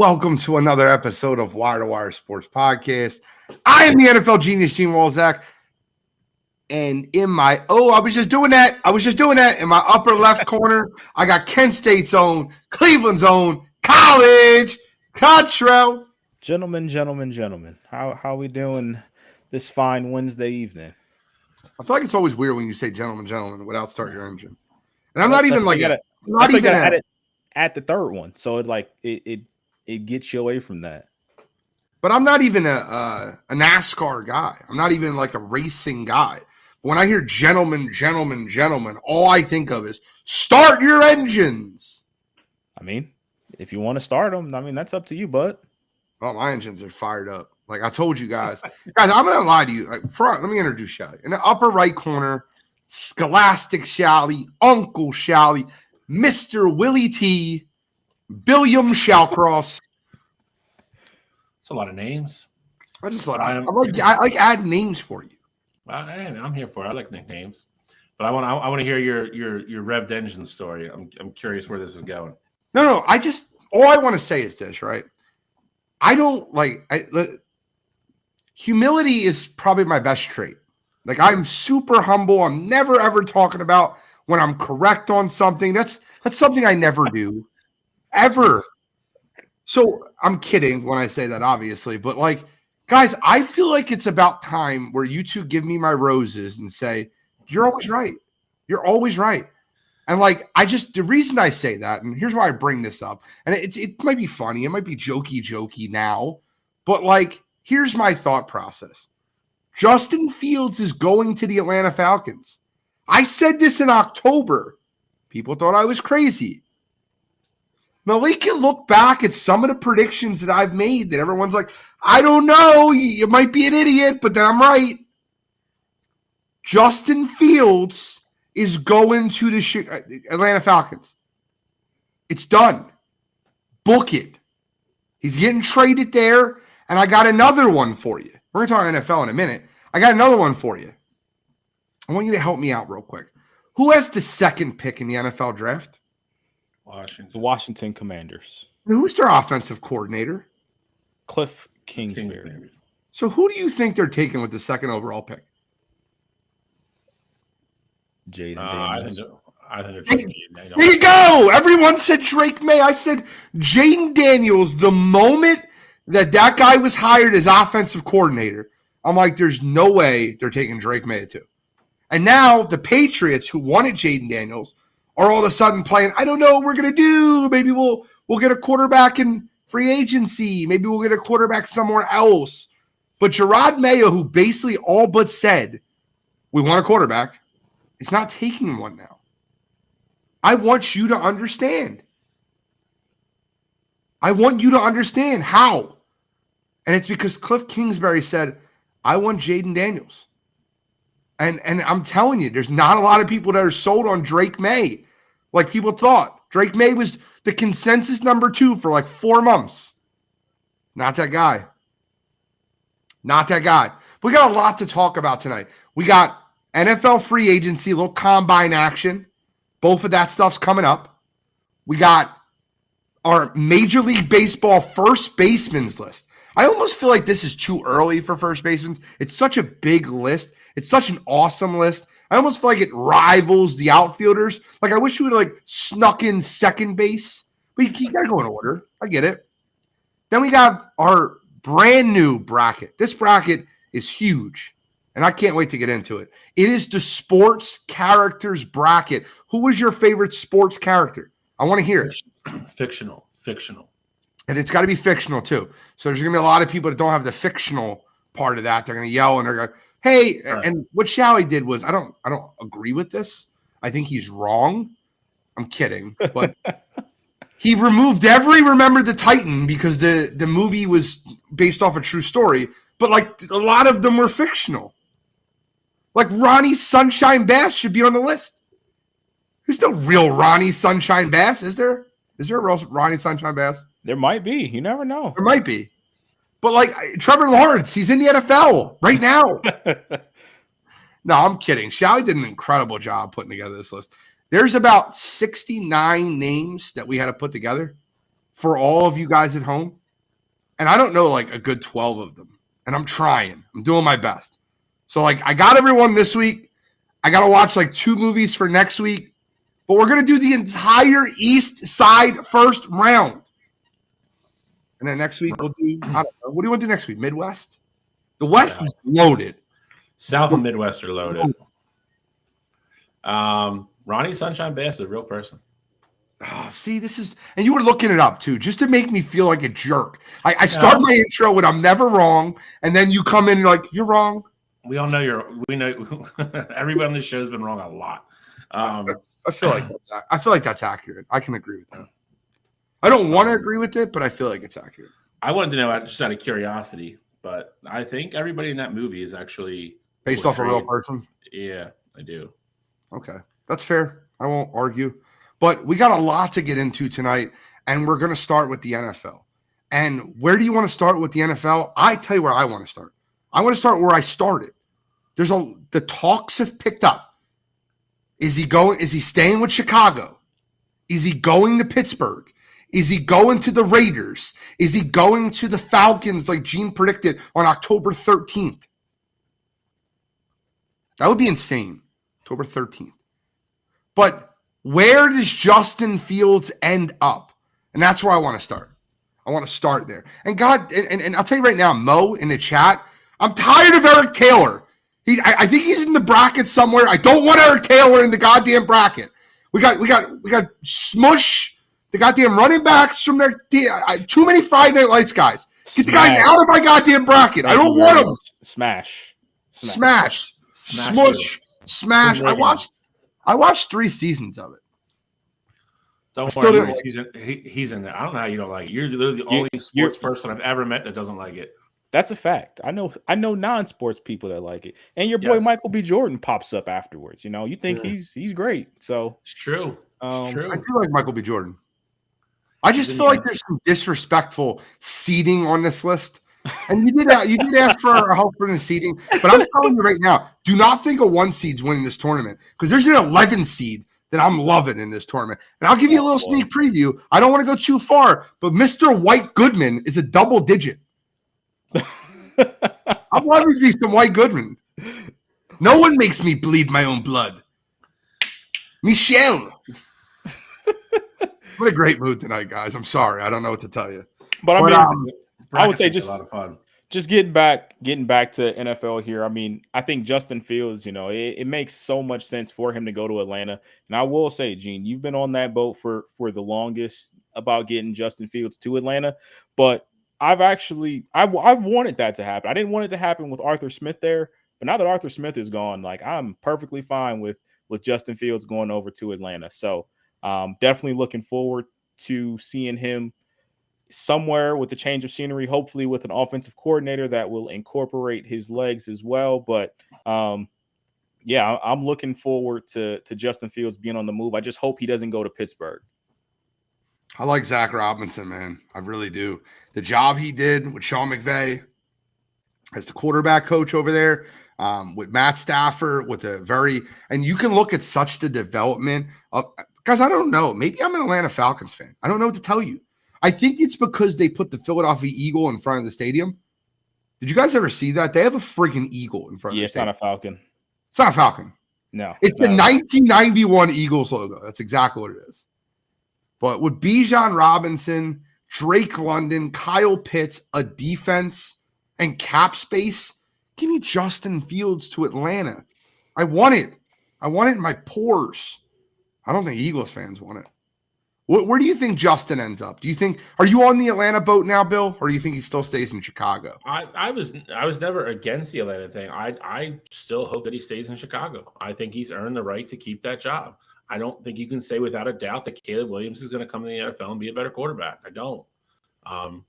Welcome to another episode of Wire2Wire Sports Podcast. I am the NFL genius, Gene Walzak. And in my, I was just doing that. In my upper left corner, I got Kent State's own, Cleveland's own, College Cottrell. Gentlemen. How we doing this fine Wednesday evening? I feel like it's always weird when you say gentlemen, without start your engine. And I'm not even like at the third one. So it gets you away from that. But I'm not even a NASCAR guy. I'm not even like a racing guy. But when I hear gentlemen, all I think of is start your engines. I mean, if you want to start them, that's up to you, bud. Oh, my engines are fired up. Like I told you guys. Guys, I'm going to lie to you. Let me introduce Shally. In the upper right corner, Scholastic Shally, Uncle Shally, Mr. Willie T, Billiam Shallcross. It's a lot of names. I like add names for you. I'm here for it. I like nicknames, but I want to hear your revved engine story. I'm curious where this is going. No. All I want to say is this, right? I don't humility is probably my best trait. Like I'm super humble. I'm never ever talking about when I'm correct on something. That's something I never do, ever. So I'm kidding when I say that, obviously, but guys, I feel like it's about time where you two give me my roses and say, you're always right. You're always right. And the reason I say that, and here's why I bring this up, and it might be funny, it might be jokey now, but here's my thought process. Justin Fields is going to the Atlanta Falcons. I said this in October. People thought I was crazy. Now, we can look back at some of the predictions that I've made that everyone's like, I don't know, you might be an idiot, but then I'm right. Justin Fields is going to the Atlanta Falcons. It's done. Book it. He's getting traded there, and I got another one for you. We're going to talk NFL in a minute. I got another one for you. I want you to help me out real quick. Who has the second pick in the NFL draft? The Washington Commanders. Who's their offensive coordinator? Cliff Kingsbury. So who do you think they're taking with the second overall pick? Jaden Daniels. I think they're taking Jaden Daniels. There you go. Everyone said Drake May. I said Jaden Daniels. The moment that guy was hired as offensive coordinator, I'm like, there's no way they're taking Drake May too. And now the Patriots, who wanted Jaden Daniels, are all of a sudden playing, I don't know what we're going to do. Maybe we'll get a quarterback in free agency. Maybe we'll get a quarterback somewhere else. But Gerard Mayo, who basically all but said, we want a quarterback, is not taking one now. I want you to understand. I want you to understand how. And it's because Cliff Kingsbury said, I want Jaden Daniels. And I'm telling you, there's not a lot of people that are sold on Drake May like people thought. Drake May was the consensus number 2 for 4 months. Not that guy. Not that guy. We got a lot to talk about tonight. We got NFL free agency, a little combine action. Both of that stuff's coming up. We got our Major League Baseball first baseman's list. I almost feel like this is too early for first basemen. It's such a big list. It's such an awesome list. I almost feel like it rivals the outfielders. I wish we would have snuck in second base. But you got to go in order. I get it. Then we got our brand new bracket. This bracket is huge, and I can't wait to get into it. It is the sports characters bracket. Who was your favorite sports character? I want to hear it. Fictional. And it's got to be fictional, too. So there's going to be a lot of people that don't have the fictional part of that. They're going to yell, and they're going, hey, right. And what Shally did was, I don't agree with this. I think he's wrong. I'm kidding. But he removed every Remember the Titan because the movie was based off a true story. But a lot of them were fictional. Ronnie Sunshine Bass should be on the list. There's no real Ronnie Sunshine Bass, is there? Is there a real Ronnie Sunshine Bass? There might be. You never know. There might be. But Trevor Lawrence, he's in the NFL right now. No, I'm kidding. Shally did an incredible job putting together this list. There's about 69 names that we had to put together. for all of you guys at home. And I don't know like a good 12 of them. And I'm trying. I'm doing my best. So like I got everyone this week. I got to watch like 2 movies for next week. But we're going to do the entire East Side first round. And then next week we'll do, I don't know, what do you want to do next week? Midwest? The West is loaded. South and Midwest are loaded. Ronnie Sunshine Bass is a real person. Oh, see, this is, and you were looking it up too, just to make me feel like a jerk. I start my intro with "I'm never wrong," and then you come in and you're like, "You're wrong." We all know we know everybody on this show has been wrong a lot. I feel like that's accurate. I can agree with that. I don't want to agree with it, but I feel like it's accurate. I wanted to know just out of curiosity, but I think everybody in that movie is actually based off a real person. Yeah, I do. Okay, that's fair. I won't argue. But we got a lot to get into tonight, and we're going to start with the NFL. And where do you want to start with the NFL? I tell you where I want to start. I want to start where I started. The talks have picked up. Is he staying with Chicago? Is he going to Pittsburgh? Is he going to the Raiders? Is he going to the Falcons like Gene predicted on October 13th? That would be insane. October 13th. But where does Justin Fields end up? And that's where I want to start. I want to start there. And God, and I'll tell you right now, Mo in the chat, I'm tired of Eric Taylor. I think he's in the bracket somewhere. I don't want Eric Taylor in the goddamn bracket. We got Smush, the goddamn running backs from their too many Friday Night Lights guys. Get the guys out of my goddamn bracket. I don't want them. Smash. Smush. Smash. I watched 3 seasons of it. Don't worry, he's in there. I don't know how you don't like it. You're literally the only sports person I've ever met that doesn't like it. That's a fact. I know non-sports people that like it. And your boy Michael B. Jordan pops up afterwards. You think he's great. So it's true. It's true. I do like Michael B. Jordan. I just feel like there's some disrespectful seeding on this list. And you did ask for our help for the seeding, but I'm telling you right now, do not think a 1 seed's winning this tournament because there's an 11 seed that I'm loving in this tournament. And I'll give you a little sneak preview. I don't want to go too far, but Mr. White Goodman is a double digit. I'm loving me some White Goodman. No one makes me bleed my own blood. Michelle. What a great mood tonight, guys. I'm sorry. I don't know what to tell you. But I would say just a lot of fun. Just getting back to NFL here. I mean, I think Justin Fields, it makes so much sense for him to go to Atlanta. And I will say, Gene, you've been on that boat for the longest about getting Justin Fields to Atlanta. But I've wanted that to happen. I didn't want it to happen with Arthur Smith there. But now that Arthur Smith is gone, like I'm perfectly fine with Justin Fields going over to Atlanta. So definitely looking forward to seeing him somewhere with a change of scenery, hopefully with an offensive coordinator that will incorporate his legs as well. But I'm looking forward to Justin Fields being on the move. I just hope he doesn't go to Pittsburgh. I like Zach Robinson, man. I really do. The job he did with Sean McVay as the quarterback coach over there, with Matt Stafford, and you can look at such the development of, guys, I don't know. Maybe I'm an Atlanta Falcons fan. I don't know what to tell you. I think it's because they put the Philadelphia Eagle in front of the stadium. Did you guys ever see that? They have a freaking eagle in front of the stadium. It's not a falcon. It's not a falcon. No. It's the 1991 Eagles logo. That's exactly what it is. But with Bijan Robinson, Drake London, Kyle Pitts, a defense, and cap space, give me Justin Fields to Atlanta. I want it. I want it in my pores. I don't think Eagles fans want it. Where do you think Justin ends up? Are you on the Atlanta boat now, Bill, or do you think he still stays in Chicago? I was never against the Atlanta thing. I still hope that he stays in Chicago. I think he's earned the right to keep that job. I don't think you can say without a doubt that Caleb Williams is going to come in the NFL and be a better quarterback. I don't. I'm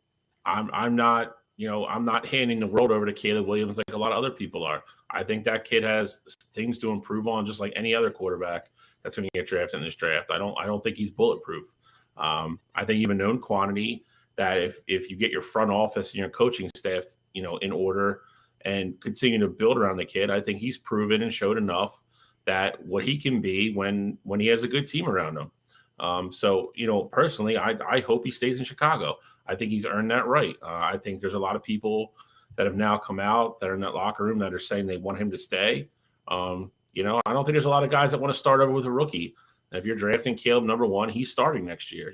not, I'm not handing the world over to Caleb Williams like a lot of other people are. I think that kid has things to improve on, just like any other quarterback that's going to get drafted in this draft. I don't think he's bulletproof. I think even known quantity that if you get your front office and your coaching staff, in order and continue to build around the kid, I think he's proven and showed enough that what he can be when he has a good team around him. So, personally, I hope he stays in Chicago. I think he's earned that right. I think there's a lot of people that have now come out that are in that locker room that are saying they want him to stay. I don't think there's a lot of guys that want to start over with a rookie. And if you're drafting Caleb number 1, he's starting next year.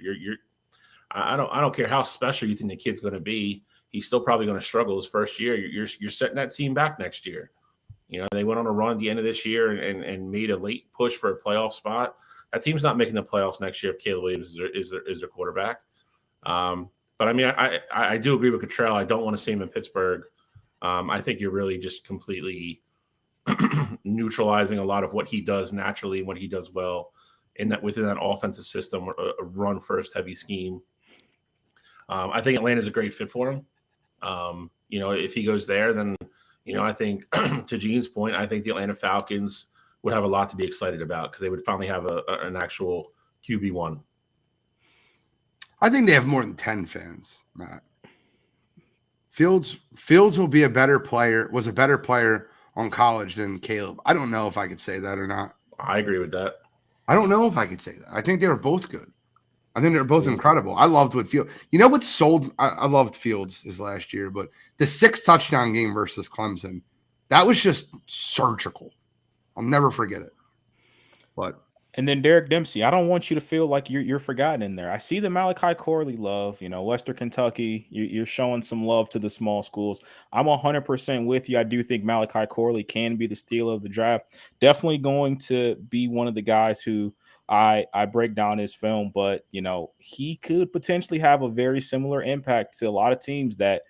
I don't care how special you think the kid's going to be. He's still probably going to struggle his first year. You're setting that team back next year. They went on a run at the end of this year and made a late push for a playoff spot. That team's not making the playoffs next year if Caleb Williams is their quarterback. But I mean, I do agree with Cottrell. I don't want to see him in Pittsburgh. I think you're really just completely neutralizing a lot of what he does naturally and what he does well within that offensive system, a run first heavy scheme. I think Atlanta's a great fit for him. If he goes there, then I think to Gene's point, I think the Atlanta Falcons would have a lot to be excited about because they would finally have an actual QB1. I think they have more than 10 fans, Matt. Fields will be a better player on college than Caleb. I don't know if I could say that or not. I agree with that. I don't know if I could say that. I think they were both good. I think they're both incredible. I loved what Fields. What sold? I loved Fields his last year, but the 6 touchdown game versus Clemson, that was just surgical. I'll never forget it. And then Derek Dempsey, I don't want you to feel like you're forgotten in there. I see the Malachi Corley love, Western Kentucky. You're showing some love to the small schools. I'm 100% with you. I do think Malachi Corley can be the steal of the draft. Definitely going to be one of the guys who I break down his film, but he could potentially have a very similar impact to a lot of teams that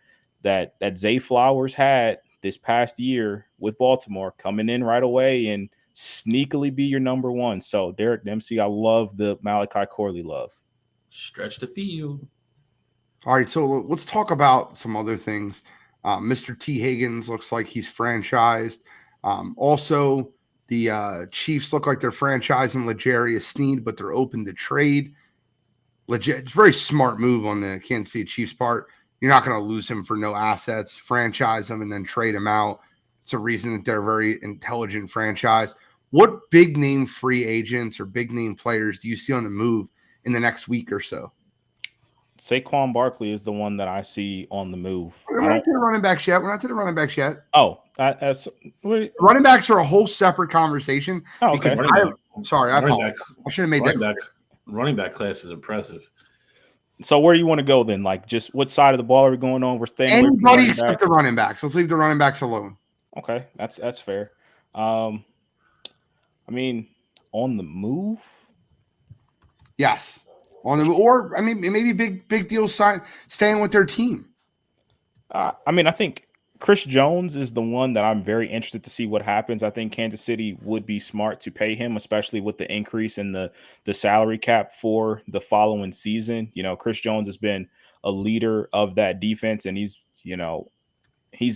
Zay Flowers had this past year with Baltimore, coming in right away and sneakily be your number 1. So Derek Dempsey, I love the Malachi Corley love. Stretch the field. All right, so let's talk about some other things. Mr. T. Higgins looks like he's franchised. Also, the Chiefs look like they're franchising L'Jarius Sneed, but they're open to trade. It's a very smart move on the Kansas City Chiefs' part. You're not going to lose him for no assets. Franchise him and then trade him out. It's a reason that they're a very intelligent franchise. What big name free agents or big name players do you see on the move in the next week or so? Saquon Barkley is the one that I see on the move. We're not to the running backs yet. Oh, that's running backs are a whole separate conversation. Oh, okay. I should have made that. Running back class is impressive. So where do you want to go then? Like, just what side of the ball are we going on? We're staying anybody except the running backs. Let's leave the running backs alone. Okay, that's fair. I mean, on the move? Yes. On the or I mean maybe big deal staying with their team. I think Chris Jones is the one that I'm very interested to see what happens. I think Kansas City would be smart to pay him, especially with the increase in the salary cap for the following season. Chris Jones has been a leader of that defense, and he's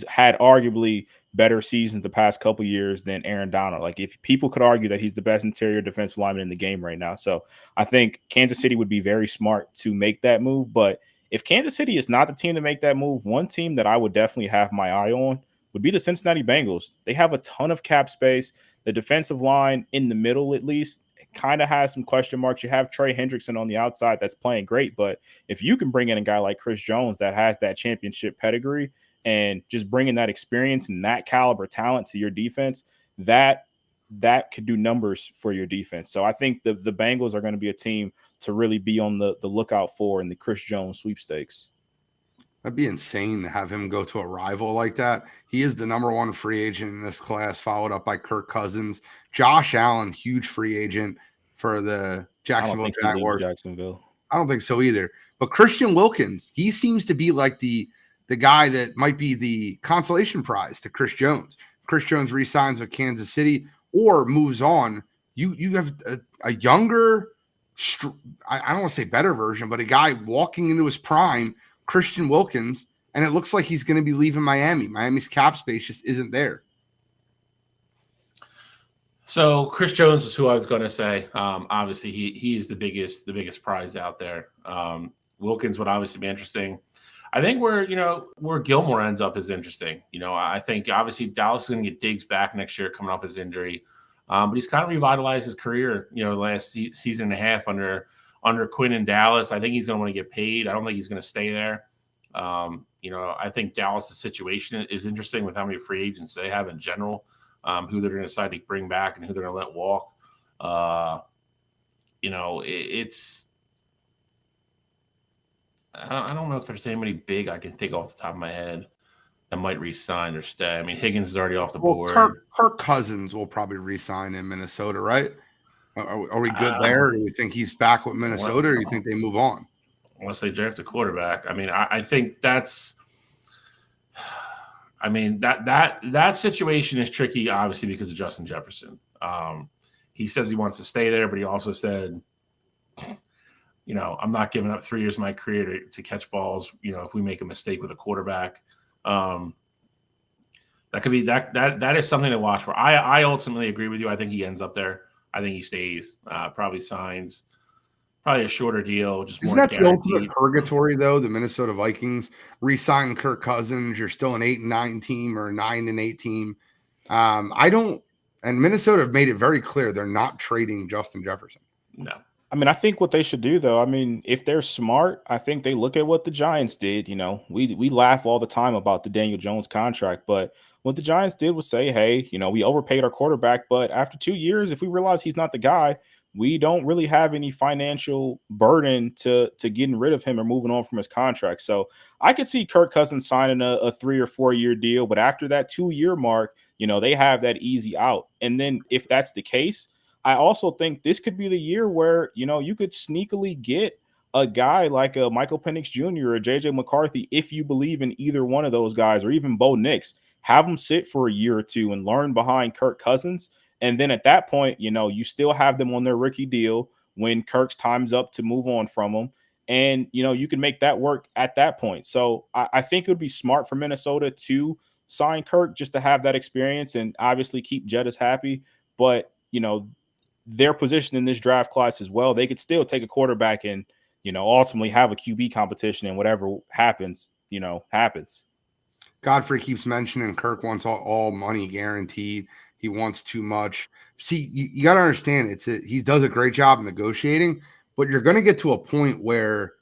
had arguably better seasons the past couple years than Aaron Donald. Like, if people could argue that he's the best interior defensive lineman in the game right now. So I think Kansas City would be very smart to make that move. But if Kansas City is not the team to make that move, one team that I would definitely have my eye on would be the Cincinnati Bengals. They have a ton of cap space. The defensive line in the middle, at least, kind of has some question marks. You have Trey Hendrickson on the outside that's playing great. But if you can bring in a guy like Chris Jones that has that championship pedigree and just bringing that experience and that caliber talent to your defense, that could do numbers for your defense. So I think the Bengals are going to be a team to really be on the lookout for in the Chris Jones sweepstakes. That'd be insane to have him go to a rival like that. He is the number 1 free agent in this class, followed up by Kirk Cousins. Josh Allen, huge free agent for the Jacksonville Jaguars. I don't think so either. But Christian Wilkins, he seems to be like the guy that might be the consolation prize to Chris Jones. Chris Jones re-signs with Kansas City or moves on. You have a younger, I don't want to say better version, but a guy walking into his prime, Christian Wilkins, and it looks like he's going to be leaving Miami. Miami's cap space just isn't there. So Chris Jones is who I was going to say. Obviously, he is the biggest prize out there. Wilkins would obviously be interesting. I think where Gilmore ends up is interesting. I think obviously Dallas is going to get Diggs back next year coming off his injury. But he's kind of revitalized his career, last season and a half under under Quinn in Dallas. I think he's going to want to get paid. I don't think he's going to stay there. I think Dallas' situation is interesting with how many free agents they have in general, who they're going to decide to bring back and who they're going to let walk. I don't know if there's anybody big I can think off the top of my head that might re-sign or stay. I mean, Higgins is already off the board. Kirk Cousins will probably re-sign in Minnesota, right? Are we good there? Do we think he's back with Minnesota, or do you think they move on? Unless they draft a quarterback. I mean, I think that's – I mean, that situation is tricky, obviously, because of Justin Jefferson. He says he wants to stay there, but he also said – I'm not giving up 3 years of my career to catch balls, if we make a mistake with a quarterback. That could be that is something to watch for. I ultimately agree with you. I think he ends up there. I think he stays, probably signs, probably a shorter deal. Just Isn't more that guaranteed. the ultimate purgatory, though? The Minnesota Vikings re-sign Kirk Cousins. You're still an 8-9 team or a 9-8 team. And Minnesota have made it very clear they're not trading Justin Jefferson. No. I mean, I think what they should do, though, I mean, if they're smart, I think they look at what the Giants did. We laugh all the time about the Daniel Jones contract, but what the Giants did was say, hey, we overpaid our quarterback, but after 2 years, if we realize he's not the guy, we don't really have any financial burden to getting rid of him or moving on from his contract. So I could see Kirk Cousins signing a 3 or 4 year deal, but after that 2-year mark, they have that easy out. And then if that's the case, I also think this could be the year where, you could sneakily get a guy like a Michael Penix Jr. or JJ McCarthy, if you believe in either one of those guys, or even Bo Nix, have them sit for a year or two and learn behind Kirk Cousins. And then at that point, you still have them on their rookie deal when Kirk's time's up to move on from them. And, you can make that work at that point. So I think it would be smart for Minnesota to sign Kirk just to have that experience and obviously keep Jettis happy. But, their position in this draft class as well, they could still take a quarterback and, ultimately have a QB competition, and whatever happens, happens. Godfrey keeps mentioning Kirk wants all money guaranteed. He wants too much. See, you got to understand, he does a great job negotiating, but you're going to get to a point where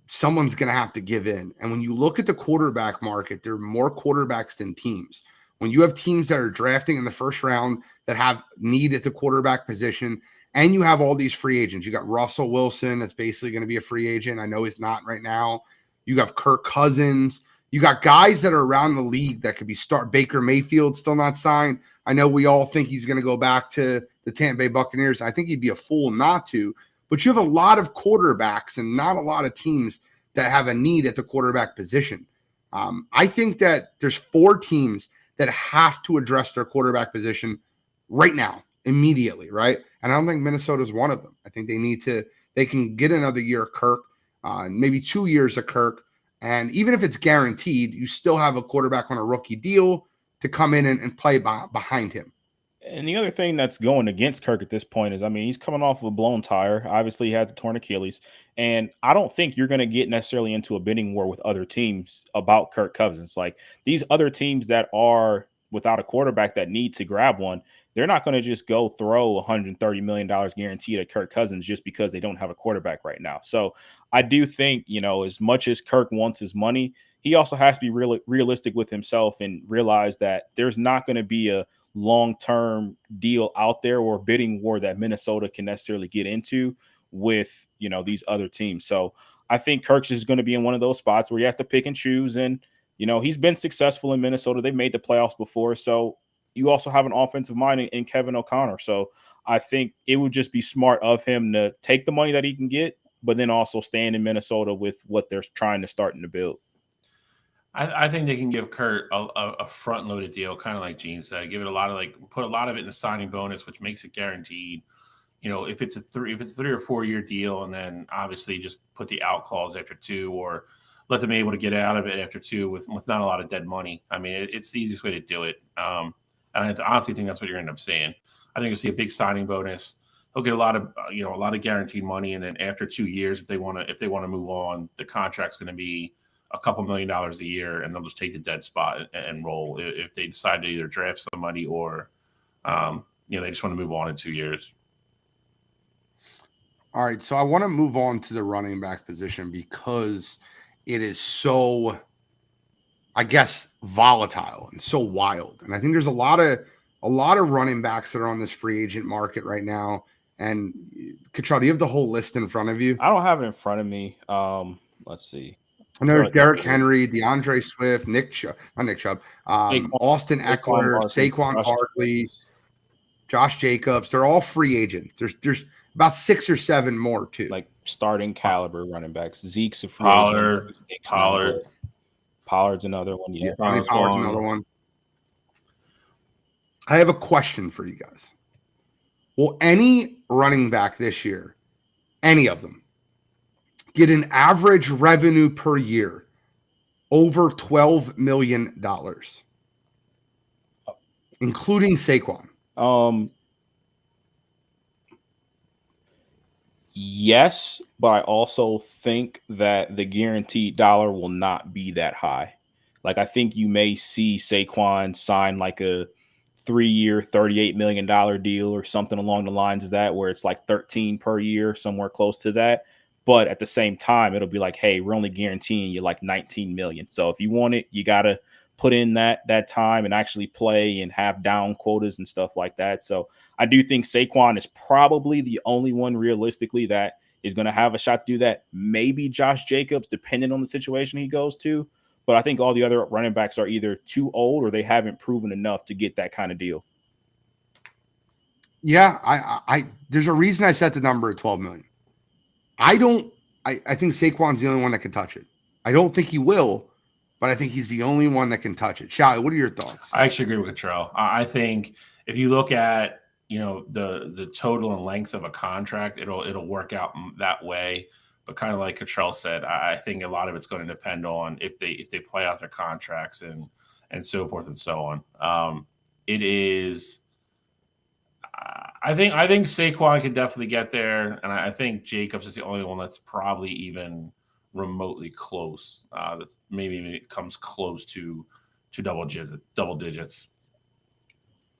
someone's going to have to give in. And when you look at the quarterback market, there are more quarterbacks than teams. When you have teams that are drafting in the first round that have need at the quarterback position, and you have all these free agents, you got Russell Wilson that's basically going to be a free agent. I know he's not right now. You got Kirk Cousins. You got guys that are around the league that could be Baker Mayfield still not signed. I know we all think he's going to go back to the Tampa Bay Buccaneers. I think he'd be a fool not to. But you have a lot of quarterbacks and not a lot of teams that have a need at the quarterback position. I think that there's 4 teams that have to address their quarterback position right now, immediately, right? And I don't think Minnesota's one of them. I think they can get another year of Kirk, maybe 2 years of Kirk. And even if it's guaranteed, you still have a quarterback on a rookie deal to come in and play behind him. And the other thing that's going against Kirk at this point is, he's coming off of a blown tire. Obviously, he had the torn Achilles. And I don't think you're going to get necessarily into a bidding war with other teams about Kirk Cousins. Like, these other teams that are without a quarterback that need to grab one, they're not going to just go throw $130 million guaranteed at Kirk Cousins just because they don't have a quarterback right now. So I do think, as much as Kirk wants his money, he also has to be realistic with himself and realize that there's not going to be a long-term deal out there or bidding war that Minnesota can necessarily get into with, these other teams. So I think Kirk's is going to be in one of those spots where he has to pick and choose. And, he's been successful in Minnesota. They've made the playoffs before. So you also have an offensive mind in Kevin O'Connor. So I think it would just be smart of him to take the money that he can get, but then also stand in Minnesota with what they're trying to start to build. I think they can give Kurt a front-loaded deal, kind of like Gene said. Give it put a lot of it in the signing bonus, which makes it guaranteed. If it's a 3 or 4 year deal, and then obviously just put the out clause after 2, or let them be able to get out of it after 2 with not a lot of dead money. I mean, it's the easiest way to do it. And I honestly think that's what you're going to end up seeing. I think you'll see a big signing bonus. He'll get a lot of guaranteed money, and then after 2 years, if they want to move on, the contract's going to be a couple $1 million a year, and they'll just take the dead spot and roll if they decide to either draft somebody or, they just want to move on in 2 years. All right, so I want to move on to the running back position because it is so, I guess, volatile and so wild. And I think there's a lot of running backs that are on this free agent market right now. And Cottrell, do you have the whole list in front of you? I don't have it in front of me. Let's see. And there's Derrick Henry, DeAndre Swift, Nick Chubb, Austin Eckler, Saquon Barkley, Josh Jacobs. They're all free agents. There's about 6 or 7 more too. Like starting caliber running backs. Zeke's a free agent. Pollard's another one. Yeah, Pollard's another one. I have a question for you guys. Will any running back this year, any of them, get an average revenue per year over $12 million, including Saquon? Yes, but I also think that the guaranteed dollar will not be that high. Like, I think you may see Saquon sign like a 3-year, $38 million deal or something along the lines of that, where it's like 13 per year, somewhere close to that. But at the same time, it'll be like, hey, we're only guaranteeing you like 19 million. So if you want it, you got to put in that time and actually play and have down quotas and stuff like that. So I do think Saquon is probably the only one realistically that is going to have a shot to do that. Maybe Josh Jacobs, depending on the situation he goes to. But I think all the other running backs are either too old or they haven't proven enough to get that kind of deal. Yeah, I there's a reason I set the number at 12 million. I think Saquon's the only one that can touch it. I don't think he will, but I think he's the only one that can touch it. Shai, what are your thoughts? I actually agree with Cottrell. I think if you look at, the total and length of a contract, it'll work out that way. But kind of like Cottrell said, I think a lot of it's going to depend on if they play out their contracts and so forth and so on. It is. I think Saquon can definitely get there, and I think Jacobs is the only one that's probably even remotely close. Maybe it comes close to double digits.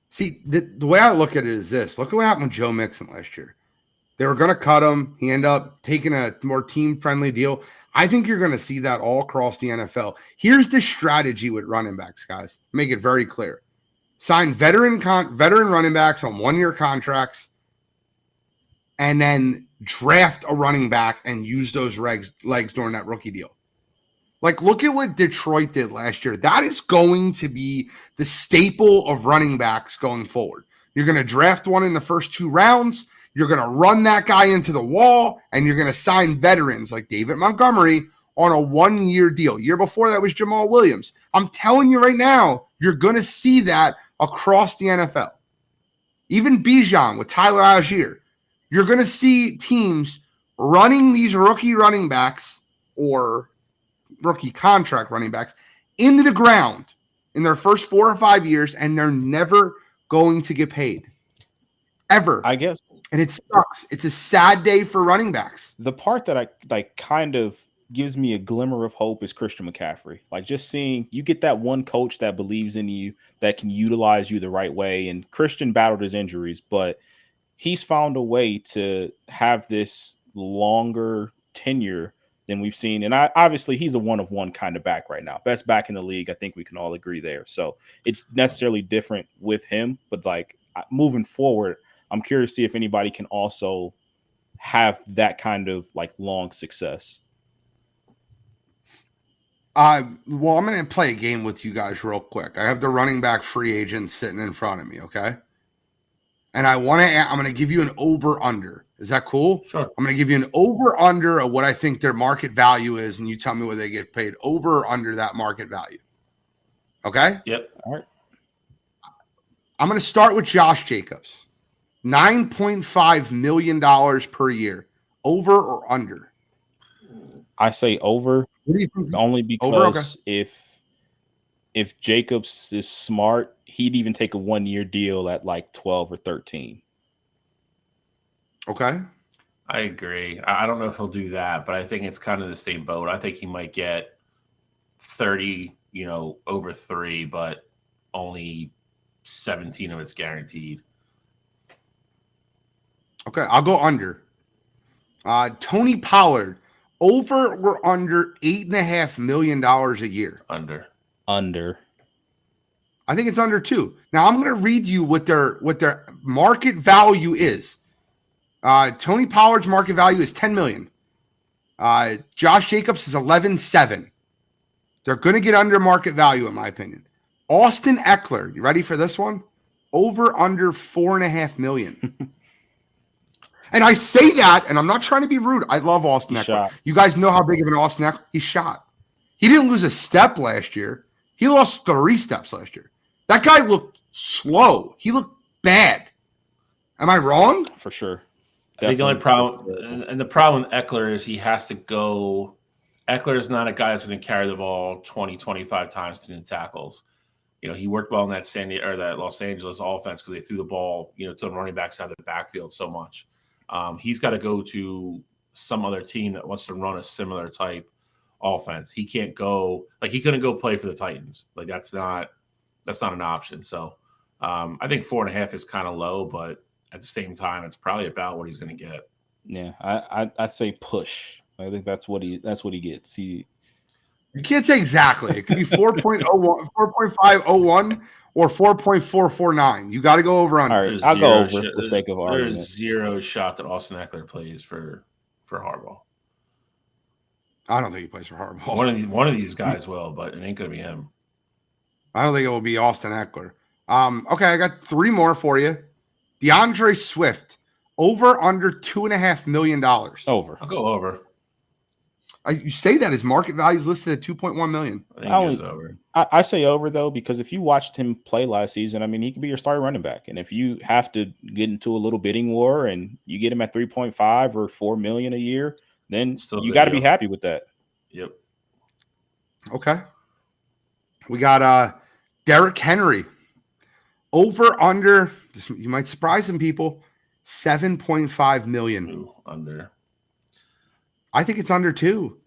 See, the way I look at it is this. Look at what happened with Joe Mixon last year. They were going to cut him. He ended up taking a more team-friendly deal. I think you're going to see that all across the NFL. Here's the strategy with running backs, guys. Make it very clear. Sign veteran running backs on 1-year contracts and then draft a running back and use those legs during that rookie deal. Like, look at what Detroit did last year. That is going to be the staple of running backs going forward. You're going to draft one in the first 2 rounds. You're going to run that guy into the wall, and you're going to sign veterans like David Montgomery on a 1-year deal. Year before that was Jamal Williams. I'm telling you right now, you're going to see that across the NFL. Even Bijan with Tyler Algier. You're going to see teams running these rookie running backs or rookie contract running backs into the ground in their first 4 or 5 years, and they're never going to get paid. Ever. I guess. And it sucks. It's a sad day for running backs. The part that I kind of gives me a glimmer of hope is Christian McCaffrey. Like, just seeing you get that one coach that believes in you, that can utilize you the right way. And Christian battled his injuries, but he's found a way to have this longer tenure than we've seen. And obviously he's a one-of-one kind of back right now. Best back in the league. I think we can all agree there. So it's necessarily different with him, but like moving forward, I'm curious to see if anybody can also have that kind of like long success. Well, I'm going to play a game with you guys real quick. I have the running back free agent sitting in front of me, okay? And I'm going to give you an over-under. Is that cool? Sure. I'm going to give you an over-under of what I think their market value is, and you tell me whether they get paid over or under that market value. Okay? Yep. All right. I'm going to start with Josh Jacobs. $9.5 million per year. Over or under? I say over. What do you think? Only because Over? Okay. if Jacobs is smart, he'd even take a 1-year deal at like 12 or 13. Okay. I agree. I don't know if he'll do that, but I think it's kind of the same boat. I think he might get 30, over 3, but only 17 of it's guaranteed. Okay, I'll go under. Tony Pollard, over or under $8.5 million a year? Under. I think it's under 2. Now I'm going to read you what their market value is. Tony Pollard's market value is $10 million. Josh Jacobs is 11.7. They're going to get under market value, in my opinion. Austin Eckler, you ready for this one? Over under $4.5 million. And I say that, and I'm not trying to be rude. I love Austin Eckler. Shot. You guys know how big of an Austin Eckler he's shot. He didn't lose a step last year. He lost 3 steps last year. That guy looked slow. He looked bad. Am I wrong? For sure. I think the only problem, and the problem with Eckler is he has to go. Eckler is not a guy that's going to carry the ball 20, 25 times to the tackles. He worked well in that Los Angeles offense because they threw the ball, to the running backs out of the backfield so much. He's got to go to some other team that wants to run a similar type offense. He can't go he couldn't go play for the Titans. That's not an option. So I think 4.5 is kind of low, but at the same time, it's probably about what he's going to get. Yeah, I'd say push. I think that's what he gets. You can't say exactly. It could be 4.01, 4.501, or 4.449. You got to go over under. All right, I'll go over for the sake of argument. There's zero shot that Austin Eckler plays for Harbaugh. I don't think he plays for Harbaugh. One of these guys will, but it ain't going to be him. I don't think it will be Austin Eckler. Okay, I got 3 more for you. DeAndre Swift, over under $2.5 million. Over. I'll go over. You say that his market value is listed at $2.1 million. I think he goes over. I say over, though, because if you watched him play last season, I mean, he could be your starting running back. And if you have to get into a little bidding war and you get him at 3.5 or $4 million a year, then you got to be happy with that. Yep. Okay. We got Derrick Henry. Over under, you might surprise some people, $7.5 million. Ooh, under. I think it's under 2.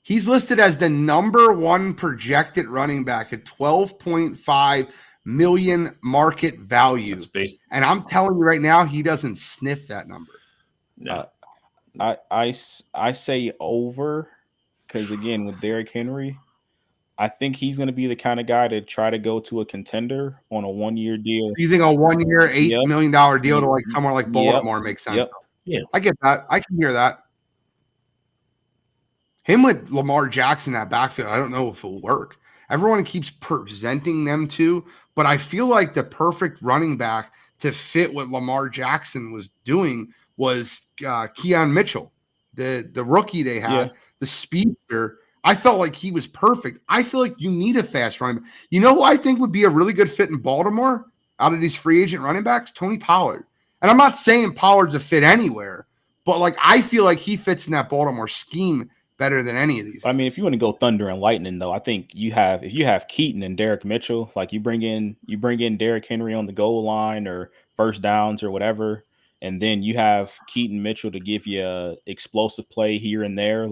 He's listed as the number 1 projected running back at $12.5 million market value. And I'm telling you right now, he doesn't sniff that number. No. I say over because, again, with Derrick Henry, I think he's going to be the kind of guy to try to go to a contender on a 1-year deal. You think a 1-year, $8 million deal to somewhere like Baltimore makes sense? Yep. Yeah, I get that. I can hear that. Him with Lamar Jackson, that backfield, I don't know if it'll work. Everyone keeps presenting them to, but I feel like the perfect running back to fit what Lamar Jackson was doing was Keon Mitchell, the rookie they had, the speedster. I felt like he was perfect. I feel like you need a fast running back. You know who I think would be a really good fit in Baltimore out of these free agent running backs? Tony Pollard. And I'm not saying Pollard's a fit anywhere, but I feel like he fits in that Baltimore scheme better than any of these. I mean, if you want to go thunder and lightning, though, I think if you have Keaton and Derek Mitchell, you bring in Derrick Henry on the goal line or first downs or whatever, and then you have Keaton Mitchell to give you a explosive play here and there.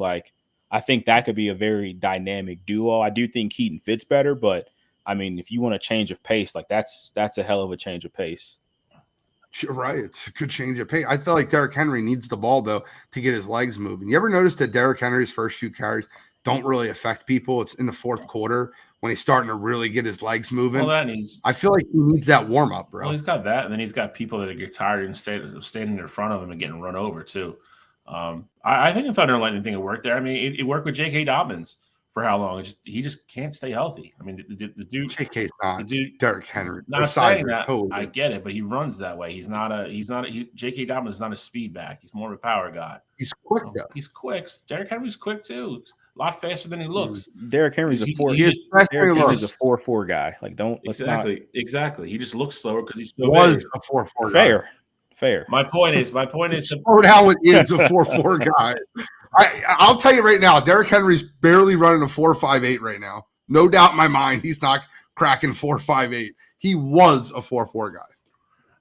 I think that could be a very dynamic duo. I do think Keaton fits better, but I mean, if you want a change of pace, that's a hell of a change of pace. You're right. It's a good change of pace. I feel like Derrick Henry needs the ball, though, to get his legs moving. You ever notice that Derrick Henry's first few carries don't really affect people? It's in the fourth quarter when he's starting to really get his legs moving. I feel like he needs that warm-up, bro. Well, he's got that, and then he's got people that get tired and standing in front of him and getting run over, too. I think the Thunder and Lightning thing will work there. I mean, it worked with J.K. Dobbins for how long? He just can't stay healthy. I mean, the dude. J.K.'s not Derrick Henry. Not saying that. Totally. I get it, but he runs that way. J.K. Dobbins is not a speed back. He's more of a power guy. He's quick, though. He's quick. Derrick Henry's quick, too. A lot faster than he looks. Derrick Henry's a 4-4 guy. Exactly. He just looks slower because he's so big. A 4-4 guy. Fair. My point is slow down is a 4-4 guy. I'll tell you right now, Derrick Henry's barely running a 4.58 right now. No doubt in my mind, he's not cracking 4.58. He was a 4.4 guy.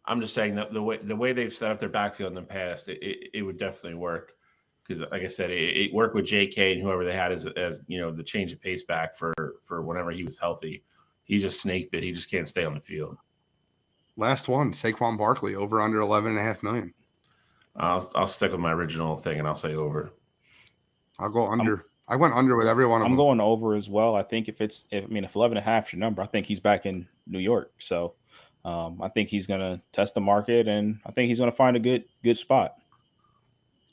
I'm just saying that the way they've set up their backfield in the past, it would definitely work. Because, like I said, it worked with J.K. and whoever they had as the change of pace back for whenever he was healthy. He's just snake bit. He just can't stay on the field. Last one, Saquon Barkley, over under $11.5 million. I'll stick with my original thing, and I'll say over. I'll go under. I went under with every one of them. I'm going over as well. I think if 11.5 is your number, I think he's back in New York. So I think he's going to test the market, and I think he's going to find a good spot.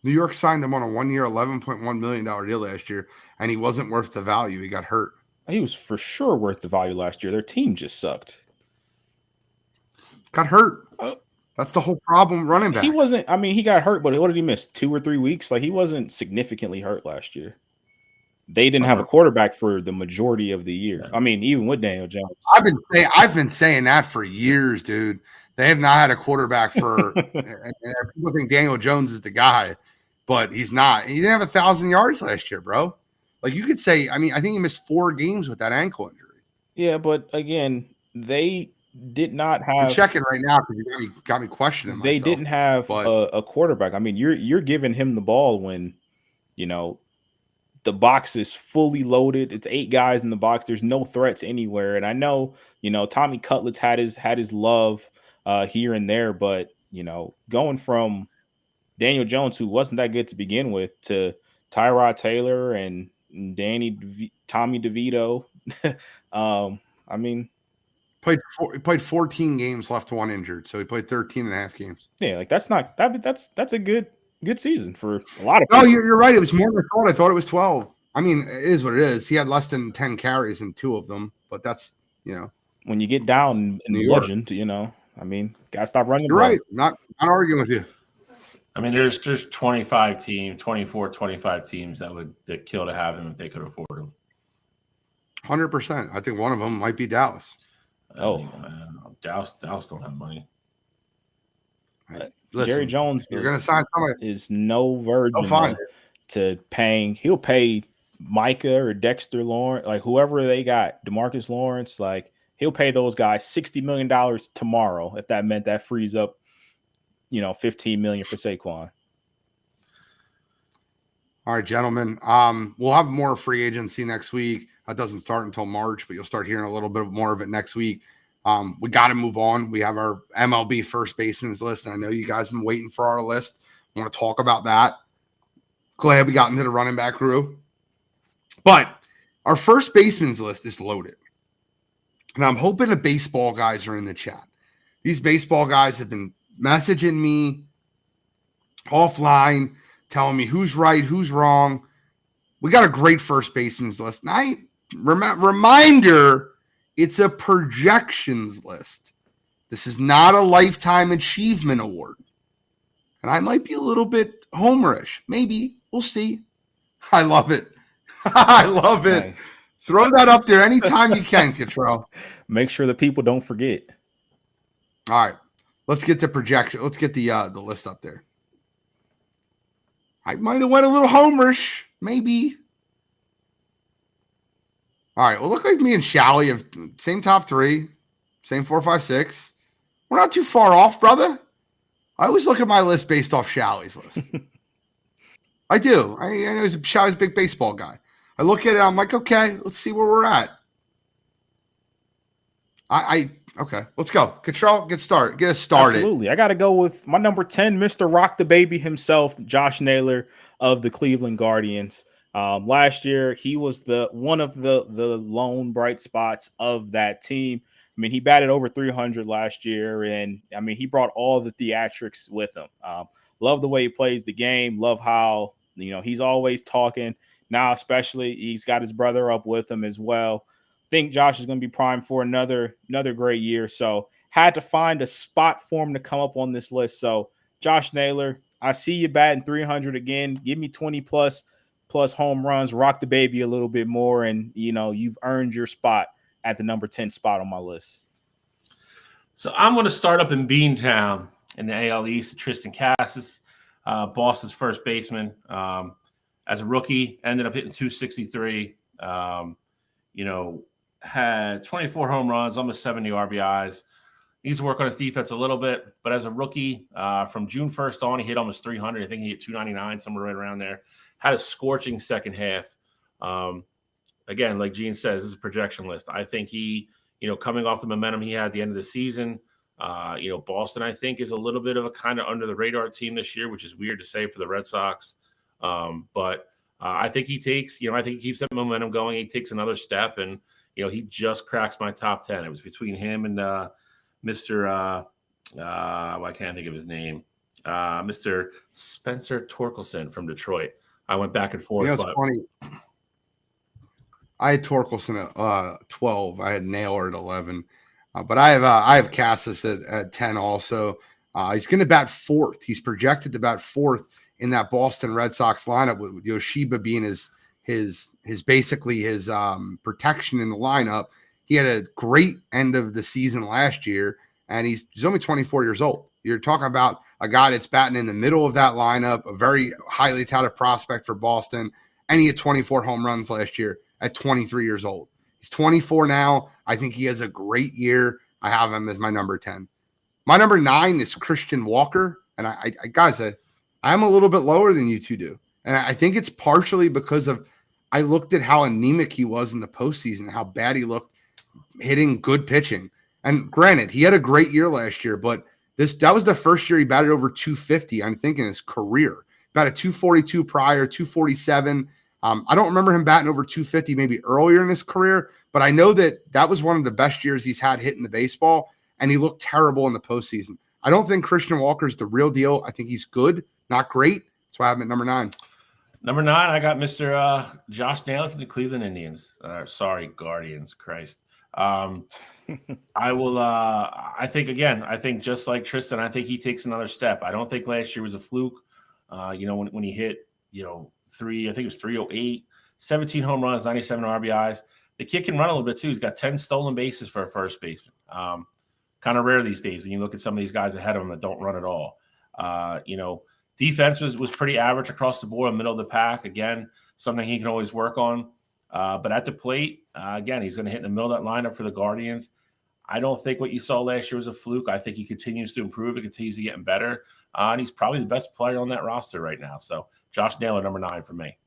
New York signed him on a 1 year, $11.1 million deal last year, and he wasn't worth the value. He got hurt. He was for sure worth the value last year. Their team just sucked. Got hurt. That's the whole problem running back. He wasn't, he got hurt, but what did he miss? 2 or 3 weeks? Like, he wasn't significantly hurt last year. They didn't have a quarterback for the majority of the year. I mean, even with Daniel Jones. I've been saying that for years, dude. They have not had a quarterback for people think Daniel Jones is the guy, but he's not. He didn't have 1,000 yards last year, bro. Like, you could say, I think he missed 4 games with that ankle injury. Yeah, but again, they did not have. I'm checking right now because you got me questioning They myself, didn't have a quarterback. I mean, you're giving him the ball when, the box is fully loaded. It's 8 guys in the box. There's no threats anywhere. And I know, Tommy Cutlets had his love here and there, but going from Daniel Jones, who wasn't that good to begin with, to Tyrod Taylor and Tommy DeVito. Played 14 games, left 1 injured, so he played 13 and a half games. Yeah, like that's a good season for a lot of people. No, you're right. It was more than I thought. I thought it was 12. I mean, it is what it is. He had less than 10 carries in 2 of them, but that's, when you get down in the legend, gotta stop running. You're right. Not arguing with you. I mean, there's 25 teams that kill to have him if they could afford him. 100%. I think one of them might be Dallas. Dallas don't have money. Listen, Jerry Jones you're going to sign somebody. Is no virgin to paying. He'll pay Micah or Dexter Lawrence, like whoever they got, DeMarcus Lawrence, like he'll pay those guys $60 million tomorrow if that meant that frees up, $15 million for Saquon. All right, gentlemen. We'll have more free agency next week. That doesn't start until March, but you'll start hearing a little bit more of it next week. We got to move on. We have our MLB first baseman's list, and I know you guys have been waiting for our list. I want to talk about that. Glad we got into the running back crew. But our first baseman's list is loaded. And I'm hoping the baseball guys are in the chat. These baseball guys have been messaging me offline, telling me who's right, who's wrong. We got a great first baseman's list. And reminder, it's a projections list. This is not a lifetime achievement award. And I might be a little bit homerish. Maybe. We'll see. I love it. I love it. Nice. Throw that up there anytime you can, Cottrell. Make sure the people don't forget. All right. Let's get the projection. Let's get the list up there. I might have went a little homerish. Maybe. All right. Well, look like me and Shally have same top 3, same 4, 5, 6. We're not too far off, brother. I always look at my list based off Shally's list. I do. I know Shally's a big baseball guy. I look at it. I'm like, okay, let's see where we're at. Okay, let's go. Cottrell, get us started. Absolutely. I got to go with my number 10, Mr. Rock the Baby himself, Josh Naylor of the Cleveland Guardians. Last year, he was one of the lone bright spots of that team. I mean, he batted over 300 last year, and I mean, he brought all the theatrics with him. Love the way he plays the game. Love how, he's always talking. Now, especially, he's got his brother up with him as well. Think Josh is going to be primed for another great year. So had to find a spot for him to come up on this list. So Josh Naylor, I see you batting 300 again. Give me 20 plus home runs. Rock the baby a little bit more, and you've earned your spot at the number 10 spot on my list. So I'm going to start up in Beantown in the AL East. Tristan Casas, Boston's first baseman. As a rookie, ended up hitting 263. Had 24 home runs, almost 70 RBIs. Needs to work on his defense a little bit, but as a rookie, from June 1st on, he hit almost 300. I think he hit 299, somewhere right around there. Had a scorching second half. Again, like Gene says, this is a projection list. I think he, coming off the momentum he had at the end of the season, Boston, I think, is a little bit of a kind of under the radar team this year, which is weird to say for the Red Sox. But I think he takes, I think he keeps that momentum going. He takes another step, and he just cracks my top 10. It was between him and Mr. I can't think of his name, Mr. Spencer Torkelson from Detroit. I went back and forth. It's funny. I had Torkelson at 12. I had Naylor at 11. But I have Cassis at 10 also. He's going to bat fourth. He's projected to bat fourth in that Boston Red Sox lineup, with Yoshiba being his basically his protection in the lineup. He had a great end of the season last year, and he's only 24 years old. You're talking about a guy that's batting in the middle of that lineup, a very highly touted prospect for Boston, and he had 24 home runs last year at 23 years old. He's 24 now. I think he has a great year. I have him as my number 10. My number 9 is Christian Walker. And I'm a little bit lower than you two do. And I think it's partially because I looked at how anemic he was in the postseason, how bad he looked hitting good pitching. And granted, he had a great year last year, but that was the first year he batted over 250, I think, in his career. Batted 242 prior, 247. I don't remember him batting over 250 maybe earlier in his career, but I know that was one of the best years he's had hitting the baseball, and he looked terrible in the postseason. I don't think Christian Walker's the real deal. I think he's good, not great. That's why I have him at number 9. Number 9, I got Mr. Josh Naylor from the Cleveland Indians. Guardians, Christ. I think just like Tristan, I think he takes another step. I don't think last year was a fluke. When he hit, I think it was 308, 17 home runs, 97 RBIs. The kid can run a little bit too. He's got 10 stolen bases for a first baseman. Kind of rare these days when you look at some of these guys ahead of him that don't run at all. Defense was pretty average across the board, middle of the pack. Again, something he can always work on. But at the plate, again, he's going to hit in the middle of that lineup for the Guardians. I don't think what you saw last year was a fluke. I think he continues to improve. He continues to get better. And he's probably the best player on that roster right now. So Josh Naylor, number 9 for me.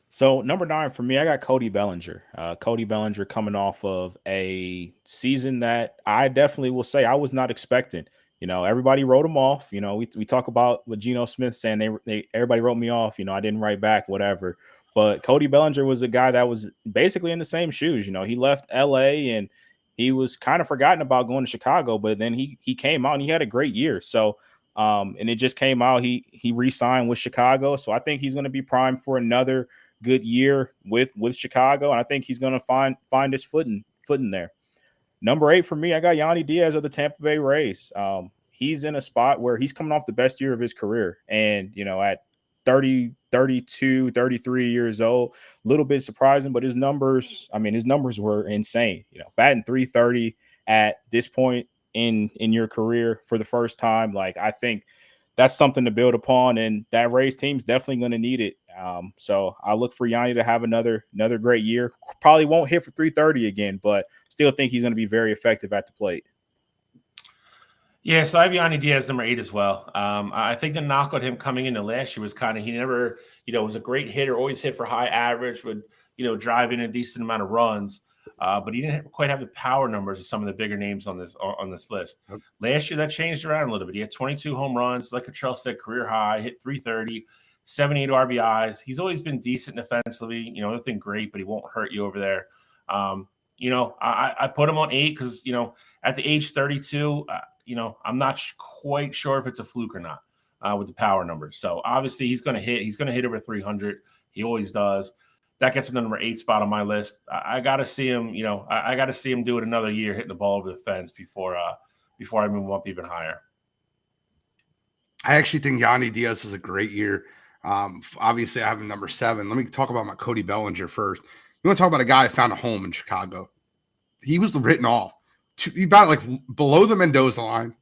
So number 9 for me, I got Cody Bellinger. Cody Bellinger coming off of a season that I definitely will say I was not expecting. Everybody wrote him off. We talk about what Geno Smith saying everybody wrote me off. I didn't write back, whatever. But Cody Bellinger was a guy that was basically in the same shoes. He left LA and he was kind of forgotten about going to Chicago, but then he came out and he had a great year. So, and it just came out, he re-signed with Chicago. So I think he's going to be primed for another good year with Chicago. And I think he's going to find his footing there. Number 8 for me, I got Yandy Diaz of the Tampa Bay Rays. He's in a spot where he's coming off the best year of his career. And, at 30, 32, 33 years old, a little bit surprising, but his numbers were insane. Batting 330 at this point in your career for the first time. Like, I think that's something to build upon, and that Rays team's definitely going to need it. So I look for Yanni to have another great year. Probably won't hit for 330 again, but still think he's going to be very effective at the plate. Yeah, so I have Yandy Diaz number 8 as well. I think the knock on him coming into last year was kind of he never, was a great hitter, always hit for high average, would, drive in a decent amount of runs. But he didn't quite have the power numbers of some of the bigger names on this list. Okay. Last year, that changed around a little bit. He had 22 home runs, like Cottrell said, career high, hit 330, 78 RBIs. He's always been decent defensively. Nothing great, but he won't hurt you over there. I put him on 8 because, at the age 32, I'm not quite sure if it's a fluke or not with the power numbers. So obviously he's going to hit. He's going to hit over 300. He always does. That gets him the number 8 spot on my list. I got to see him. I got to see him do it another year, hitting the ball over the fence before I move him up even higher. I actually think Yandy Diaz is a great year. Obviously, I have him number 7. Let me talk about my Cody Bellinger first. You want to talk about a guy who found a home in Chicago? He was written off. He batted like below the Mendoza line.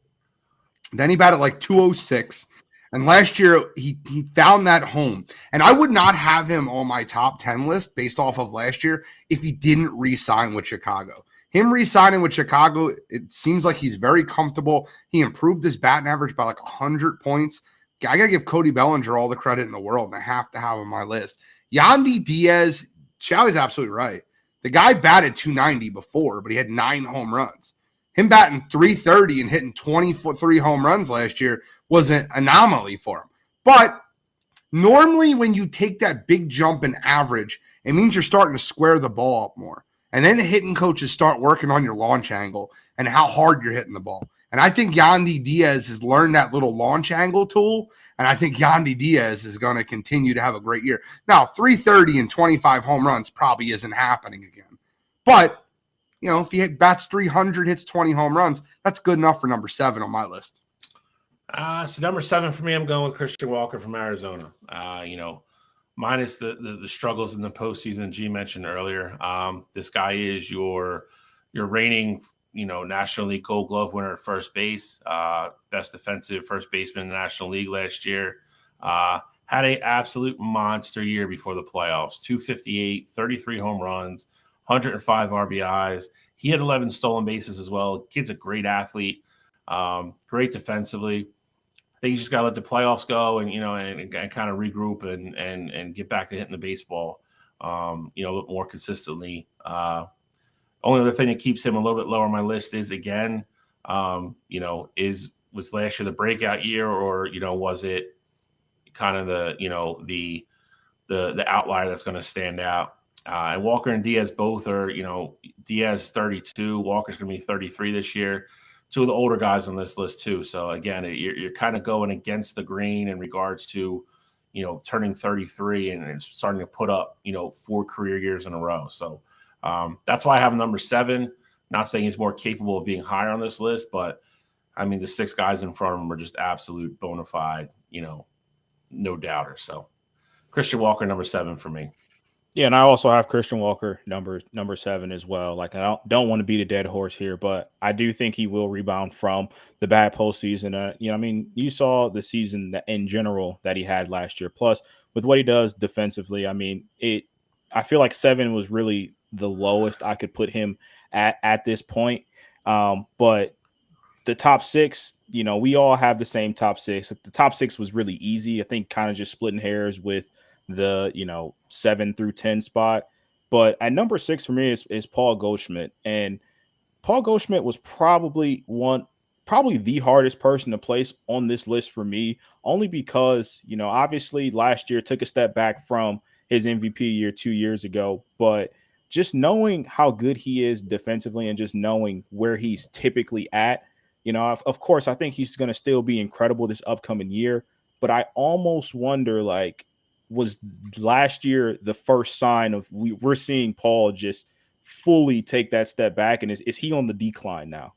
Then he batted like 206. And last year, he found that home. And I would not have him on my top 10 list based off of last year if he didn't re-sign with Chicago. Him re-signing with Chicago, it seems like he's very comfortable. He improved his batting average by like 100 points. I got to give Cody Bellinger all the credit in the world, and I have to have him on my list. Yandy Diaz, Shalley's absolutely right. The guy batted 290 before, but he had 9 home runs. Him batting 330 and hitting 23 home runs last year was an anomaly for him. But normally when you take that big jump in average, it means you're starting to square the ball up more. And then the hitting coaches start working on your launch angle and how hard you're hitting the ball. And I think Yandy Diaz has learned that little launch angle tool. And I think Yandy Diaz is going to continue to have a great year. Now, 330 and 25 home runs probably isn't happening again. But, if he bats 300, hits 20 home runs, that's good enough for number 7 on my list. So number 7 for me, I'm going with Christian Walker from Arizona. Minus the struggles in the postseason G mentioned earlier. This guy is your reigning, National League Gold Glove winner at first base, best defensive first baseman in the National League last year. Had an absolute monster year before the playoffs, 258, 33 home runs, 105 RBIs. He had 11 stolen bases as well. Kid's a great athlete, great defensively. I think you just got to let the playoffs go and kind of regroup and get back to hitting the baseball, a little more consistently. Only other thing that keeps him a little bit lower on my list is, again, was last year the breakout year, or was it kind of the outlier that's going to stand out? And Walker and Diaz both are, Diaz 32, Walker's going to be 33 this year. 2 of the older guys on this list too. So again, you're kind of going against the grain in regards to, turning 33 and starting to put up, 4 career years in a row. So that's why I have number 7. Not saying he's more capable of being higher on this list, but I mean, the 6 guys in front of him are just absolute bona fide, no doubter. So Christian Walker, number 7 for me. Yeah, and I also have Christian Walker number 7 as well. Like, I don't want to beat a dead horse here, but I do think he will rebound from the bad postseason. You saw the season in general that he had last year. Plus, with what he does defensively, I feel like 7 was really the lowest I could put him at this point. But the top 6, we all have the same top 6. The top 6 was really easy. I think kind of just splitting hairs with the 7 through 10 spot. But at number 6 for me is Paul Goldschmidt. And Paul Goldschmidt was probably the hardest person to place on this list for me, only because, obviously last year took a step back from his MVP year 2 years ago. But just knowing how good he is defensively and just knowing where he's typically at, of course, I think he's going to still be incredible this upcoming year. But I almost wonder, was last year the first sign of we're seeing Paul just fully take that step back, and is he on the decline now?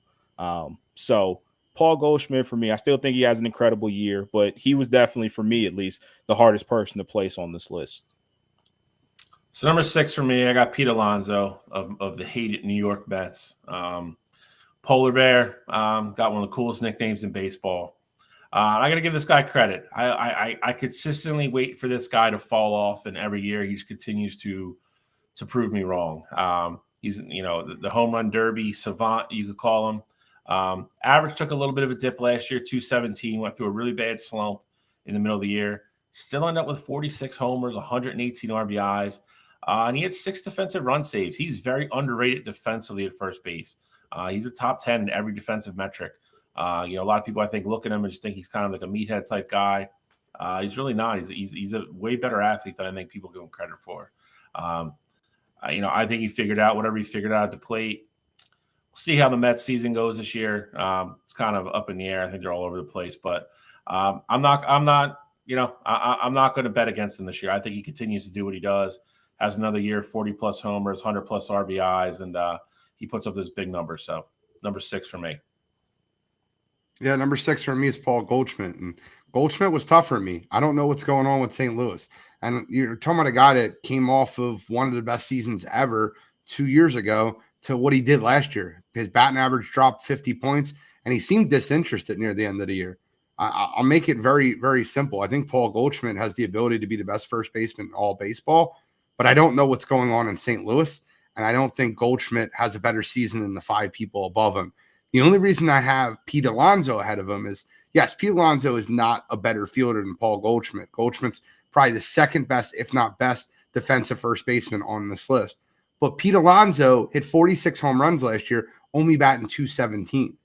So Paul Goldschmidt for me, I still think he has an incredible year, but he was definitely, for me at least, the hardest person to place on this list. So number 6 for me, I got Pete Alonso of the hated New York Mets. Polar Bear, got one of the coolest nicknames in baseball. I got to give this guy credit. I consistently wait for this guy to fall off, and every year he continues to prove me wrong. He's the home run derby savant, you could call him. Average took a little bit of a dip last year, 217, went through a really bad slump in the middle of the year. Still ended up with 46 homers, 118 RBIs, and he had 6 defensive run saves. He's very underrated defensively at first base. He's a top 10 in every defensive metric. A lot of people, I think, look at him and just think he's kind of like a meathead type guy. He's really not. He's a way better athlete than I think people give him credit for. I think he figured out whatever he figured out at the plate. We'll see how the Mets season goes this year. It's kind of up in the air. I think they're all over the place, but I'm not going to bet against him this year. I think he continues to do what he does. Has another year, 40 plus homers, 100 plus RBIs, and he puts up those big numbers. So number 6 for me. Yeah, number 6 for me is Paul Goldschmidt. And Goldschmidt was tough for me. I don't know what's going on with St. Louis. And you're talking about a guy that came off of one of the best seasons ever 2 years ago to what he did last year. His batting average dropped 50 points, and he seemed disinterested near the end of the year. I'll make it very, very simple. I think Paul Goldschmidt has the ability to be the best first baseman in all baseball, but I don't know what's going on in St. Louis, and I don't think Goldschmidt has a better season than the 5 people above him. The only reason I have Pete Alonso ahead of him is, yes, Pete Alonso is not a better fielder than Paul Goldschmidt. Goldschmidt's probably the second best, if not best, defensive first baseman on this list. But Pete Alonso hit 46 home runs last year, only batting 217.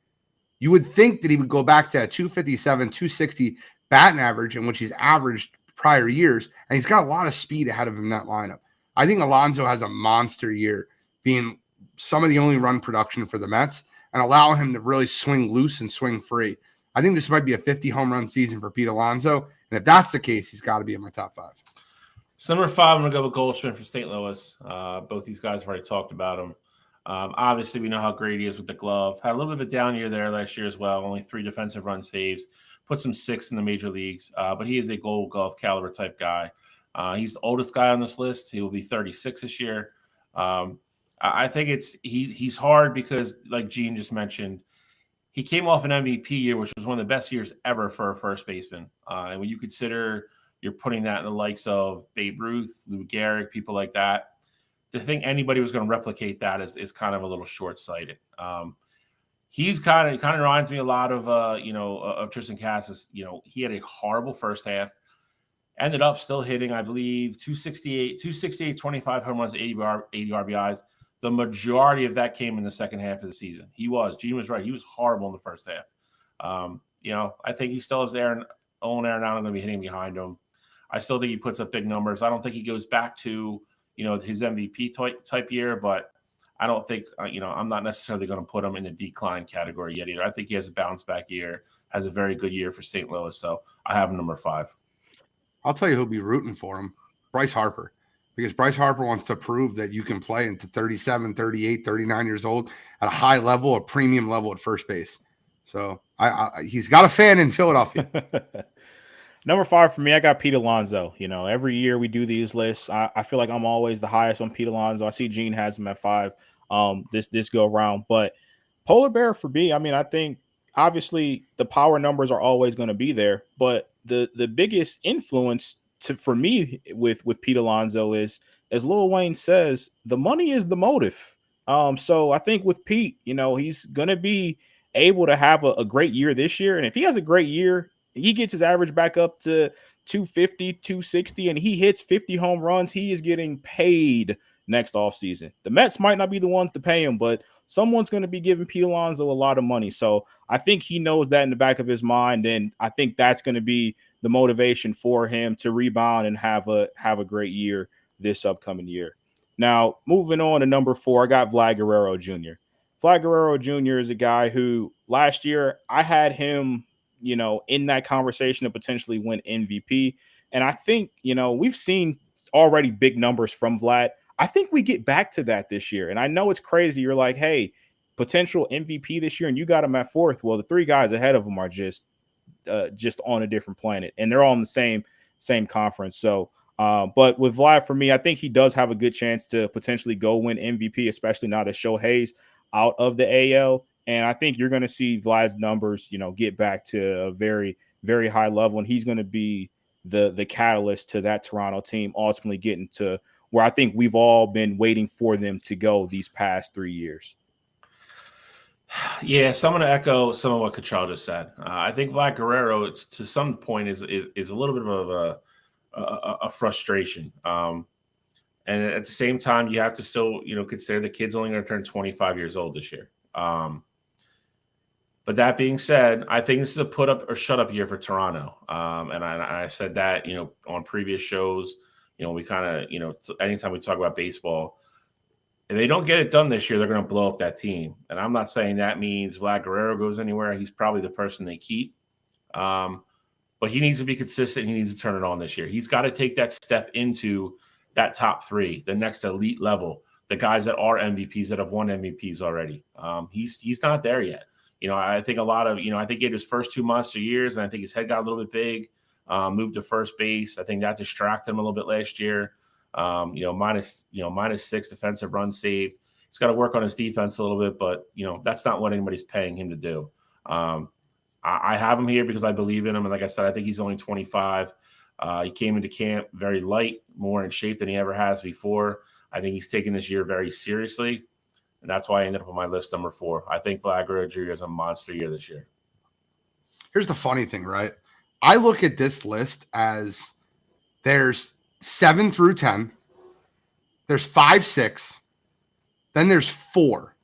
You would think that he would go back to a 257, 260 batting average, in which he's averaged prior years, and he's got a lot of speed ahead of him in that lineup. I think Alonso has a monster year, being some of the only run production for the Mets and allowing him to really swing loose and swing free. I think this might be a 50 home run season for Pete Alonso, and if that's the case, he's got to be in my top 5. So number 5, I'm going to go with Goldschmidt from St. Louis. Both these guys have already talked about him. Obviously, we know how great he is with the glove. Had a little bit of a down year there last year as well. Only 3 defensive run saves. Put some 6 in the major leagues. But he is a gold glove caliber type guy. He's the oldest guy on this list. He will be 36 this year. I think he's hard because, like Gene just mentioned, he came off an MVP year, which was one of the best years ever for a first baseman. And when you consider you're putting that in the likes of Babe Ruth, Lou Gehrig, people like that, to think anybody was going to replicate that is kind of a little short-sighted. He's kind of reminds me a lot of of Tristan Casas. He had a horrible first half, ended up still hitting, I believe, 268, 25 home runs, 80 RBIs. The majority of that came in the second half of the season. Gene was right. He was horrible in the first half. I think he still has Owen Arenado going to be hitting behind him. I still think he puts up big numbers. I don't think he goes back to his MVP type year, but I don't think, I'm not necessarily going to put him in the decline category yet either. I think he has a bounce back year, has a very good year for St. Louis. So I have him number 5. I'll tell you who'll be rooting for him, Bryce Harper, because Bryce Harper wants to prove that you can play into 37, 38, 39 years old at a high level, a premium level at first base. So he's got a fan in Philadelphia. Number 5 for me, I got Pete Alonso. Every year we do these lists. I feel like I'm always the highest on Pete Alonso. I see Gene has him at 5 this go around. But Polar Bear for me, I think obviously the power numbers are always going to be there. But the biggest influence for me with Pete Alonso is, as Lil Wayne says, the money is the motive. So I think with Pete, he's going to be able to have a great year this year. And if he has a great year, he gets his average back up to 250, 260, and he hits 50 home runs, he is getting paid next offseason. The Mets might not be the ones to pay him, but someone's going to be giving Pete Alonso a lot of money. So I think he knows that in the back of his mind, and I think that's going to be the motivation for him to rebound and have a great year this upcoming year. Now, moving on to number 4, I got Vlad Guerrero Jr. Vlad Guerrero Jr. is a guy who last year I had him in that conversation to potentially win MVP. And I think, we've seen already big numbers from Vlad. I think we get back to that this year. And I know it's crazy. You're like, hey, potential MVP this year, and you got him at 4th. Well, the 3 guys ahead of him are just on a different planet, and they're all in the same conference. So, but with Vlad, for me, I think he does have a good chance to potentially go win MVP, especially now that Shohei's out of the AL. And I think you're going to see Vlad's numbers, get back to a very, very high level. And he's going to be the catalyst to that Toronto team ultimately getting to where I think we've all been waiting for them to go these past 3 years. Yeah, so I'm going to echo some of what Kachal just said. I think Vlad Guerrero, to some point, is a little bit of a frustration. And at the same time, you have to still, consider the kid's only going to turn 25 years old this year. But that being said, I think this is a put up or shut up year for Toronto. And I said that, on previous shows, we kind of, anytime we talk about baseball, if they don't get it done this year, they're going to blow up that team. And I'm not saying that means Vlad Guerrero goes anywhere. He's probably the person they keep. But he needs to be consistent. He needs to turn it on this year. He's got to take that step into that top 3, the next elite level, the guys that are MVPs that have won MVPs already. He's not there yet. I think I think he had his first 2 months or years, and I think his head got a little bit big, moved to first base. I think that distracted him a little bit last year. Minus 6 defensive runs saved. He's got to work on his defense a little bit, but, that's not what anybody's paying him to do. I have him here because I believe in him. And like I said, I think he's only 25. He came into camp very light, more in shape than he ever has before. I think he's taken this year very seriously. And that's why I ended up on my list number 4. I think Vlad Guerrero Jr. is a monster year this year. Here's the funny thing, right? I look at this list as there's 7 through 10. There's 5, 6. Then there's 4.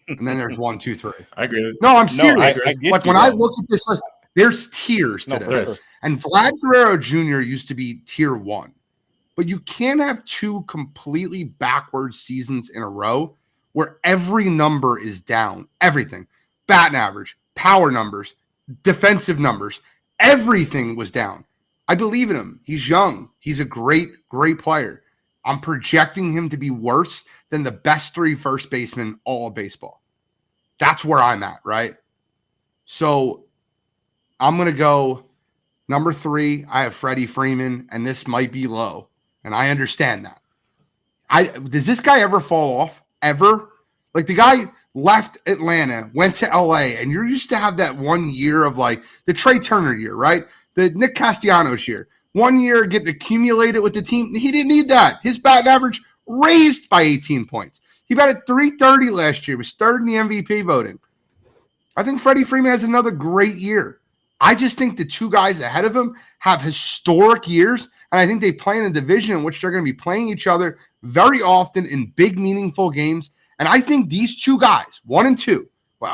And then there's 1, 2, 3. I agree with No, I'm No, serious. I get Like you, when I though. look at this list, there's tiers to No, for this. sure. And Vlad Guerrero Jr. used to be tier 1. But you can't have 2 completely backwards seasons in a row where every number is down. Everything. Batting average, power numbers, defensive numbers, everything was down. I believe in him. He's young. He's a great, great player. I'm projecting him to be worse than the best 3 first basemen all of baseball. That's where I'm at, right? So I'm going to go number 3. I have Freddie Freeman, and this might be low, and I understand that. Does this guy ever fall off? Ever? Like the guy left Atlanta, went to LA, and you're used to have that 1 year of like the Trey Turner year, right? The Nick Castellanos year. 1 year getting accumulated with the team. He didn't need that. His batting average raised by 18 points. He batted .330 last year. Was third in the MVP voting. I think Freddie Freeman has another great year. I just think the 2 guys ahead of him have historic years, and I think they play in a division in which they're going to be playing each other very often in big, meaningful games. And I think these 2 guys, 1 and 2,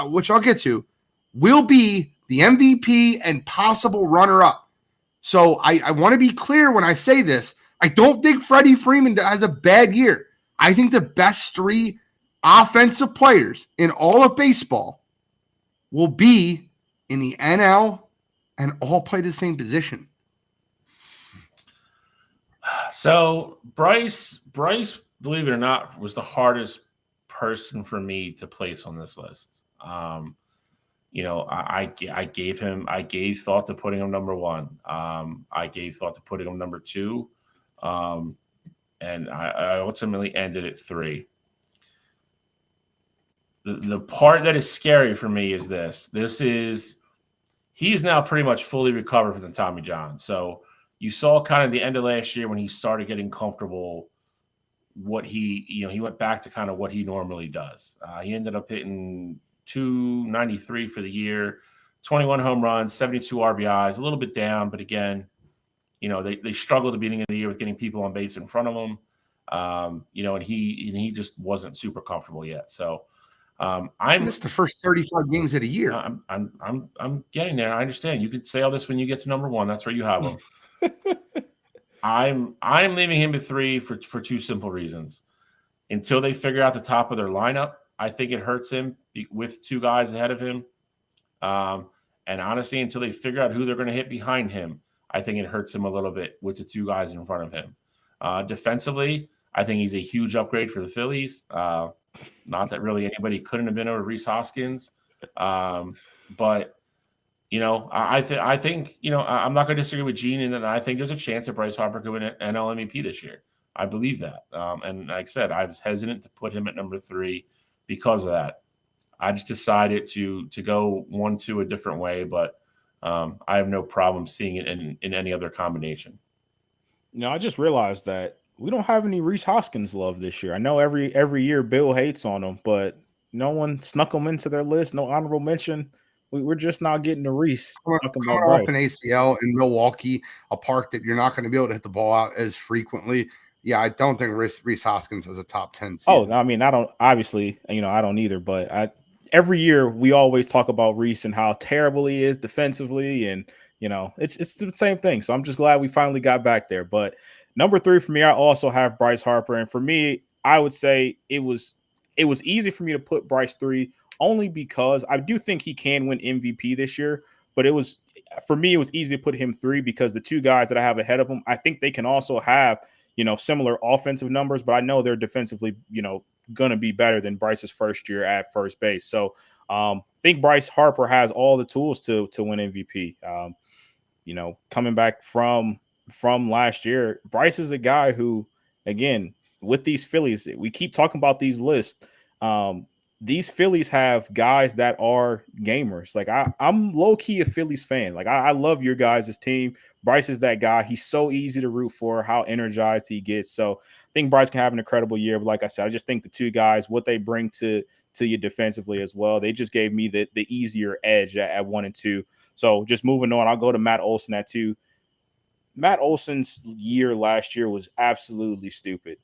which I'll get to, will be the MVP and possible runner-up. So I want to be clear when I say this. I don't think Freddie Freeman has a bad year. I think the best 3 offensive players in all of baseball will be in the NL and all play the same position. So Bryce, believe it or not, was the hardest person for me to place on this list. I gave thought to putting him number 1. I gave thought to putting him number 2. And I ultimately ended at 3. The part that is scary for me is this. He's now pretty much fully recovered from the Tommy John. So you saw kind of the end of last year when he started getting comfortable, he went back to kind of what he normally does. He ended up hitting 293 for the year, 21 home runs, 72 RBIs, a little bit down, but again, they struggled at the beginning of the year with getting people on base in front of him. And he just wasn't super comfortable yet. So I missed the first 35 games of the year. I'm getting there. I understand. You could say all this when you get to number 1. That's where you have him. I'm leaving him at 3 for 2 simple reasons. Until they figure out the top of their lineup, I think it hurts him with 2 guys ahead of him. And honestly, until they figure out who they're going to hit behind him, I think it hurts him a little bit with the 2 guys in front of him. Defensively, I think he's a huge upgrade for the Phillies. Not that really anybody couldn't have been over Rhys Hoskins. But, I think, I'm not going to disagree with Gene in that I think there's a chance that Bryce Harper could win an NL MVP this year. I believe that. And like I said, I was hesitant to put him at number 3 because of that. I just decided to go 1, 2 a different way, but I have no problem seeing it in any other combination. I just realized that we don't have any Rhys Hoskins love this year. I know every year Bill hates on him, but no one snuck him into their list. No honorable mention. We're just not getting to Rhys. Coming off an ACL in Milwaukee, a park that you're not going to be able to hit the ball out as frequently. Yeah, I don't think Rhys Hoskins has a top 10 season. Oh, I mean, I don't obviously, I don't either, but every year we always talk about Rhys and how terrible he is defensively, and it's the same thing. So I'm just glad we finally got back there. But number 3 for me, I also have Bryce Harper, and for me, I would say it was easy for me to put Bryce 3 only because I do think he can win MVP this year. But for me, it was easy to put him 3 because the 2 guys that I have ahead of him, I think they can also have similar offensive numbers, but I know they're defensively going to be better than Bryce's first year at first base. So I think Bryce Harper has all the tools to win MVP. Coming back from last year, Bryce is a guy who, again, with these Phillies, we keep talking about these lists. These Phillies have guys that are gamers. Like I'm low key a Phillies fan. Like I love your guys' team. Bryce is that guy. He's so easy to root for, how energized he gets. So I think Bryce can have an incredible year. But like I said, I just think the 2 guys, what they bring to you defensively as well, they just gave me the easier edge at 1 and 2. So just moving on, I'll go to Matt Olson at 2. Matt Olson's year last year was absolutely stupid.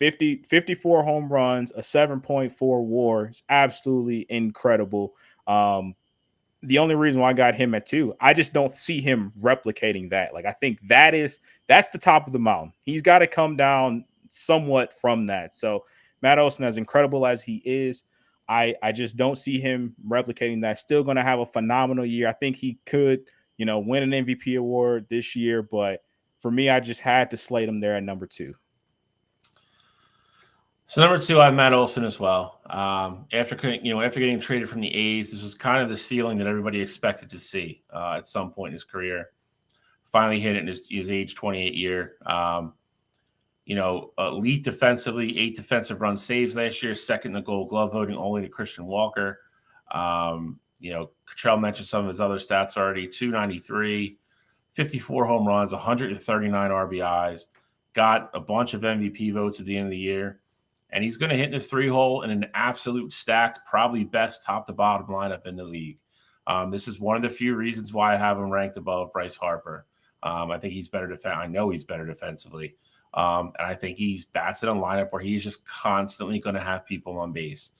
54 home runs, a 7.4 WAR is absolutely incredible. The only reason why I got him at 2, I just don't see him replicating that. Like, I think that's the top of the mountain. He's got to come down somewhat from that. So Matt Olson, as incredible as he is, I just don't see him replicating that. Still going to have a phenomenal year. I think he could, win an MVP award this year, but for me, I just had to slate him there at number 2. So number 2, I have Matt Olson as well. After getting traded from the A's, this was kind of the ceiling that everybody expected to see at some point in his career. Finally hit it in his age 28 year. Elite defensively, 8 defensive run saves last year, second in the Gold Glove voting, only to Christian Walker. Cottrell mentioned some of his other stats already: 293, 54 home runs, 139 RBIs, got a bunch of MVP votes at the end of the year. And he's going to hit in the 3-hole in an absolute stacked, probably best top to bottom lineup in the league. This is one of the few reasons why I have him ranked above Bryce Harper. I think he's better I know he's better defensively. And I think he's bats in a lineup where he's just constantly going to have people on base.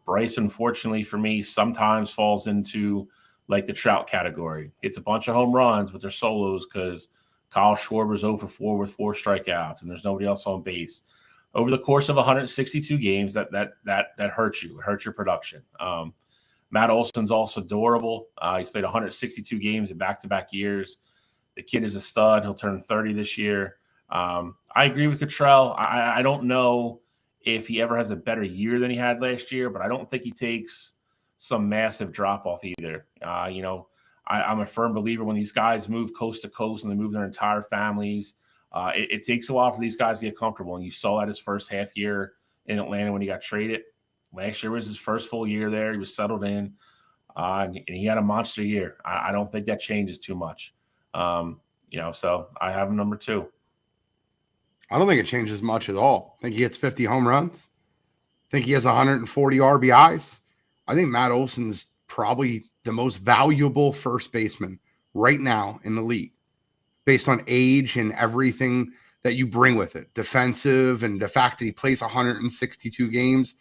Bryce, unfortunately for me, sometimes falls into like the Trout category. It's a bunch of home runs, but they're solos because Kyle Schwarber's 0 for 4 with 4 strikeouts, and there's nobody else on base. Over the course of 162 games, that hurts you. It hurts your production. Matt Olson's also durable. He's played 162 games in back-to-back years. The kid is a stud. He'll turn 30 this year. I agree with Cottrell. I don't know if he ever has a better year than he had last year, but I don't think he takes some massive drop-off either. I'm a firm believer when these guys move coast to coast and they move their entire families, it takes a while for these guys to get comfortable. And you saw that his first half year in Atlanta when he got traded. Last year was his first full year there. He was settled in, and he had a monster year. I don't think that changes too much. So I have him number 2. I don't think it changes much at all. I think he hits 50 home runs. I think he has 140 RBIs. I think Matt Olson's probably the most valuable first baseman right now in the league, based on age and everything that you bring with it, defensive, and the fact that he plays 162 games.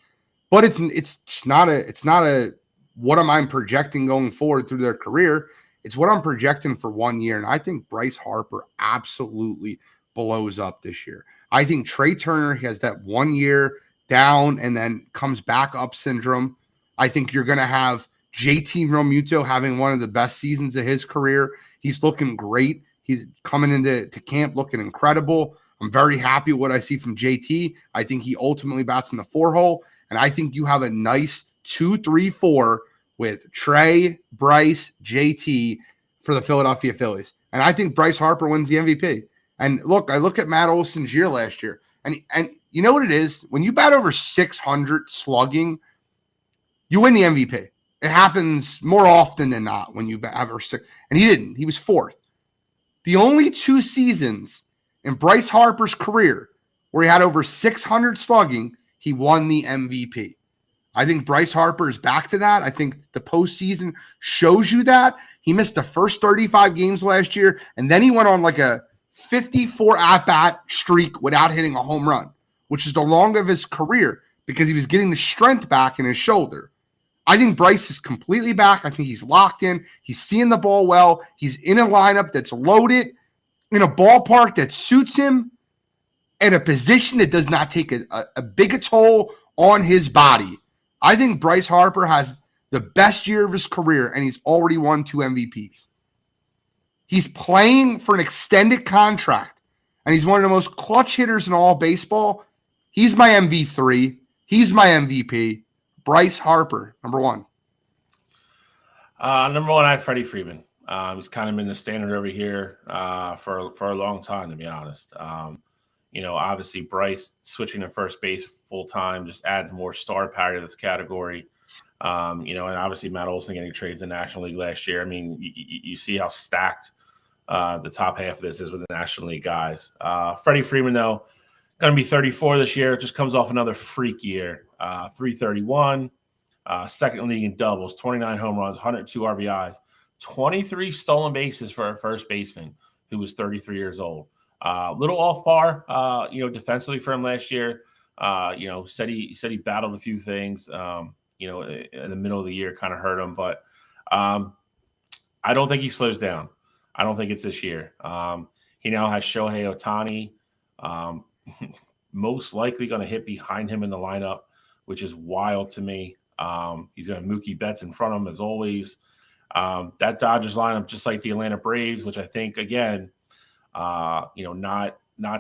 But it's not a what am I projecting going forward through their career. It's what I'm projecting for 1 year. And I think Bryce Harper absolutely blows up this year. I think Trey Turner has that 1 year down and then comes back up syndrome. I think you're going to have JT Realmuto having one of the best seasons of his career. He's looking great. He's coming into camp looking incredible. I'm very happy with what I see from JT. I think he ultimately bats in the 4-hole. And I think you have a nice 2-3-4 with Trey, Bryce, JT for the Philadelphia Phillies. And I think Bryce Harper wins the MVP. And look, I look at Matt Olson's year last year. And you know what it is? When you bat over 600 slugging, you win the MVP. It happens more often than not when you have over 6. And he didn't. He was 4th. The only 2 seasons in Bryce Harper's career where he had over 600 slugging, he won the MVP. I think Bryce Harper is back to that. I think the postseason shows you that. He missed the first 35 games last year, and then he went on like a 54 at-bat streak without hitting a home run, which is the longest of his career because he was getting the strength back in his shoulder. I think Bryce is completely back. I think he's locked in. He's seeing the ball well. He's in a lineup that's loaded, in a ballpark that suits him, at a position that does not take a big toll on his body. I think Bryce Harper has the best year of his career, and he's already won 2 MVPs. He's playing for an extended contract, and he's one of the most clutch hitters in all baseball. He's my MV3. He's my MVP. Bryce Harper, number 1. Number 1, I have Freddie Freeman. He's kind of been the standard over here for a long time, to be honest. Obviously Bryce switching to first base full time just adds more star power to this category. And obviously Matt Olson getting traded to the National League last year. I mean, you see how stacked the top half of this is with the National League guys. Freddie Freeman, though, going to be 34 this year. Just comes off another freak year. 331, second in the league in doubles, 29 home runs, 102 RBIs, 23 stolen bases for a first baseman who was 33 years old. Little off par, defensively for him last year. Said he battled a few things, in the middle of the year kind of hurt him, but I don't think he slows down. I don't think it's this year. He now has Shohei Ohtani, most likely going to hit behind him in the lineup, which is wild to me. He's going to Mookie Betts in front of him as always. That Dodgers lineup, just like the Atlanta Braves, which I think, again, not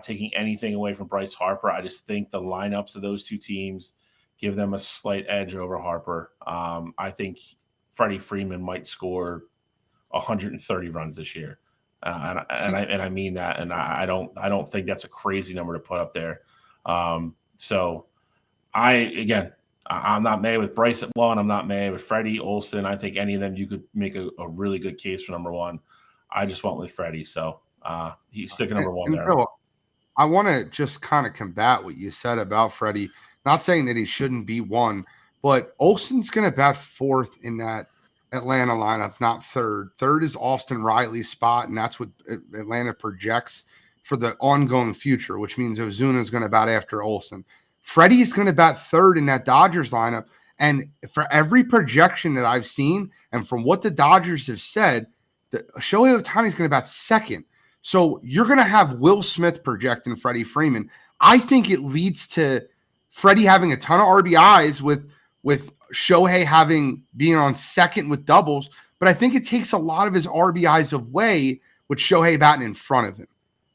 taking anything away from Bryce Harper. I just think the lineups of those two teams give them a slight edge over Harper. I think Freddie Freeman might score 130 runs this year. And I mean that, and I don't think that's a crazy number to put up there. So I'm not mad with Bryce at one. I'm not mad with Freddie Olsen. I think any of them you could make a really good case for number one. I just went with Freddie, so he's sticking number one there. Bill, I want to just kind of combat what you said about Freddie. Not saying that he shouldn't be one, but Olsen's going to bat fourth in that Atlanta lineup, not third. Third is Austin Riley's spot, and that's what Atlanta projects for the ongoing future, which means Ozuna is going to bat after Olsen. Freddie is going to bat third in that Dodgers lineup, and for every projection that I've seen, and from what the Dodgers have said, Shohei Ohtani is going to bat second. So you're going to have Will Smith projecting Freddie Freeman. I think it leads to Freddie having a ton of RBIs with Shohei being on second with doubles, but I think it takes a lot of his RBIs away with Shohei batting in front of him.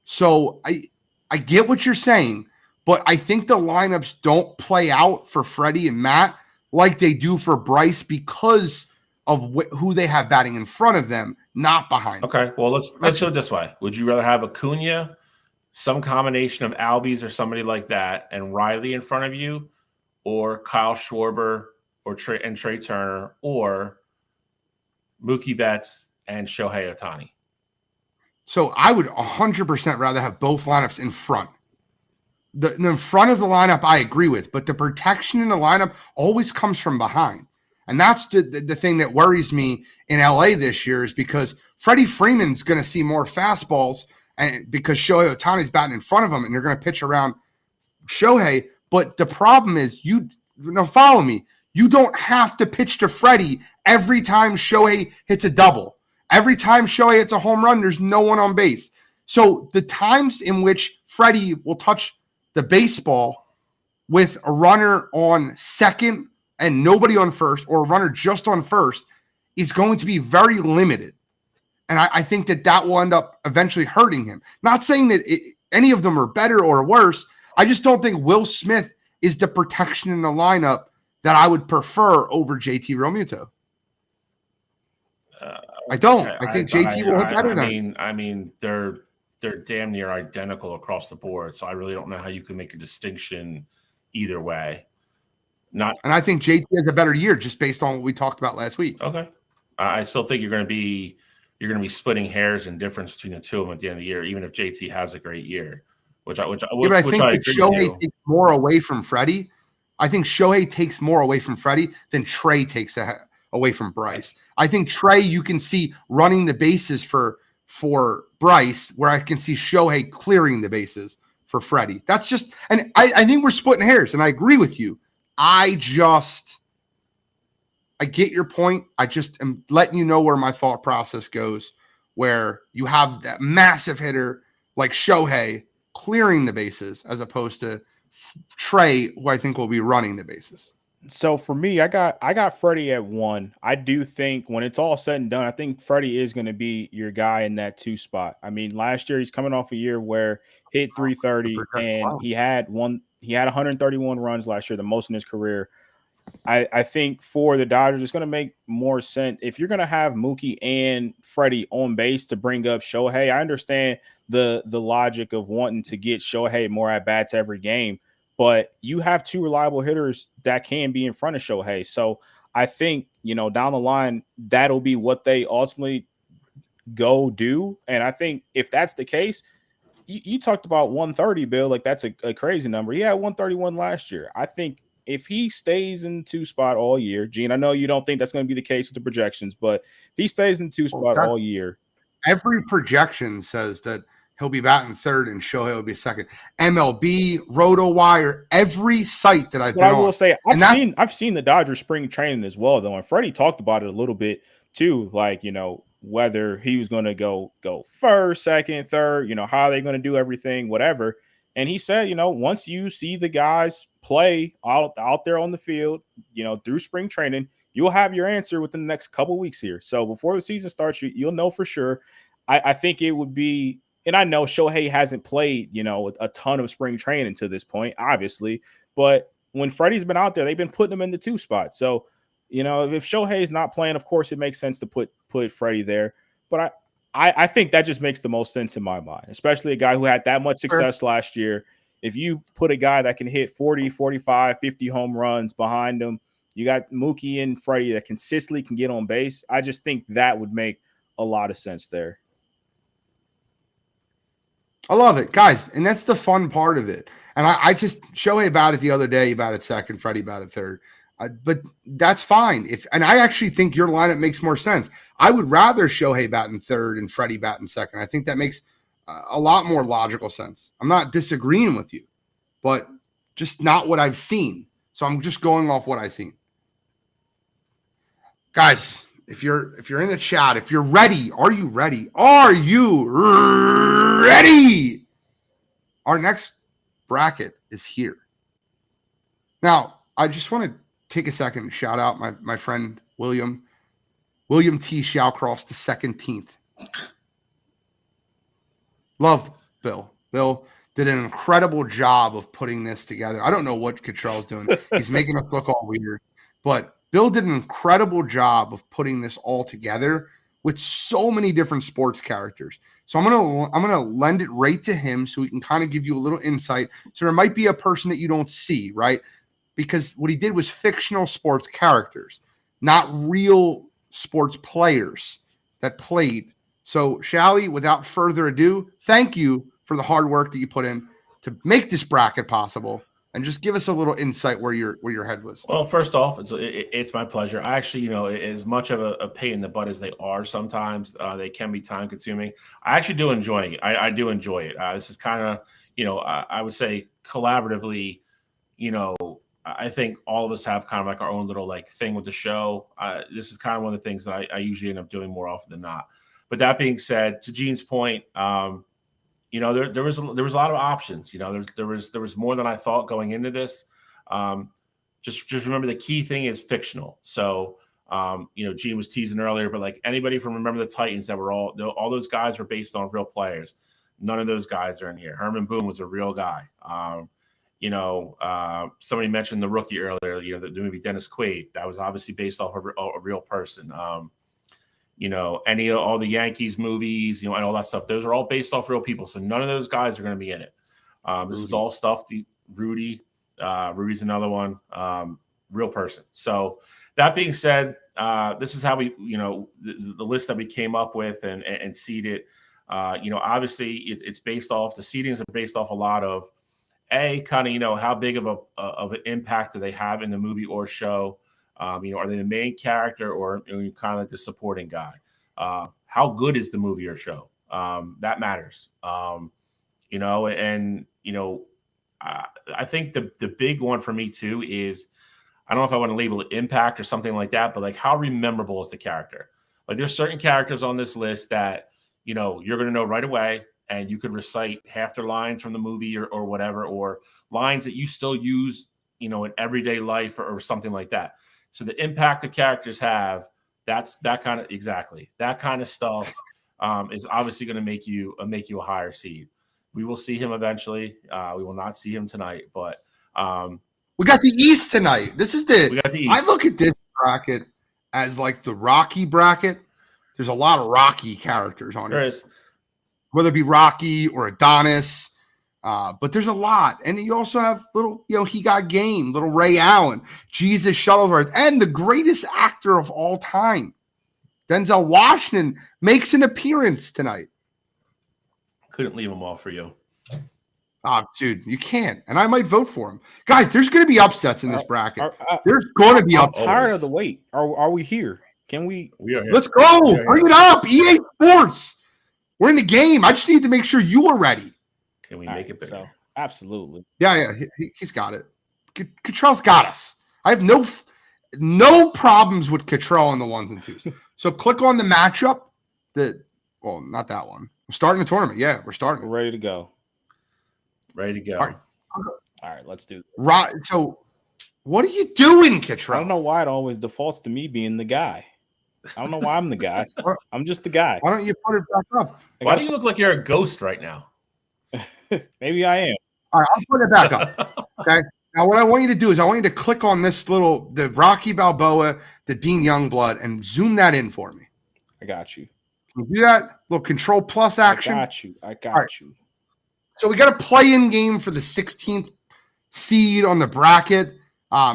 So I get what you're saying, but I think the lineups don't play out for Freddie and Matt like they do for Bryce because of who they have batting in front of them, not behind them. Okay, well, let's do it this way. Would you rather have Acuna, some combination of Albies or somebody like that, and Riley in front of you, or Kyle Schwarber or Trey Turner, or Mookie Betts and Shohei Ohtani? So I would 100% rather have both lineups in front. The in front of the lineup, I agree with, but the protection in the lineup always comes from behind. And that's the thing that worries me in LA this year is because Freddie Freeman's going to see more fastballs and because Shohei Ohtani's batting in front of him and they're going to pitch around Shohei. But the problem is follow me. You don't have to pitch to Freddie every time Shohei hits a double. Every time Shohei hits a home run, there's no one on base. So the times in which Freddie will touch the baseball with a runner on second and nobody on first, or a runner just on first, is going to be very limited. And I think that will end up eventually hurting him. Not saying that any of them are better or worse. I just don't think Will Smith is the protection in the lineup that I would prefer over JT Realmuto. I don't. I think JT will hit better than him. I mean, they're damn near identical across the board. So I really don't know how you can make a distinction either way. And I think JT has a better year just based on what we talked about last week. Okay. I still think you're going to be splitting hairs and difference between the two of them at the end of the year, even if JT has a great year. But I think Shohei takes more away from Freddie. I think Shohei takes more away from Freddie than Trey takes away from Bryce. I think Trey, you can see running the bases for Bryce, where I can see Shohei clearing the bases for Freddie. That's just, and I think we're splitting hairs, and I agree with you. I get your point. I just am letting you know where my thought process goes, where you have that massive hitter like Shohei clearing the bases as opposed to Trey, who I think will be running the bases. So for me, I got Freddie at 1. I do think when it's all said and done, I think Freddie is going to be your guy in that 2 spot. I mean, last year he's coming off a year where he hit 330 and he had 131 runs last year, the most in his career. I think for the Dodgers, it's going to make more sense if you're going to have Mookie and Freddie on base to bring up Shohei. I understand the logic of wanting to get Shohei more at bats every game, but you have 2 reliable hitters that can be in front of Shohei. So I think, down the line, that'll be what they ultimately go do. And I think if that's the case, you talked about 130, Bill, like that's a crazy number. He had 131 last year. I think if he stays in 2 spot all year, Gene, I know you don't think that's going to be the case with the projections, but if he stays in 2 spot all year. Every projection says that he'll be batting third and Shohei will be second. MLB, Roto-Wire, every site that I've But been I will on. say I've seen the Dodgers spring training as well, though, and Freddie talked about it a little bit too, like, you know, whether he was going to go first, second, third, you know, how are they going to do everything, whatever. And he said, you know, once you see the guys play out there on the field, you know, through spring training, you'll have your answer within the next couple weeks here. So before the season starts, you'll know for sure. I think it would be, and I know Shohei hasn't played, you know, a ton of spring training to this point, obviously, but when Freddie's been out there, they've been putting him in the 2 spot. So, you know, if Shohei is not playing, of course, it makes sense to put Freddie there. But I think that just makes the most sense in my mind, especially a guy who had that much success last year. If you put a guy that can hit 40, 45, 50 home runs behind him, you got Mookie and Freddie that consistently can get on base. I just think that would make a lot of sense there. I love it, guys. And that's the fun part of it. And I just, Shohei about it the other day, about it second, Freddie about it third. But that's fine. And I actually think your lineup makes more sense. I would rather Shohei batting third and Freddie batting second. I think that makes a lot more logical sense. I'm not disagreeing with you, but just not what I've seen. So I'm just going off what I've seen. Guys, if you're in the chat, if you're ready, are you ready? Are you ready? Our next bracket is here. Now, I just want to take a second and shout out my friend William T. Shawcross the 17th. Love Bill. Bill did an incredible job of putting this together. I don't know what Cottrell's doing. He's making us look all weird. But Bill did an incredible job of putting this all together with so many different sports characters. So I'm gonna lend it right to him so he can kind of give you a little insight. So there might be a person that you don't see, right? Because what he did was fictional sports characters, not real sports players that played. So, Shally, without further ado, thank you for the hard work that you put in to make this bracket possible, and just give us a little insight where your head was. Well, first off, it's my pleasure. I actually, you know, as much of a pain in the butt as they are sometimes, they can be time consuming. I actually do enjoy it. I do enjoy it. This is kind of, you know, I would say collaboratively, you know, I think all of us have kind of like our own little like thing with the show. This is kind of one of the things that I usually end up doing more often than not. But that being said, to Gene's point, you know, there was a lot of options. You know, there was more than I thought going into this. Just remember the key thing is fictional. So you know, Gene was teasing earlier, but like anybody from Remember the Titans that were all those guys were based on real players. None of those guys are in here. Herman Boone was a real guy. You know, somebody mentioned the Rookie earlier, you know, the movie Dennis Quaid. That was obviously based off of a real person. You know, all the Yankees movies, you know, and all that stuff. Those are all based off real people. So none of those guys are going to be in it. This is all stuff. Rudy's another one, real person. So that being said, this is how we, you know, the list that we came up with and seeded. You know, obviously it's based off, the seedings are based off a lot of, kind of, you know, how big of an impact do they have in the movie or show? You know, are they the main character or kind of like the supporting guy? How good is the movie or show? That matters. You know, and, you know, I think the big one for me too is, I don't know if I want to label it impact or something like that, but like how memorable is the character? Like there's certain characters on this list that, you know, you're going to know right away. And you could recite half their lines from the movie or whatever, or lines that you still use, you know, in everyday life or something like that. So the impact the characters have, that kind of stuff is obviously going to make you a higher seed. We will see him eventually. We will not see him tonight, but we got the East tonight. We got the East. I look at this bracket as like the Rocky bracket. There's a lot of Rocky characters on it. There is. Whether it be Rocky or Adonis, but there's a lot. And you also have little, you know, He Got Game, little Ray Allen, Jesus Shuttleworth, and the greatest actor of all time, Denzel Washington, makes an appearance tonight. Couldn't leave him off for you. Dude, you can't. And I might vote for him. Guys, there's going to be upsets in this bracket. There's going to be upsets. I'm tired of the wait. Are we here? Can we? We are here. Let's go. Bring it up. EA Sports. We're in the game. I just need to make sure you are ready. Can we make it bigger? So, absolutely. Yeah, he's got it. Cottrell's got us. I have no problems with Cottrell on the ones and twos. So click on the matchup. Not that one. We're starting the tournament. Yeah, we're starting. We're ready to go. Ready to go. All right, let's do this. Right. So what are you doing, Cottrell? I don't know why it always defaults to me being the guy. I don't know why I'm the guy. I'm just the guy. Why don't you put it back up? Why do you look like you're a ghost right now? Maybe I am. All right, I'll put it back up. Okay. Now, what I want you to do is I want you to click on the Rocky Balboa, the Dean Youngblood, and zoom that in for me. I got you. Can you do that? Little Control Plus action. I got you. So we got a play-in game for the 16th seed on the bracket.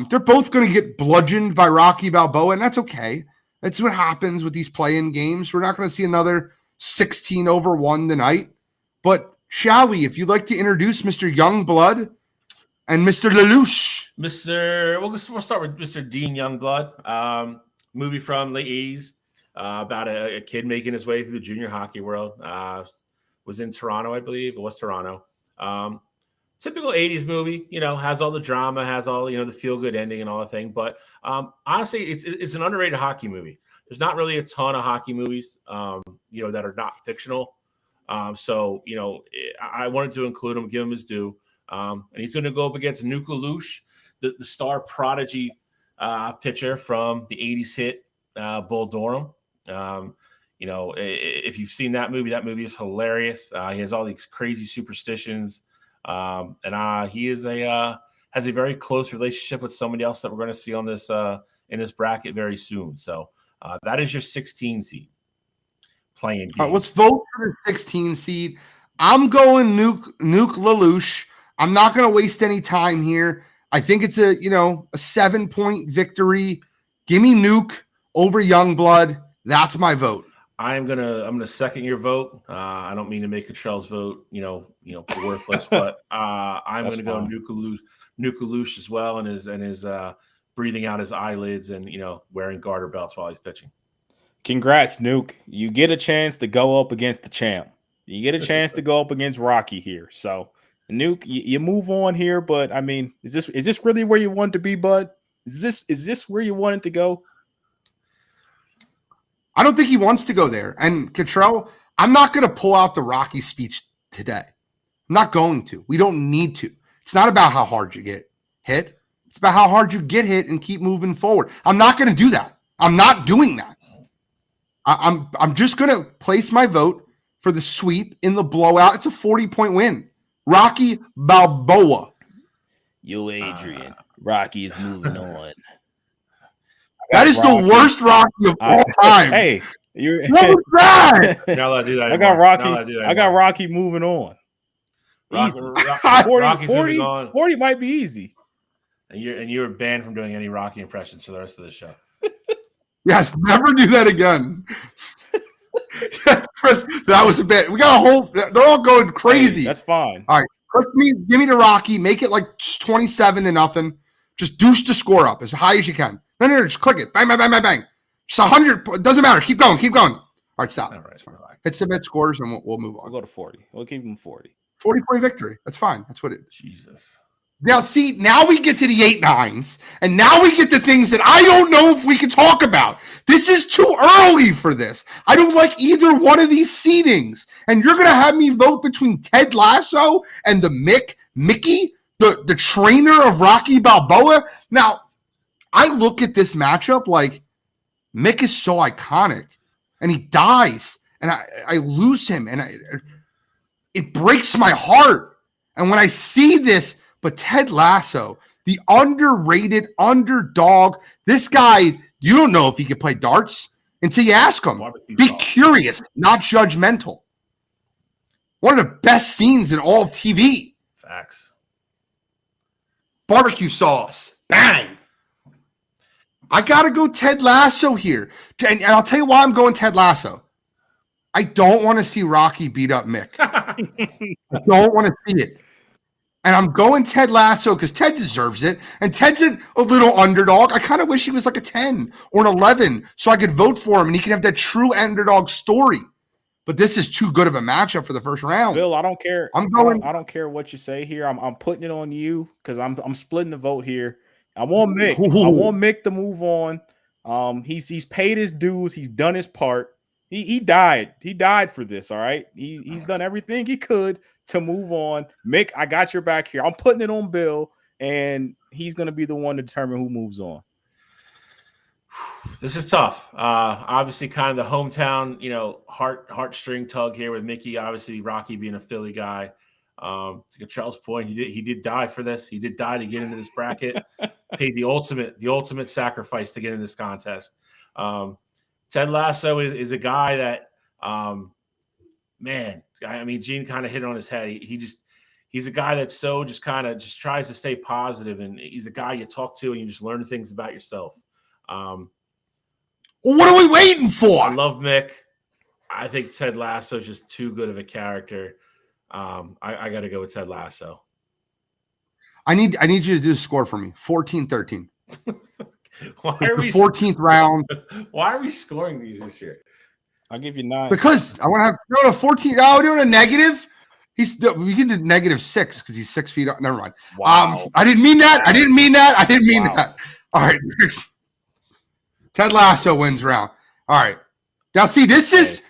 They're both going to get bludgeoned by Rocky Balboa, and that's okay. That's what happens with these play-in games. We're not going to see another 16-1 tonight. But Shally, if you'd like to introduce Mr. Youngblood and Mr. Lelouch. We'll start with Mr. Dean Youngblood. Movie from late 80s about a kid making his way through the junior hockey world. Was in Toronto, I believe. It was Toronto. Typical 80s movie, has all the drama, has all, the feel-good ending and all the thing. But honestly, it's an underrated hockey movie. There's not really a ton of hockey movies, that are not fictional. So, I wanted to include him, give him his due. And he's going to go up against Nuke Lelouch, the star prodigy pitcher from the 80s hit Bull Durham. If you've seen that movie is hilarious. He has all these crazy superstitions. And he is has a very close relationship with somebody else that we're going to see on this in this bracket very soon. So that is your 16 seed playing game. All right, let's vote for the 16 seed. I'm going Nuke Lelouch. I'm not going to waste any time here. I think it's a 7-point victory. Give me Nuke over Youngblood. That's my vote. I'm gonna second your vote. I don't mean to make Cottrell's vote, worthless, but I'm gonna go Nuke Lelouch as well, and his breathing out his eyelids and wearing garter belts while he's pitching. Congrats, Nuke. You get a chance to go up against the champ. You get a chance to go up against Rocky here. So Nuke, you move on here, but I mean, is this really where you want to be, bud? Is this where you wanted to go? I don't think he wants to go there. And Cottrell, I'm not going to pull out the Rocky speech today. I'm not going to. We don't need to. It's not about how hard you get hit. It's about how hard you get hit and keep moving forward. I'm not going to do that. I'm not doing that. I'm just going to place my vote for the sweep in the blowout. It's a 40-point win. Rocky Balboa. Yo, Adrian. Rocky is moving on. That is Rocky. The worst Rocky of all time. Hey, what was that? I got Rocky. I got Rocky moving on. Rocky, 40 might be easy. And you're banned from doing any Rocky impressions for the rest of the show. Yes, never do that again. Chris, that was a bit. We got a whole. They're all going crazy. Hey, that's fine. All right, give me the Rocky. Make it like 27-0. Just douche the score up as high as you can. No, just click it. Bang, bang, bang, bang, bang. Just 100. It doesn't matter. Keep going. All right, stop. All right, it's fine. Hit submit scores and we'll move on. We'll go to 40. We'll keep them 40. 40-point victory. That's fine. That's what it is. Jesus. Now, see, now we get to the 8-9s, and now we get to things that I don't know if we can talk about. This is too early for this. I don't like either one of these seedings. And you're going to have me vote between Ted Lasso and the Mickey, the trainer of Rocky Balboa. Now, I look at this matchup like Mick is so iconic, and he dies, and I lose him, and it breaks my heart. And when I see this, but Ted Lasso, the underrated underdog, this guy, you don't know if he can play darts until you ask him. Be curious, not judgmental. One of the best scenes in all of TV. Facts. Barbecue sauce. Bang. I got to go Ted Lasso here. And I'll tell you why I'm going Ted Lasso. I don't want to see Rocky beat up Mick. I don't want to see it. And I'm going Ted Lasso because Ted deserves it. And Ted's a little underdog. I kind of wish he was like a 10 or an 11 so I could vote for him and he could have that true underdog story. But this is too good of a matchup for the first round. Bill, I don't care. I'm going. I don't care what you say here. I'm putting it on you because I'm splitting the vote here. I want Mick. I want Mick to move on. He's paid his dues. He's done his part. He died. He died for this. All right. He's done everything he could to move on. Mick, I got your back here. I'm putting it on Bill, and he's going to be the one to determine who moves on. This is tough. Obviously, kind of the hometown, heartstring tug here with Mickey. Obviously, Rocky being a Philly guy. To Cottrell's point, he did die for this. He did die to get into this bracket. Paid the ultimate sacrifice to get in this contest. Ted Lasso is a guy that, Gene kind of hit it on his head. He's a guy that just tries to stay positive, and he's a guy you talk to and you just learn things about yourself. What are we waiting for? I love Mick. I think Ted Lasso is just too good of a character. I got to go with Ted Lasso. I need you to do the score for me. 14-13. Why are we 14th round? Why are we scoring these this year? I'll give you 9 because I want to have 14. Oh, we're doing a negative. We can do -6 because he's 6 feet up. Never mind. Wow. I didn't mean that. That. All right. Ted Lasso wins round. All right. Now, see, this is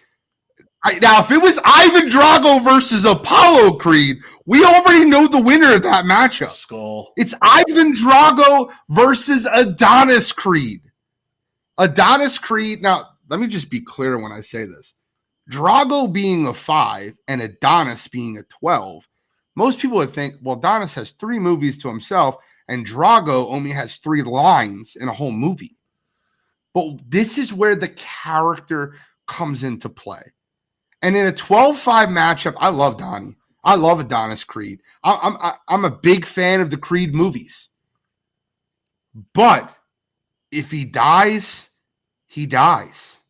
now if it was Ivan Drago versus Apollo Creed, we already know the winner of that matchup. Skull. It's Ivan Drago versus Adonis Creed. Adonis Creed. Now, let me just be clear when I say this. Drago being a 5 and Adonis being a 12, most people would think, well, Adonis has 3 movies to himself and Drago only has 3 lines in a whole movie. But this is where the character comes into play. And in a 12-5 matchup, I love Donnie. I love Adonis Creed. I'm a big fan of the Creed movies. But if he dies, he dies.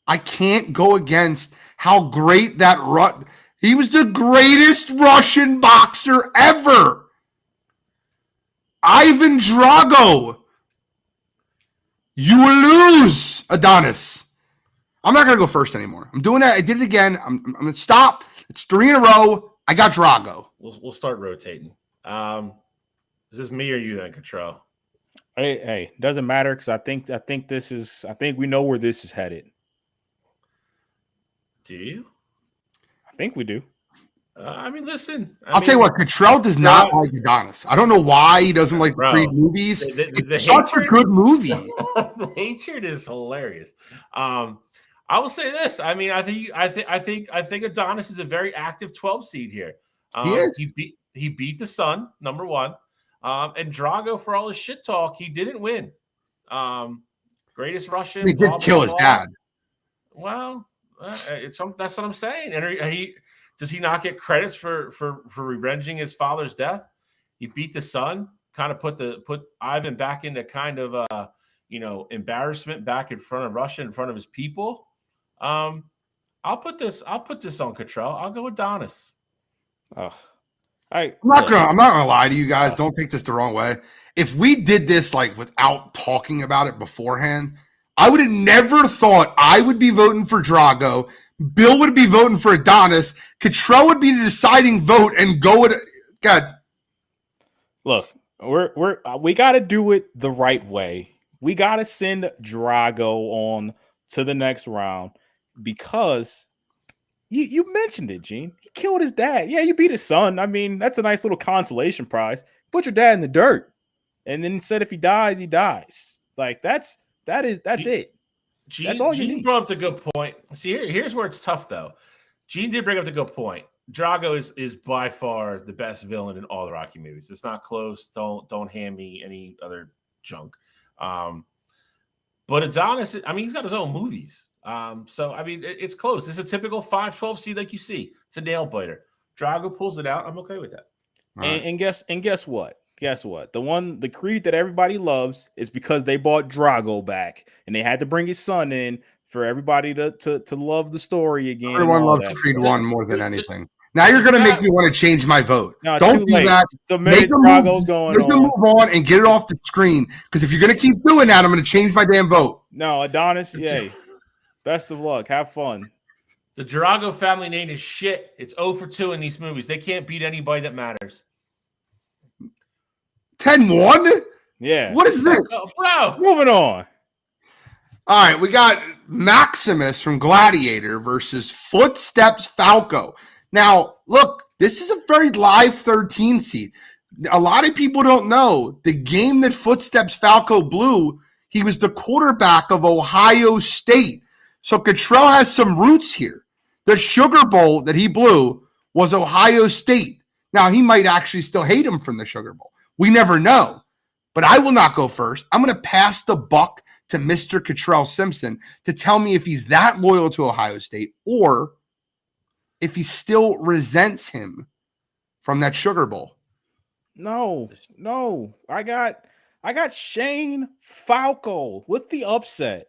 I can't go against how great that he was the greatest Russian boxer ever. Ivan Drago. You will lose, Adonis. I'm not going to go first anymore. I'm doing that. I did it again. I'm going to stop. It's 3 in a row. I got Drago. We'll start rotating. Is this me or you then, Cottrell? Hey, doesn't matter because I think we know where this is headed. Do you? I think we do. Listen. I'll tell you what, Cottrell does not like Adonis. I don't know why he doesn't like the Creed movies. It's such a good movie. The hatred is hilarious. I will say this. I think Adonis is a very active 12 seed here. He beat the Sun, number 1. And Drago, for all his shit talk, he didn't win. Greatest Russian. He did kill his dad. Well, that's what I'm saying. And does he not get credits for revenging his father's death? He beat the Sun, kind of put Ivan back into kind of embarrassment back in front of Russia, in front of his people. I'll put this on Cottrell. I'll go with Adonis. I'm not gonna lie to you guys. Don't take this the wrong way. If we did this without talking about it beforehand, I would have never thought I would be voting for Drago. Bill would be voting for Adonis. Cottrell would be the deciding vote and go with God. Look, we got to do it the right way. We got to send Drago on to the next round because you mentioned it, Gene. He killed his dad. Yeah, you beat his son. That's a nice little consolation prize. Put your dad in the dirt, and then said if he dies, he dies. That's it. That's all you need. Gene brought up a good point. See, here's where it's tough, though. Gene did bring up a good point. Drago is by far the best villain in all the Rocky movies. It's not close. Don't hand me any other junk. But Adonis, he's got his own movies. It's close. It's a typical 5-12 seed like you see. It's a nail biter. Drago pulls it out. I'm okay with that. And guess what? Guess what? The Creed that everybody loves is because they bought Drago back and they had to bring his son in for everybody to love the story again. Everyone loves Creed 1 more than anything. Now you're going to make me want to change my vote. No, don't do that. Make Drago's going on. Move on and get it off the screen because if you're going to keep doing that, I'm going to change my damn vote. No, Adonis, yay. Best of luck. Have fun. The Drago family name is shit. It's 0 for 2 in these movies. They can't beat anybody that matters. 10-1? Yeah. What is this? Bro. Moving on. All right, we got Maximus from Gladiator versus Footsteps Falco. Now, look, this is a very live 13 seed. A lot of people don't know the game that Footsteps Falco blew, he was the quarterback of Ohio State. So Cottrell has some roots here. The Sugar Bowl that he blew was Ohio State. Now, he might actually still hate him from the Sugar Bowl. We never know. But I will not go first. I'm going to pass the buck to Mr. Cottrell Simpson to tell me if he's that loyal to Ohio State or if he still resents him from that Sugar Bowl. No. I got Shane Falco with the upset.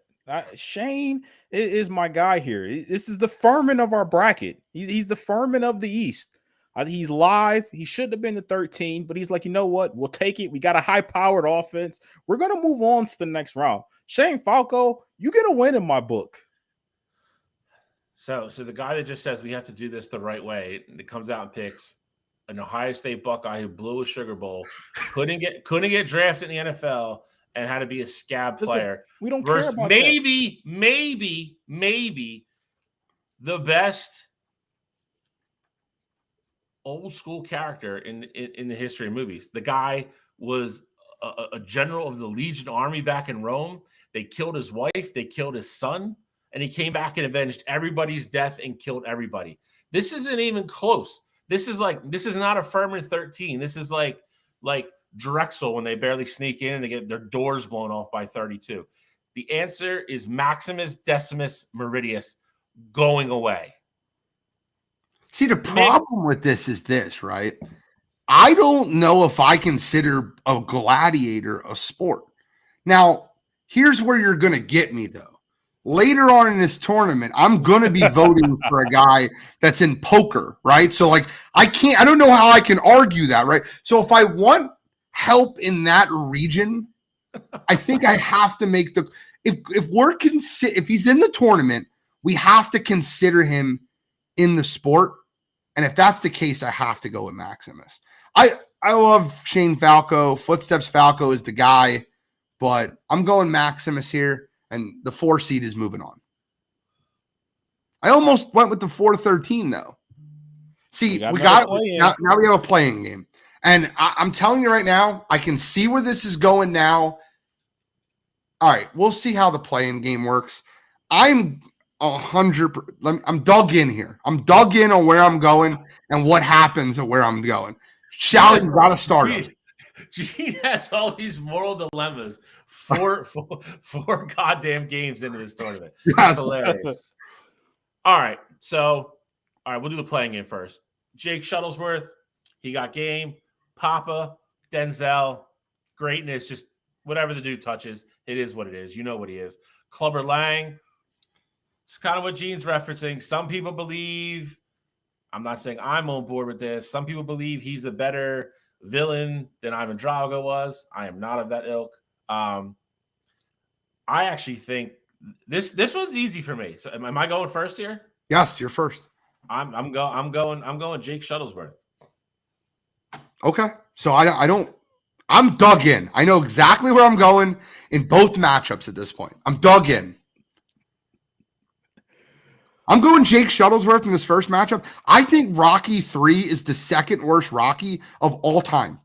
Shane is my guy here. This is the Furman of our bracket. He's the Furman of the East. He's live. He should have been the 13, but he's like, you know what? We'll take it. We got a high-powered offense. We're going to move on to the next round. Shane Falco, you get a win in my book. So the guy that just says we have to do this the right way, and it comes out and picks an Ohio State Buckeye who blew a Sugar Bowl, couldn't get drafted in the NFL, and had to be a scab player. We don't care about maybe the best old school character in the history of movies. The guy was a general of the Legion Army back in Rome. They killed his wife, they killed his son, and he came back and avenged everybody's death and killed everybody. This isn't even close. This is not a Furman 13. This is like Drexel when they barely sneak in and they get their doors blown off by 32. The answer is Maximus Decimus Meridius going away. See, the problem with this is this, right? I don't know if I consider a gladiator a sport. Now, here's where you're going to get me, though. Later on in this tournament, I'm going to be voting for a guy that's in poker, right? So, like, I don't know how I can argue that, right? So, if I want help in that region, I think I have to make if he's in the tournament, we have to consider him in the sport. And if that's the case, I have to go with Maximus. I love Shane Falco. Footsteps Falco is the guy, but I'm going Maximus here, and the 4 seed is moving on. I almost went with the 4-13, though. See, now we have a playing game. And I'm telling you right now, I can see where this is going now. All right, we'll see how the playing game works. I'm 100%. I'm dug in here. I'm dug in on where I'm going and what happens at where I'm going. Shouting got to start us. Gene has all these moral dilemmas for goddamn games into this tournament. That's hilarious. All right, we'll do the playing game first. Jake Shuttlesworth, he got game. Papa, Denzel, greatness, just whatever the dude touches, it is what it is. You know what he is. Clubber Lang, it's kind of what Gene's referencing. Some people believe, I'm not saying I'm on board with this, some people believe he's a better villain than Ivan Drago was. I am not of that ilk. I actually think this one's easy for me. So am I going first here? Yes, you're first. I'm going Jake Shuttlesworth. Okay. So I'm dug in. I know exactly where I'm going in both matchups at this point. I'm dug in. I'm going Jake Shuttlesworth in this first matchup. I think Rocky 3 is the second worst Rocky of all time.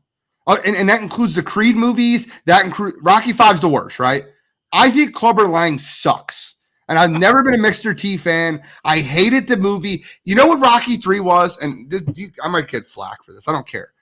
And that includes the Creed movies. Rocky 5's the worst, right? I think Clubber Lang sucks. And I've never been a Mr. T fan. I hated the movie. You know what Rocky 3 was? And I might get flack for this. I don't care.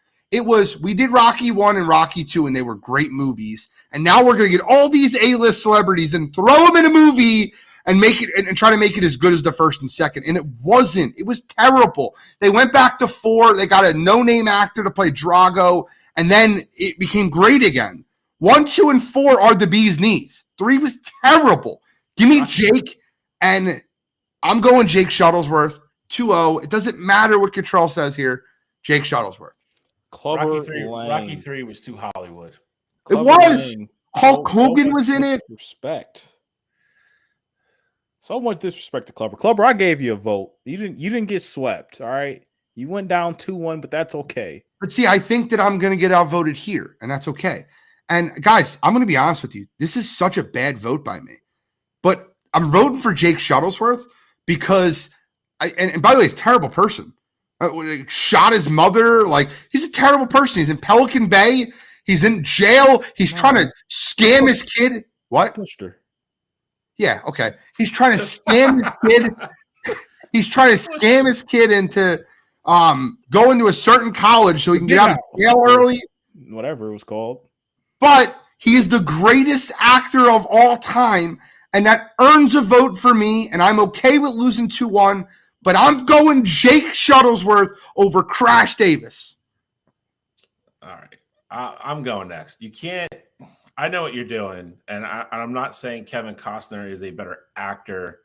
We did Rocky 1 and Rocky 2, and they were great movies. And now we're going to get all these A-list celebrities and throw them in a movie and make it and try to make it as good as the first and second. And it wasn't. It was terrible. They went back to 4. They got a no-name actor to play Drago, and then it became great again. 1, 2, and 4 are the bee's knees. 3 was terrible. Give me Jake, and I'm going Jake Shuttlesworth, 2-0. It doesn't matter what Cottrell says here. Jake Shuttlesworth. Rocky 3 was too Hollywood. It was. Hulk Hogan was in it. Respect. So much disrespect to Clubber. Clubber, I gave you a vote. You didn't get swept. All right. You went down 2-1, but that's okay. But see, I think that I'm going to get outvoted here, and that's okay. And guys, I'm going to be honest with you. This is such a bad vote by me. But I'm voting for Jake Shuttlesworth because, and by the way, he's a terrible person. Shot his mother. Like, he's a terrible person. He's in Pelican Bay. He's in jail. He's trying to scam his kid. What? Pushed her. Yeah, okay. He's trying to scam his kid. He's trying to scam his kid into going to a certain college so he can get out of jail early. Whatever it was called. But he is the greatest actor of all time, and that earns a vote for me, and I'm okay with losing 2-1, but I'm going Jake Shuttlesworth over Crash Davis. All right. I'm going next. You can't – I know what you're doing, and I'm not saying Kevin Costner is a better actor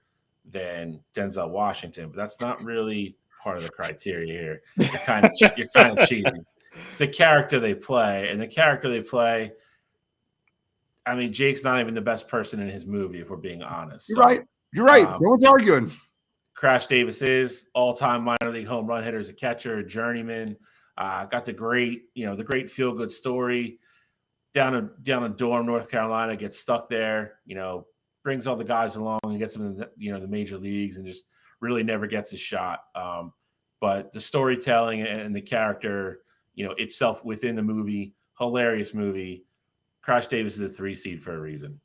than Denzel Washington, but that's not really part of the criteria here. You're kind of cheating. It's the character they play, and the character they play – I mean, Jake's not even the best person in his movie, if we're being honest. You're right. You're right. No one's arguing. Crash Davis is all-time minor league home run hitter as a catcher, journeyman. Got the great feel-good story. Down in Durham, North Carolina, gets stuck there. Brings all the guys along and gets them in the major leagues, and just really never gets his shot. But the storytelling and the character, itself within the movie, hilarious movie. Crash Davis is a 3 seed for a reason.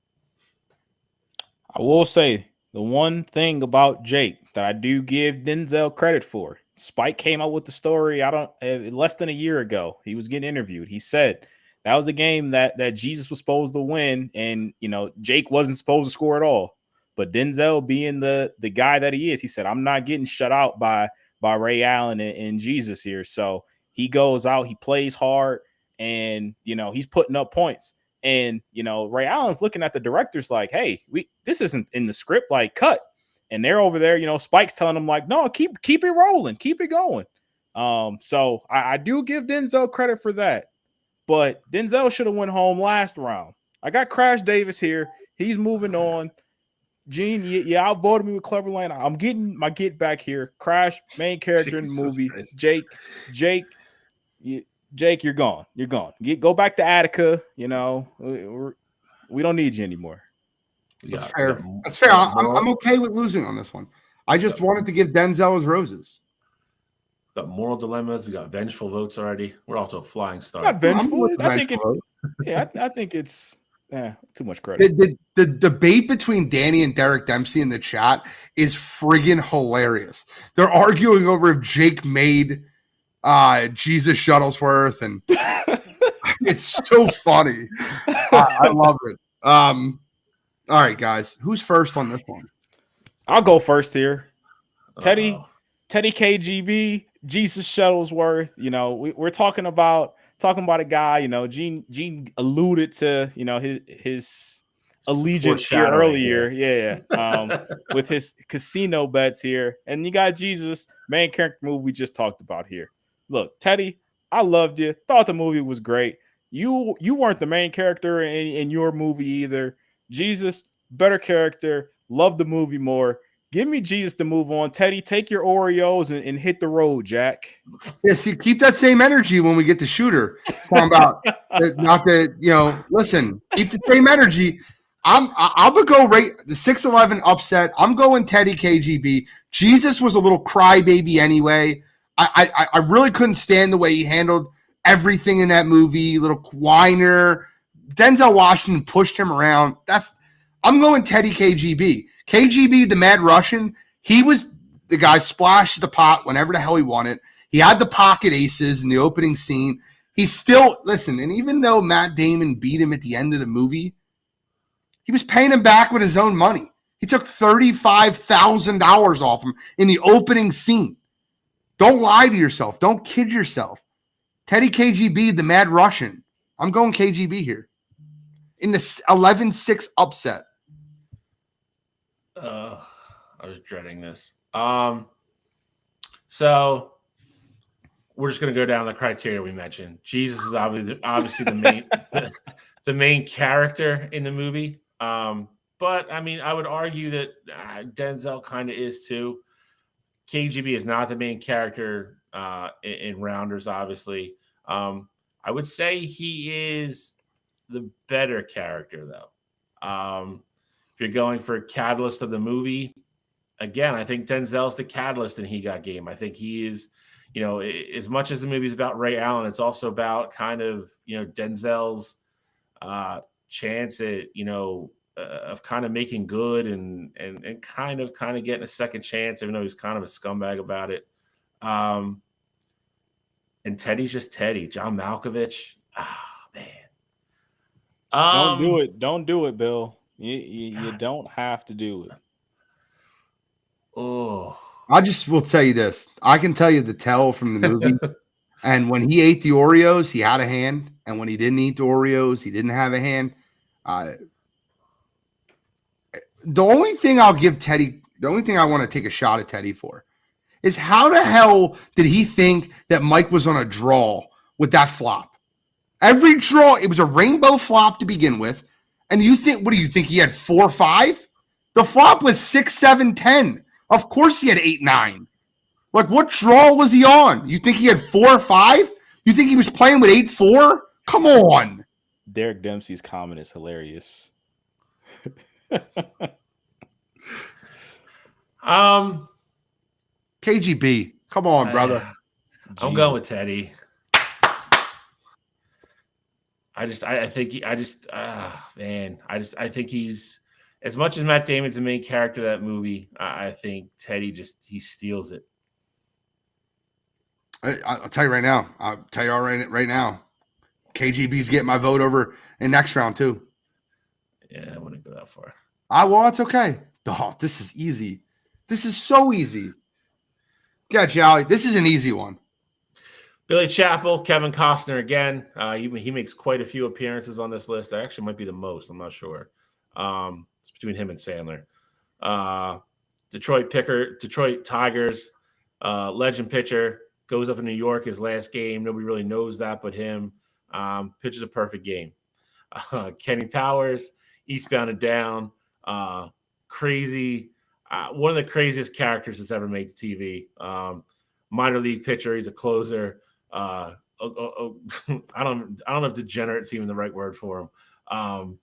I will say the one thing about Jake that I do give Denzel credit for. Spike came out with the story. Less than a year ago, he was getting interviewed. He said that was a game that Jesus was supposed to win, and Jake wasn't supposed to score at all. But Denzel, being the guy that he is, he said, "I'm not getting shut out by Ray Allen and Jesus here." So he goes out, he plays hard, and he's putting up points. And, Ray Allen's looking at the directors like, hey, this isn't in the script, like, cut. And they're over there, Spike's telling them like, no, keep it rolling, keep it going. So I do give Denzel credit for that. But Denzel should have went home last round. I got Crash Davis here. He's moving on. Gene, you outvoted me with Clever Lane. I'm getting my get back here. Crash, main character in the movie. Christ. Jake, you're gone. You're gone. Go back to Attica. We don't need you anymore. That's fair. That's fair. I'm okay with losing on this one. I just wanted to give Denzel his roses. We got moral dilemmas. We got vengeful votes already. We're off to a flying start. Not vengeful. I think it's too much credit. The debate between Danny and Derek Dempsey in the chat is friggin' hilarious. They're arguing over if Jake made Jesus Shuttlesworth, and it's so funny. I love it. All right, guys, who's first on this one? I'll go first here. Teddy KGB, Jesus Shuttlesworth. We're talking about a guy. Gene alluded to his allegiance here earlier. Yeah. With his casino bets here, and you got Jesus, main character movie we just talked about here. Look, Teddy, I loved you. Thought the movie was great. You weren't the main character in your movie either. Jesus, better character. Loved the movie more. Give me Jesus to move on. Teddy, take your Oreos and hit the road, Jack. Yeah, see, keep that same energy when we get to Shooter. Talking about listen, keep the same energy. I'll go right the 6-11 upset. I'm going Teddy KGB. Jesus was a little crybaby anyway. I really couldn't stand the way he handled everything in that movie. Little whiner. Denzel Washington pushed him around. I'm going Teddy KGB. KGB, the Mad Russian, he was the guy splashed the pot whenever the hell he wanted. He had the pocket aces in the opening scene. He's still, listen, and even though Matt Damon beat him at the end of the movie, he was paying him back with his own money. He took $35,000 off him in the opening scene. Don't lie to yourself. Don't kid yourself. Teddy KGB, the Mad Russian. I'm going KGB here. In the 11-6 upset. I was dreading this. So we're just going to go down the criteria we mentioned. Jesus is obviously the main the main character in the movie. But but I mean, I would argue that Denzel kind of is too. KGB is not the main character in Rounders, obviously. I would say he is the better character, though. If you're going for catalyst of the movie, again, I think Denzel's the catalyst in He Got Game. I think he is, as much as the movie is about Ray Allen, it's also about kind of, Denzel's chance at, of kind of making good and kind of getting a second chance, even though he's kind of a scumbag about it. And Teddy's just Teddy. John Malkovich. Man. Don't do it. Don't do it, Bill. You don't have to do it. Oh. I just will tell you this. I can tell you the tell from the movie. And when he ate the Oreos, he had a hand. And when he didn't eat the Oreos, he didn't have a hand. The only thing I'll give Teddy, the only thing I want to take a shot at Teddy for is how the hell did he think that Mike was on a draw with that flop? Every draw, it was a rainbow flop to begin with. And what do you think? He had 4 or 5? The flop was 6, 7, 10. Of course he had 8, 9. Like, what draw was he on? You think he had 4 or 5? You think he was playing with 8, 4? Come on. Derek Dempsey's comment is hilarious. KGB. Come on, brother. I'm going with Teddy. I think he's, as much as Matt Damon's the main character of that movie, I think Teddy he steals it. I'll tell you right now. I'll tell you all right now. KGB's getting my vote over in next round too. Yeah, I wouldn't go that far. Well, it's okay. Oh, this is easy. This is so easy. Yeah, Jolly. This is an easy one. Billy Chappell, Kevin Costner again. He makes quite a few appearances on this list. That actually might be the most. I'm not sure. It's between him and Sandler. Detroit Tigers, legend pitcher, goes up in New York his last game. Nobody really knows that but him. Pitches a perfect game. Kenny Powers, Eastbound and Down, crazy. One of the craziest characters that's ever made TV. Minor league pitcher. He's a closer. I don't know if degenerate's even the right word for him.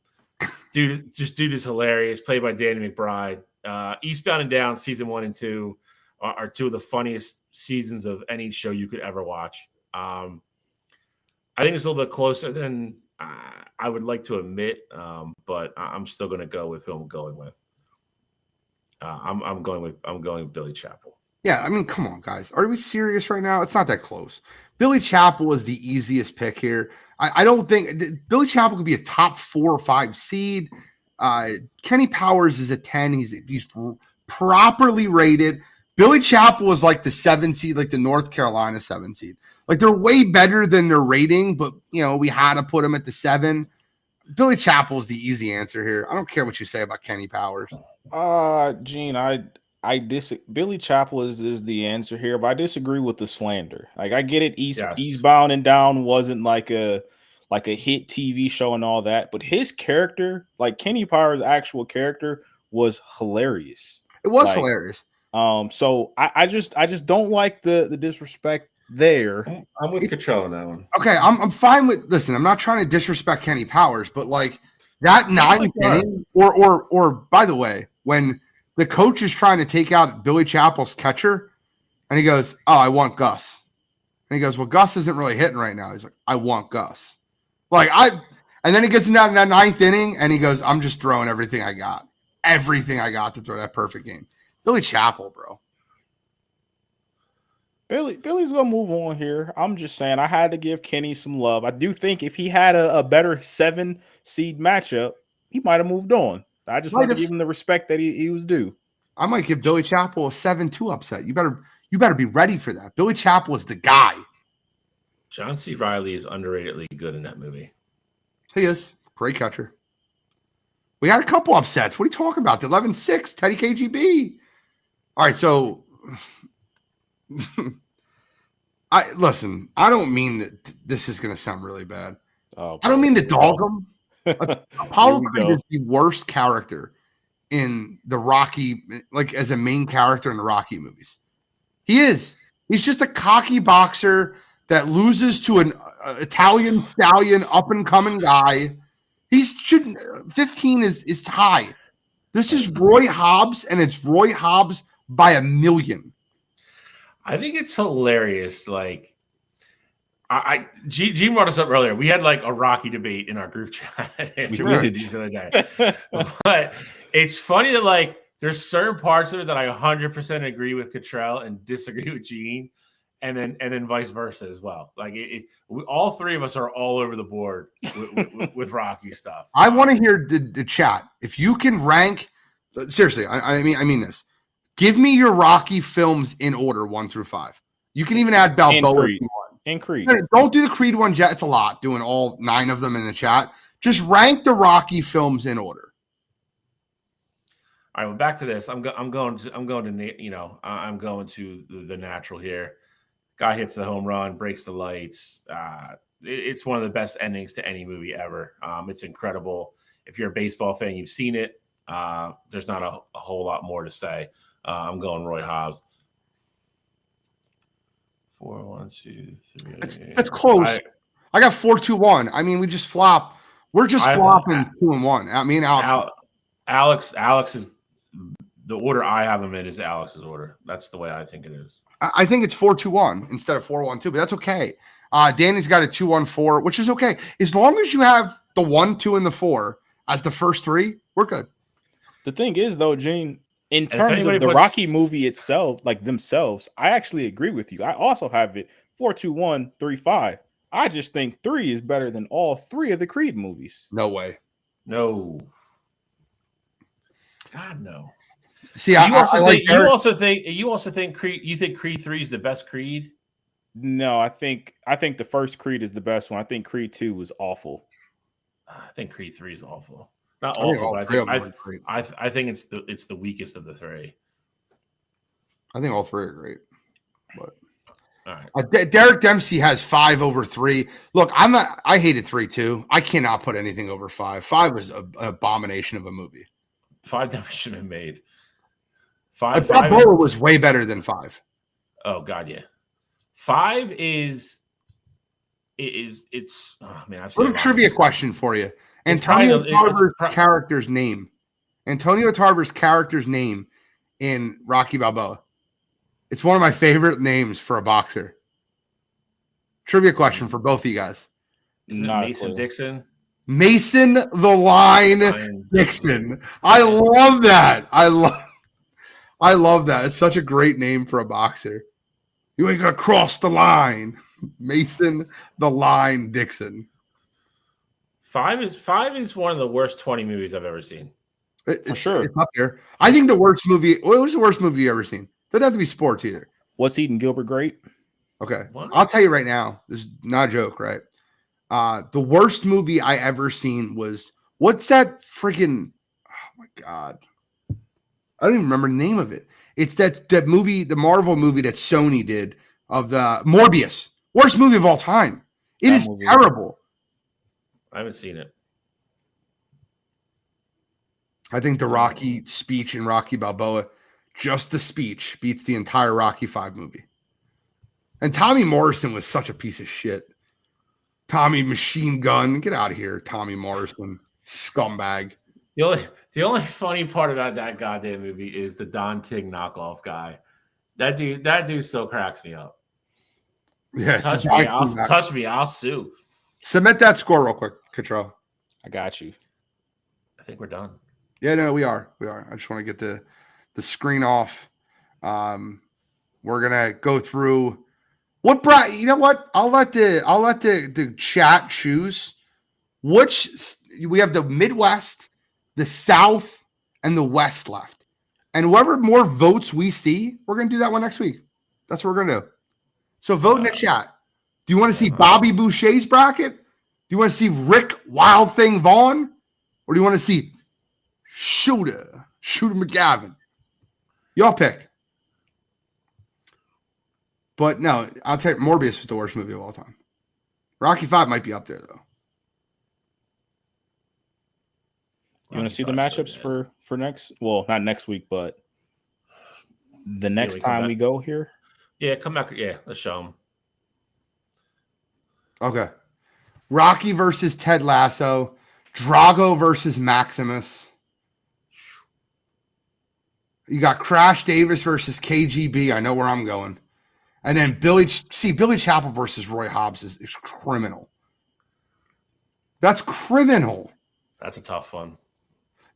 Dude is hilarious. Played by Danny McBride. Eastbound and Down season 1 and 2 are 2 of the funniest seasons of any show you could ever watch. I think it's a little bit closer than I would like to admit, but I'm still going to go with who I'm going with. I'm going with Billy Chappell. Yeah, I mean, come on, guys. Are we serious right now? It's not that close. Billy Chappell is the easiest pick here. I don't think Billy Chappell could be a top 4 or 5 seed. Kenny Powers is a 10. He's properly rated. Billy Chappell is like the 7 seed, like the North Carolina 7 seed. Like, they're way better than their rating, but, we had to put him at the 7. Billy Chappell is the easy answer here. I don't care what you say about Kenny Powers. Gene, Billy Chappell is the answer here, but I disagree with the slander. Like, I get it. Eastbound and Down wasn't like a hit TV show and all that, but his character, like Kenny Powers' actual character, was hilarious. It was hilarious. So I just don't like the disrespect there. I'm with Cottrell on that one. Okay, I'm fine with. Listen, I'm not trying to disrespect Kenny Powers, but like that 9th inning, or by the way, when the coach is trying to take out Billy Chappell's catcher, and he goes, "Oh, I want Gus," and he goes, "Well, Gus isn't really hitting right now." He's like, "I want Gus," and then he gets in that 9th inning, and he goes, "I'm just throwing everything I got to throw that perfect game." Billy Chappell, bro. Billy's gonna move on here. I'm just saying I had to give Kenny some love. I do think if he had a better 7 seed matchup, he might have moved on. I just want to give him the respect that he was due. I might give Billy Chappell a 7-2 upset. You better be ready for that. Billy Chappell is the guy. John C. Reilly is underratedly good in that movie. He is. Great catcher. We had a couple upsets. What are you talking about? The 11-6, Teddy KGB. All right, so I don't mean that this is going to sound really bad. I don't mean to dog him. Apollo Creed is the worst character in the Rocky, like as a main character in the Rocky movies. He is. He's just a cocky boxer that loses to an Italian stallion up and coming guy. He's shouldn't 15 is high. This is Roy Hobbs, and it's Roy Hobbs by a million. I think it's hilarious. Like, Gene brought us up earlier. We had like a Rocky debate in our group chat after we did these the other day. But it's funny that like there's certain parts of it that I 100% agree with Cottrell and disagree with Gene, and then vice versa as well. Like all three of us are all over the board with Rocky stuff. I want to hear the chat. If you can rank, seriously, I mean this. Give me your Rocky films in order 1 through 5. You can even add Balboa. And Creed. Don't do the Creed one yet. It's a lot doing all 9 of them in the chat. Just rank the Rocky films in order. All right, well, back to this. I'm going to the natural here. Guy hits the home run, breaks the lights. It's one of the best endings to any movie ever. It's incredible. If you're a baseball fan, you've seen it. There's not a whole lot more to say. I'm going Roy Hobbs. 4, 1, 2, 3. That's close. I got 4, 2, 1. I mean, we just flop. We're just flopping 2 and 1. I mean, Alex is the order I have them in is Alex's order. That's the way I think it is. I think it's 4, 2, 1 instead of 4, 1, 2, but that's okay. Danny's got a 2, 1, 4, which is okay. As long as you have the 1, 2, and the 4 as the first 3, we're good. The thing is, though, Gene, in terms of the Rocky movie itself, like themselves, I actually agree with you. I also have it 4, 2, 1, 3, 5. I just think 3 is better than all 3 of the Creed movies. No way. No. God, no. See, you also think Creed. You think Creed 3 is the best Creed? No, I think the first Creed is the best one. I think Creed 2 was awful. I think Creed 3 is awful. Not awful, but I think it's the weakest of the 3. I think all 3 are great, but all right. Derek Dempsey has 5 over 3. Look, I hated 3 too. I cannot put anything over 5. 5 was an abomination of a movie. 5 never should have been made. 5 was way better than 5. Oh God, yeah. 5 is. It's. Oh man, I've seen a trivia question for you. Antonio Tarver's character's name in Rocky Balboa. It's one of my favorite names for a boxer. Trivia question for both of you guys. Is it Mason Dixon? Mason the Line Dixon. I love that. I love that. It's such a great name for a boxer. You ain't gonna cross the line. Mason the Line Dixon. 5 is one of the worst 20 movies I've ever seen. For sure. It's up there. I think the worst movie. What was the worst movie you ever seen? Doesn't have to be sports either. What's Eating Gilbert Grape? Okay. What? I'll tell you right now. This is not a joke, right? The worst movie I ever seen was what's that freaking? Oh my God. I don't even remember the name of it. It's that movie, the Marvel movie that Sony did of the Morbius. Worst movie of all time. It is terrible. I haven't seen it. I think the Rocky speech in Rocky Balboa, just the speech, beats the entire Rocky 5 movie. And Tommy Morrison was such a piece of shit. Tommy Machine Gun. Get out of here, Tommy Morrison. Scumbag. The only funny part about that goddamn movie is the Don King knockoff guy. That dude still cracks me up. Yeah, touch me, I'll sue. Submit that score real quick, Cottrell. I got you. I think we're done. Yeah, no, we are. I just want to get the screen off. We're gonna go through what brought. You know what? I'll let the chat choose which. We have the Midwest, the South, and the West left. And whoever more votes we see, we're gonna do that one next week. That's what we're gonna do. So vote in the chat. Do you want to see Bobby Boucher's bracket? Do you want to see Rick Wild Thing Vaughn? Or do you want to see Shooter McGavin? Y'all pick. But no, I'll tell you, Morbius was the worst movie of all time. Rocky 5 might be up there, though. You want to see the matchups for next? Well, not next week, but the next time we go here. Yeah, come back. Yeah, let's show them. Okay. Rocky versus Ted Lasso. Drago versus Maximus. You got Crash Davis versus KGB. I know where I'm going. And then Billy Chapel versus Roy Hobbs is criminal. That's criminal. That's a tough one.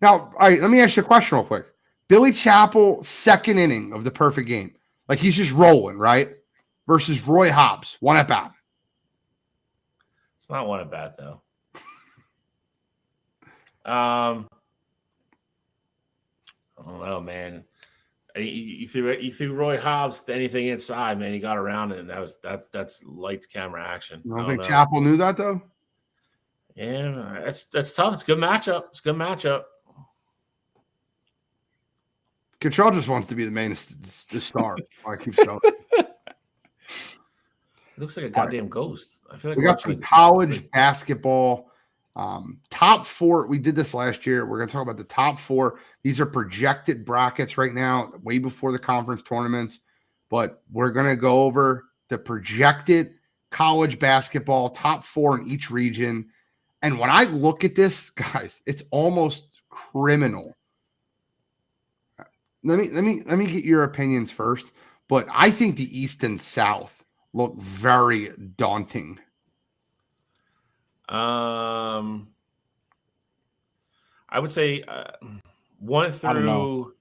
Now, all right, let me ask you a question real quick. Billy Chapel, second inning of the perfect game. Like he's just rolling, right? Versus Roy Hobbs, one at bat. It's not one at bat, though. I don't know, man. You threw Roy Hobbs to anything inside, man. He got around it, and that's lights, camera, action. I don't think Chapel knew that though. Yeah, that's tough. It's a good matchup. Control just wants to be the main star. I keep going. It looks like a goddamn ghost. I feel like we got some college basketball. Top four. We did this last year. We're going to talk about the top four. These are projected brackets right now, way before the conference tournaments. But we're going to go over the projected college basketball top four in each region. And when I look at this, guys, it's almost criminal. Let me get your opinions first. But I think the East and South look very daunting. I would say one through.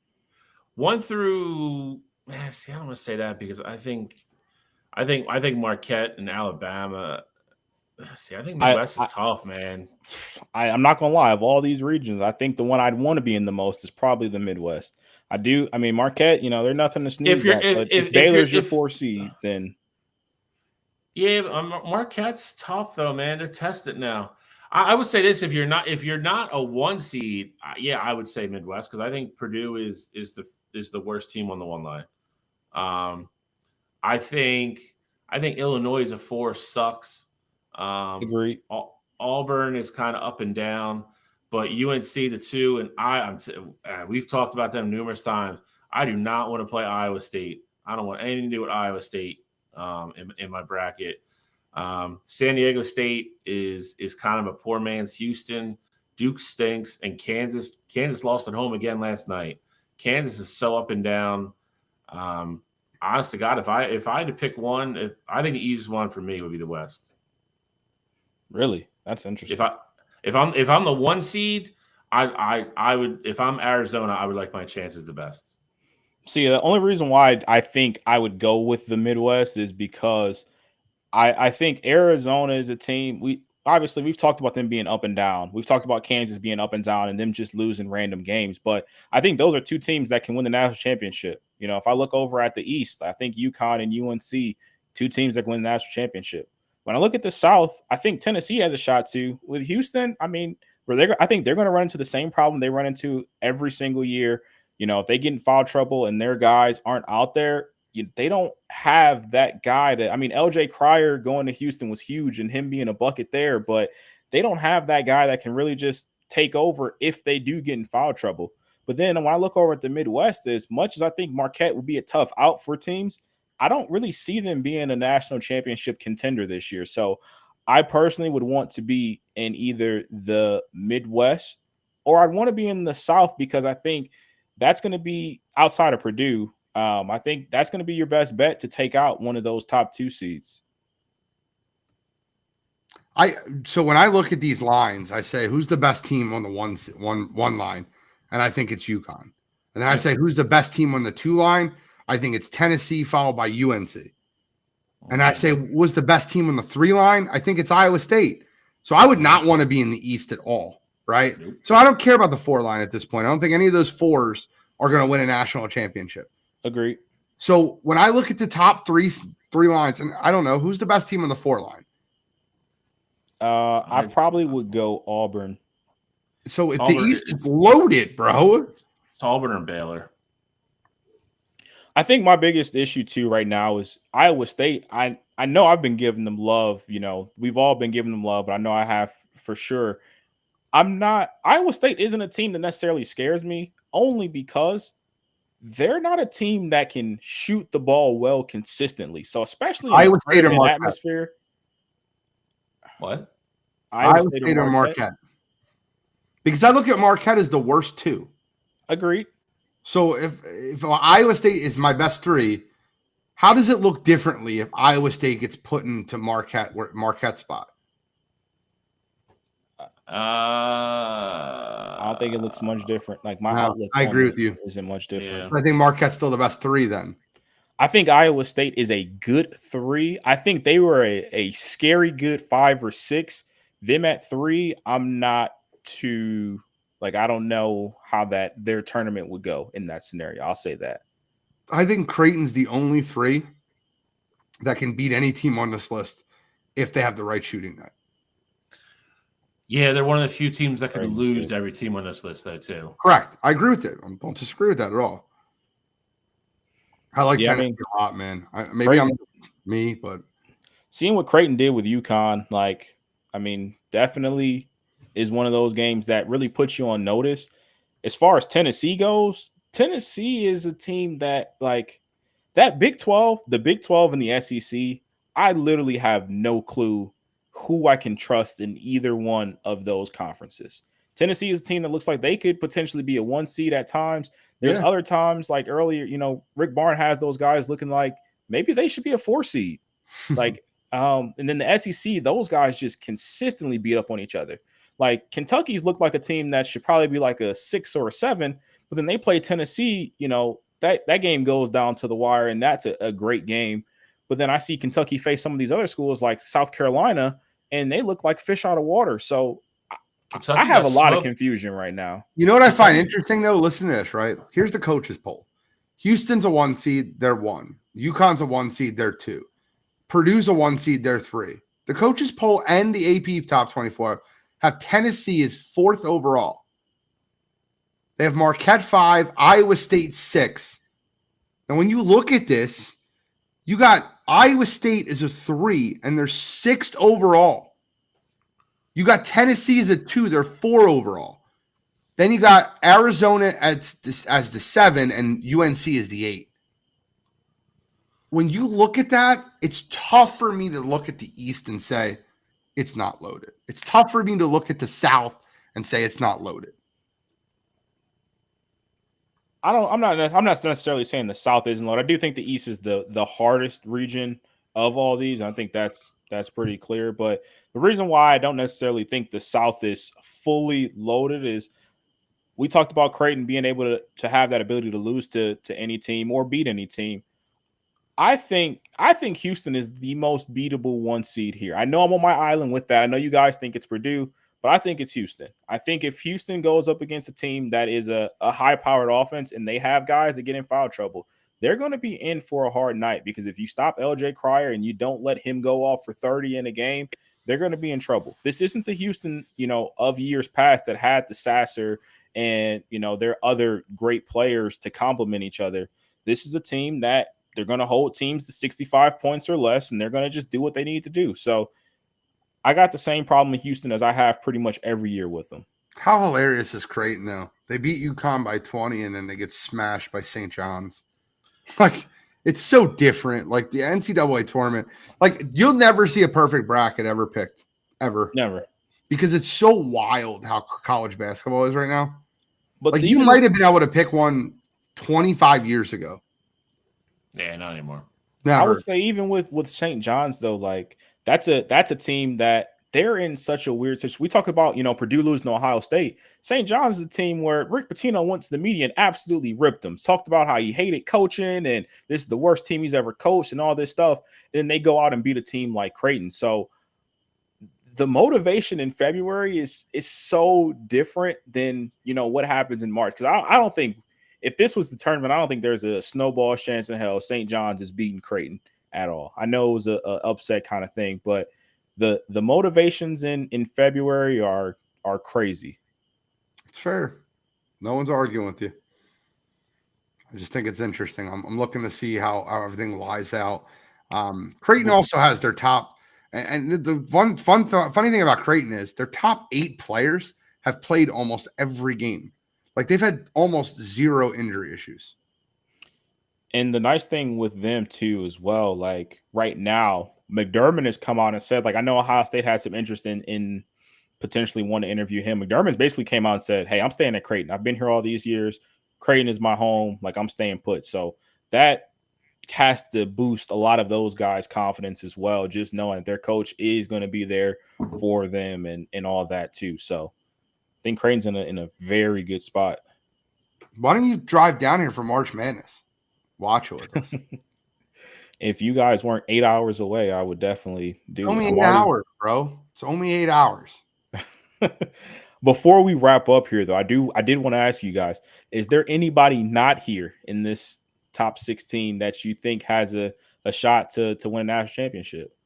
Man, see, I don't want to say that because I think Marquette and Alabama. See, I think Midwest is tough, man. I'm not gonna lie. Of all these regions, I think the one I'd want to be in the most is probably the Midwest. I mean, Marquette. They're nothing to sneeze at. But if Baylor's your 4 seed, then. Yeah, Marquette's tough though, man. They're tested now. I would say this: if you're not a 1 seed, yeah, I would say Midwest because I think Purdue is the worst team on the one line. I think Illinois is a 4, sucks. Agree. Auburn is kind of up and down, but UNC the 2, and we've talked about them numerous times. I do not want to play Iowa State. I don't want anything to do with Iowa State. In my bracket, San Diego State is kind of a poor man's Houston. Duke stinks, and Kansas lost at home again last night. Kansas is so up and down. Honest to God, if I had to pick one, I think the easiest one for me would be the West. Really, that's interesting. If I'm the 1 seed, I would. If I'm Arizona, I would like my chances the best. See, the only reason why I think I would go with the Midwest is because I think Arizona is a team. We've talked about them being up and down. We've talked about Kansas being up and down and them just losing random games. But I think those are 2 teams that can win the national championship. If I look over at the East, I think UConn and UNC, 2 teams that can win the national championship. When I look at the South, I think Tennessee has a shot too. With Houston, I think they're going to run into the same problem they run into every single year. If they get in foul trouble and their guys aren't out there, they don't have that guy LJ Cryer going to Houston was huge and him being a bucket there, but they don't have that guy that can really just take over if they do get in foul trouble. But then when I look over at the Midwest, as much as I think Marquette would be a tough out for teams, I don't really see them being a national championship contender this year. So I personally would want to be in either the Midwest or I'd want to be in the South because I think that's going to be outside of Purdue. I think that's going to be your best bet to take out one of those top 2 seeds. So when I look at these lines, I say, who's the best team on the one line? And I think it's UConn. And then I say, who's the best team on the 2 line? I think it's Tennessee followed by UNC. And I say, what's the best team on the 3 line? I think it's Iowa State. So I would not want to be in the East at all. Right. Nope. So I don't care about the 4 line at this point. I don't think any of those 4s are going to win a national championship. Agree. So when I look at the top three lines, and I don't know who's the best team on the 4 line. I probably would go Auburn. So the East is loaded, bro. It's Auburn or Baylor. I think my biggest issue too right now is Iowa State. I know I've been giving them love. We've all been giving them love, but I know I have for sure. Iowa State isn't a team that necessarily scares me, only because they're not a team that can shoot the ball well consistently. So especially in Iowa a State or tournament Marquette. atmosphere. What? Iowa State or Marquette. Because I look at Marquette as the worst two. Agreed. So if Iowa State is my best three, how does it look differently if Iowa State gets put into Marquette spot? I don't think it looks much different. Like my outlook, I agree with you. Isn't much different. Yeah. I think Marquette's still the best three. Then I think Iowa State is a good three. I think they were a scary good 5 or 6. Them at 3, I'm not too like I don't know how their tournament would go in that scenario. I'll say that. I think Creighton's the only 3 that can beat any team on this list if they have the right shooting night. Yeah, they're one of the few teams that could lose every team on this list, though, too. Correct. I agree with it. I don't disagree with that at all. I like Tennessee a lot, man. Maybe I'm me, but seeing what Creighton did with UConn, like, I mean, definitely is one of those games that really puts you on notice. As far as Tennessee goes, Tennessee is a team that, like, that Big 12, the Big 12 and the SEC, I literally have no clue who I can trust in either one of those conferences. Tennessee is a team that looks like they could potentially be a 1 seed at times. There's other times, like earlier, Rick Barnes has those guys looking like maybe they should be a 4 seed. Like, and then the SEC, those guys just consistently beat up on each other. Like Kentucky's looked like a team that should probably be like a 6 or a 7, but then they play Tennessee, that game goes down to the wire, and that's a great game. But then I see Kentucky face some of these other schools like South Carolina, and they look like fish out of water. So Kentucky, I have a lot of confusion right now. You know what I find interesting, though? Listen to this, right? Here's the coaches poll. Houston's a 1 seed, they're 1. UConn's a 1 seed, they're 2. Purdue's a 1 seed, they're 3. The coaches poll and the AP Top 24 have Tennessee as 4th overall. They have Marquette 5, Iowa State 6. And when you look at this, you got Iowa State as a 3, and they're 6th overall. You got Tennessee as a 2, they're 4 overall. Then you got Arizona as the 7, and UNC as the 8. When you look at that, it's tough for me to look at the East and say it's not loaded. It's tough for me to look at the South and say it's not loaded. I'm not necessarily saying the South isn't loaded. I do think the East is the hardest region of all these. And I think that's pretty clear. But the reason why I don't necessarily think the South is fully loaded is we talked about Creighton being able to have that ability to lose to any team or beat any team. I think Houston is the most beatable 1 seed here. I know I'm on my island with that. I know you guys think it's Purdue, but I think it's Houston. I think if Houston goes up against a team that is a high-powered offense and they have guys that get in foul trouble, they're going to be in for a hard night, because if you stop LJ Cryer and you don't let him go off for 30 in a game, they're going to be in trouble. This isn't the Houston, of years past that had the Sasser and, their other great players to complement each other. This is a team that they're going to hold teams to 65 points or less, and they're going to just do what they need to do. So I got the same problem in Houston as I have pretty much every year with them. How hilarious is Creighton, though? They beat UConn by 20, and then they get smashed by St. John's. Like, it's so different. Like, the NCAA tournament, like, you'll never see a perfect bracket ever picked, ever. Never. Because it's so wild how college basketball is right now. But like, you might have been able to pick one 25 years ago. Yeah, not anymore. Never. I would say even with St. John's, though, like, that's a team that they're in such a weird situation. We talk about, Purdue losing to Ohio State. St. John's is a team where Rick Pitino went to the media and absolutely ripped them. Talked about how he hated coaching and this is the worst team he's ever coached and all this stuff. And then they go out and beat a team like Creighton. So the motivation in February is so different than, what happens in March. Because I don't think if this was the tournament, I don't think there's a snowball's chance in hell St. John's is beating Creighton at all. I know it was a upset kind of thing, but the motivations in February are crazy. It's fair. No one's arguing with you. I just think it's interesting. I'm looking to see how everything lies out. Creighton also has their top, and the funny thing about Creighton is their top 8 players have played almost every game. Like they've had almost zero injury issues. And the nice thing with them too, as well, like right now, McDermott has come out and said, like, I know Ohio State had some interest in potentially want to interview him. McDermott basically came out and said, hey, I'm staying at Creighton. I've been here all these years. Creighton is my home. Like, I'm staying put. So that has to boost a lot of those guys' confidence as well, just knowing that their coach is going to be there for them and all that too. So I think Creighton's in a very good spot. Why don't you drive down here for March Madness? Watch it with us. If you guys weren't 8 hours away, I would definitely do Only it. 8 hours, bro. It's only 8 hours. Before we wrap up here, though, I did want to ask you guys: is there anybody not here in this top 16 that you think has a shot to win a national championship?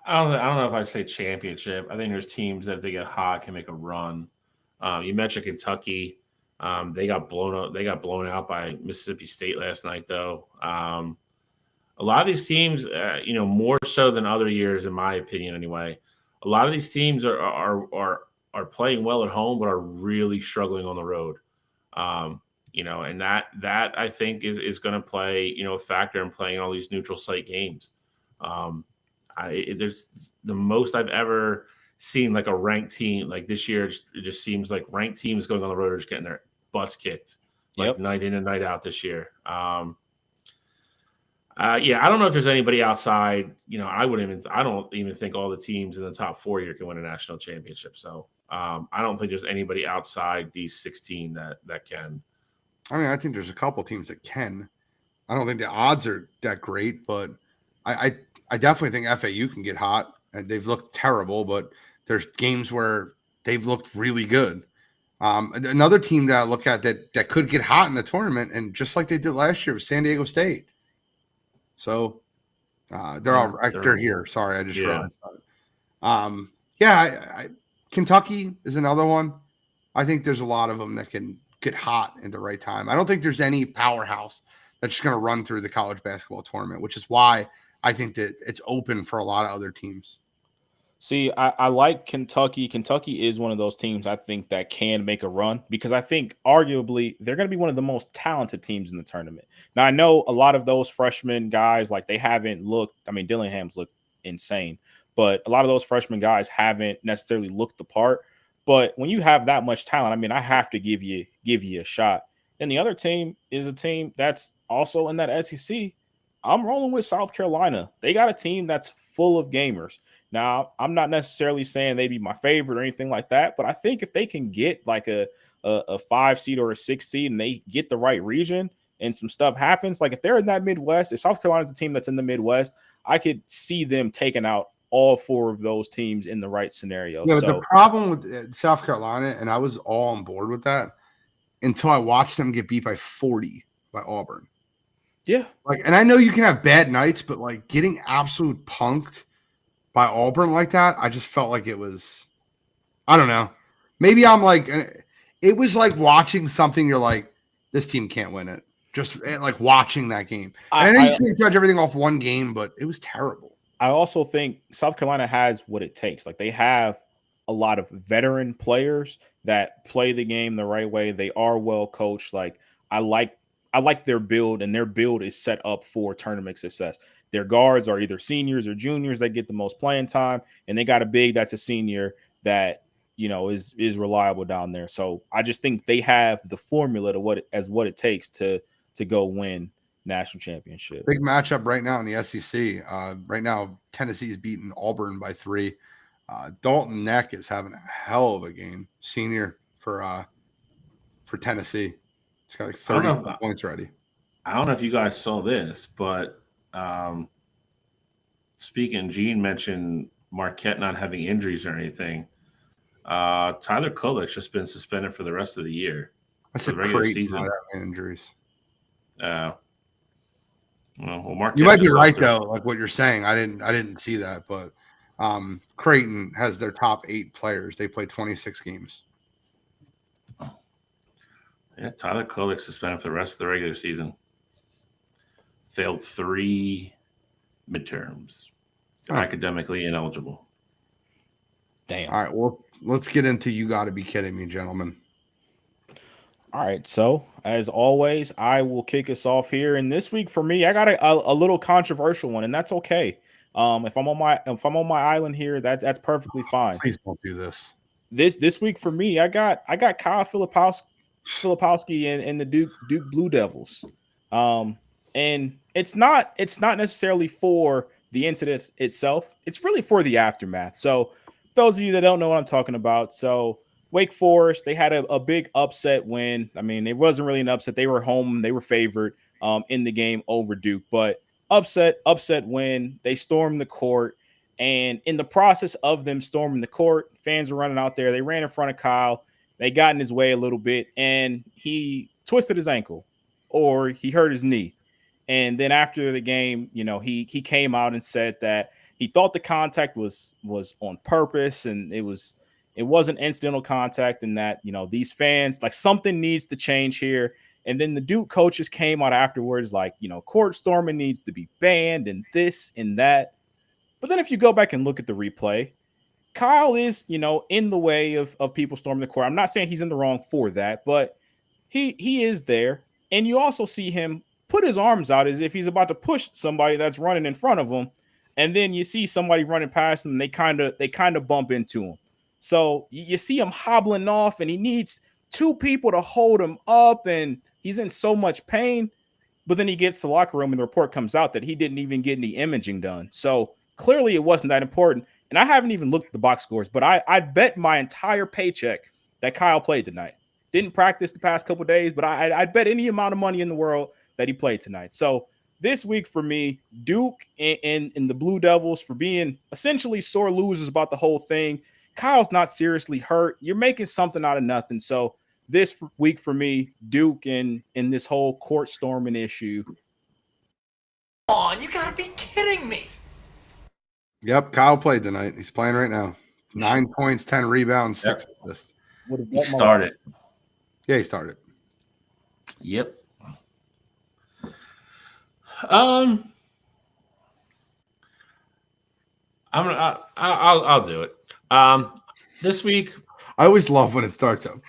I don't know if I'd say championship. I think there's teams that if they get hot can make a run. You mentioned Kentucky. They got blown up. They got blown out by Mississippi State last night, though. A lot of these teams, more so than other years, in my opinion, anyway. A lot of these teams are playing well at home, but are really struggling on the road. And that I think is going to play, a factor in playing all these neutral site games. There's the most I've ever seen like a ranked team like this year. It just seems like ranked teams going on the road are just getting their butts kicked, like night in and night out this year. I don't know if there's anybody outside. I don't even think all the teams in the top 4 here can win a national championship. So I don't think there's anybody outside these 16 that can. I mean, I think there's a couple teams that can. I don't think the odds are that great, but I definitely think FAU can get hot, and they've looked terrible, but there's games where they've looked really good. Another team that I look at that could get hot in the tournament, and just like they did last year, was San Diego State. So they're here. Sorry, I just realized. Kentucky is another one. I think there's a lot of them that can get hot in the right time. I don't think there's any powerhouse that's just going to run through the college basketball tournament, which is why I think that it's open for a lot of other teams. See, I like Kentucky. Kentucky is one of those teams I think that can make a run because I think arguably they're going to be one of the most talented teams in the tournament. Now, I know a lot of those freshman guys, like they haven't looked, I mean, Dillingham's looked insane, but a lot of those freshman guys haven't necessarily looked the part. But when you have that much talent, I mean, I have to give you a shot. And the other team is a team that's also in that SEC. I'm rolling with South Carolina. They got a team that's full of gamers. Now, I'm not necessarily saying they'd be my favorite or anything like that, but I think if they can get like a 5 seed or a 6 seed and they get the right region and some stuff happens, like if they're in that Midwest, if South Carolina's a team that's in the Midwest, I could see them taking out all 4 of those teams in the right scenario. Yeah, but the problem with South Carolina, and I was all on board with that until I watched them get beat by 40 by Auburn. Yeah. And I know you can have bad nights, but like getting absolute punked by Auburn like that, I just felt like it was, I don't know. Maybe I'm like, it was like watching something you're like, this team can't win it. Just like watching that game. And I know you can't judge everything off one game, but it was terrible. I also think South Carolina has what it takes. Like they have a lot of veteran players that play the game the right way. They are well coached. Like I like their build, and their build is set up for tournament success. Their guards are either seniors or juniors that get the most playing time, and they got a big that's a senior that is reliable down there. So I just think they have the formula to what it takes to go win national championship. Big matchup right now in the SEC. Right now, Tennessee is beating Auburn by 3. Dalton Neck is having a hell of a game, senior for Tennessee. He's got like 30 points already. I don't know if you guys saw this, but speaking, Gene mentioned Marquette not having injuries or anything. Tyler Kolek's just been suspended for the rest of the year. That's a regular season. Injuries. Well, Marquette, you might be right though, like what you're saying. I didn't see that, but Creighton has their top 8 players. They play 26 games. Yeah, Tyler Kolek suspended for the rest of the regular season. Failed 3 midterms. Academically ineligible. Damn. All right, well, let's get into You Gotta Be Kidding Me, gentlemen. All right, so as always, I will kick us off here. And this week for me, I got a little controversial one, and that's okay. If I'm on my island here, that's perfectly fine. Please don't do this. This week for me, I got Kyle Filipowski and the Duke Blue Devils. And it's not necessarily for the incident itself. It's really for the aftermath. So those of you that don't know what I'm talking about, so Wake Forest, they had a big upset win. I mean, it wasn't really an upset. They were home. They were favored in the game over Duke, but upset win. They stormed the court. And in the process of them storming the court, fans were running out there. They ran in front of Kyle. They got in his way a little bit, and he twisted his ankle or he hurt his knee. And then after the game, he came out and said that he thought the contact was on purpose and it wasn't incidental contact, and that, these fans, like, something needs to change here. And then the Duke coaches came out afterwards like, court storming needs to be banned and this and that. But then if you go back and look at the replay, Kyle is, in the way of people storming the court. I'm not saying he's in the wrong for that, but he is there. And you also see him put his arms out as if he's about to push somebody that's running in front of him. And then you see somebody running past him and they kind of bump into him. So you see him hobbling off and he needs two people to hold him up and he's in so much pain. But then he gets to the locker room and the report comes out that he didn't even get any imaging done. So clearly it wasn't that important. And I haven't even looked at the box scores, but I'd bet my entire paycheck that Kyle played tonight. Didn't practice the past couple of days, but I'd bet any amount of money in the world that he played tonight. So this week for me, Duke and the Blue Devils for being essentially sore losers about the whole thing. Kyle's not seriously hurt. You're making something out of nothing. So this week for me, Duke and this whole court storming issue. Come on, you gotta be kidding me. Yep, Kyle played tonight. He's playing right now. 9 points, 10 rebounds, 6 assists. He started. Yeah, he started. Yep. I'll do it. This week, I always love when it starts up.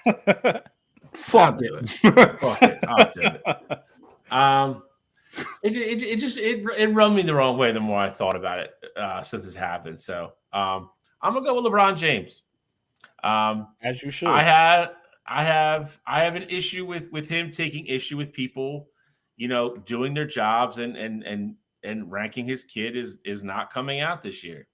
Fuck it. Fuck it. I'll do it. It rubbed me the wrong way the more I thought about it since it happened. So I'm gonna go with LeBron James. As you should. I have an issue with him taking issue with people, doing their jobs and ranking his kid is not coming out this year.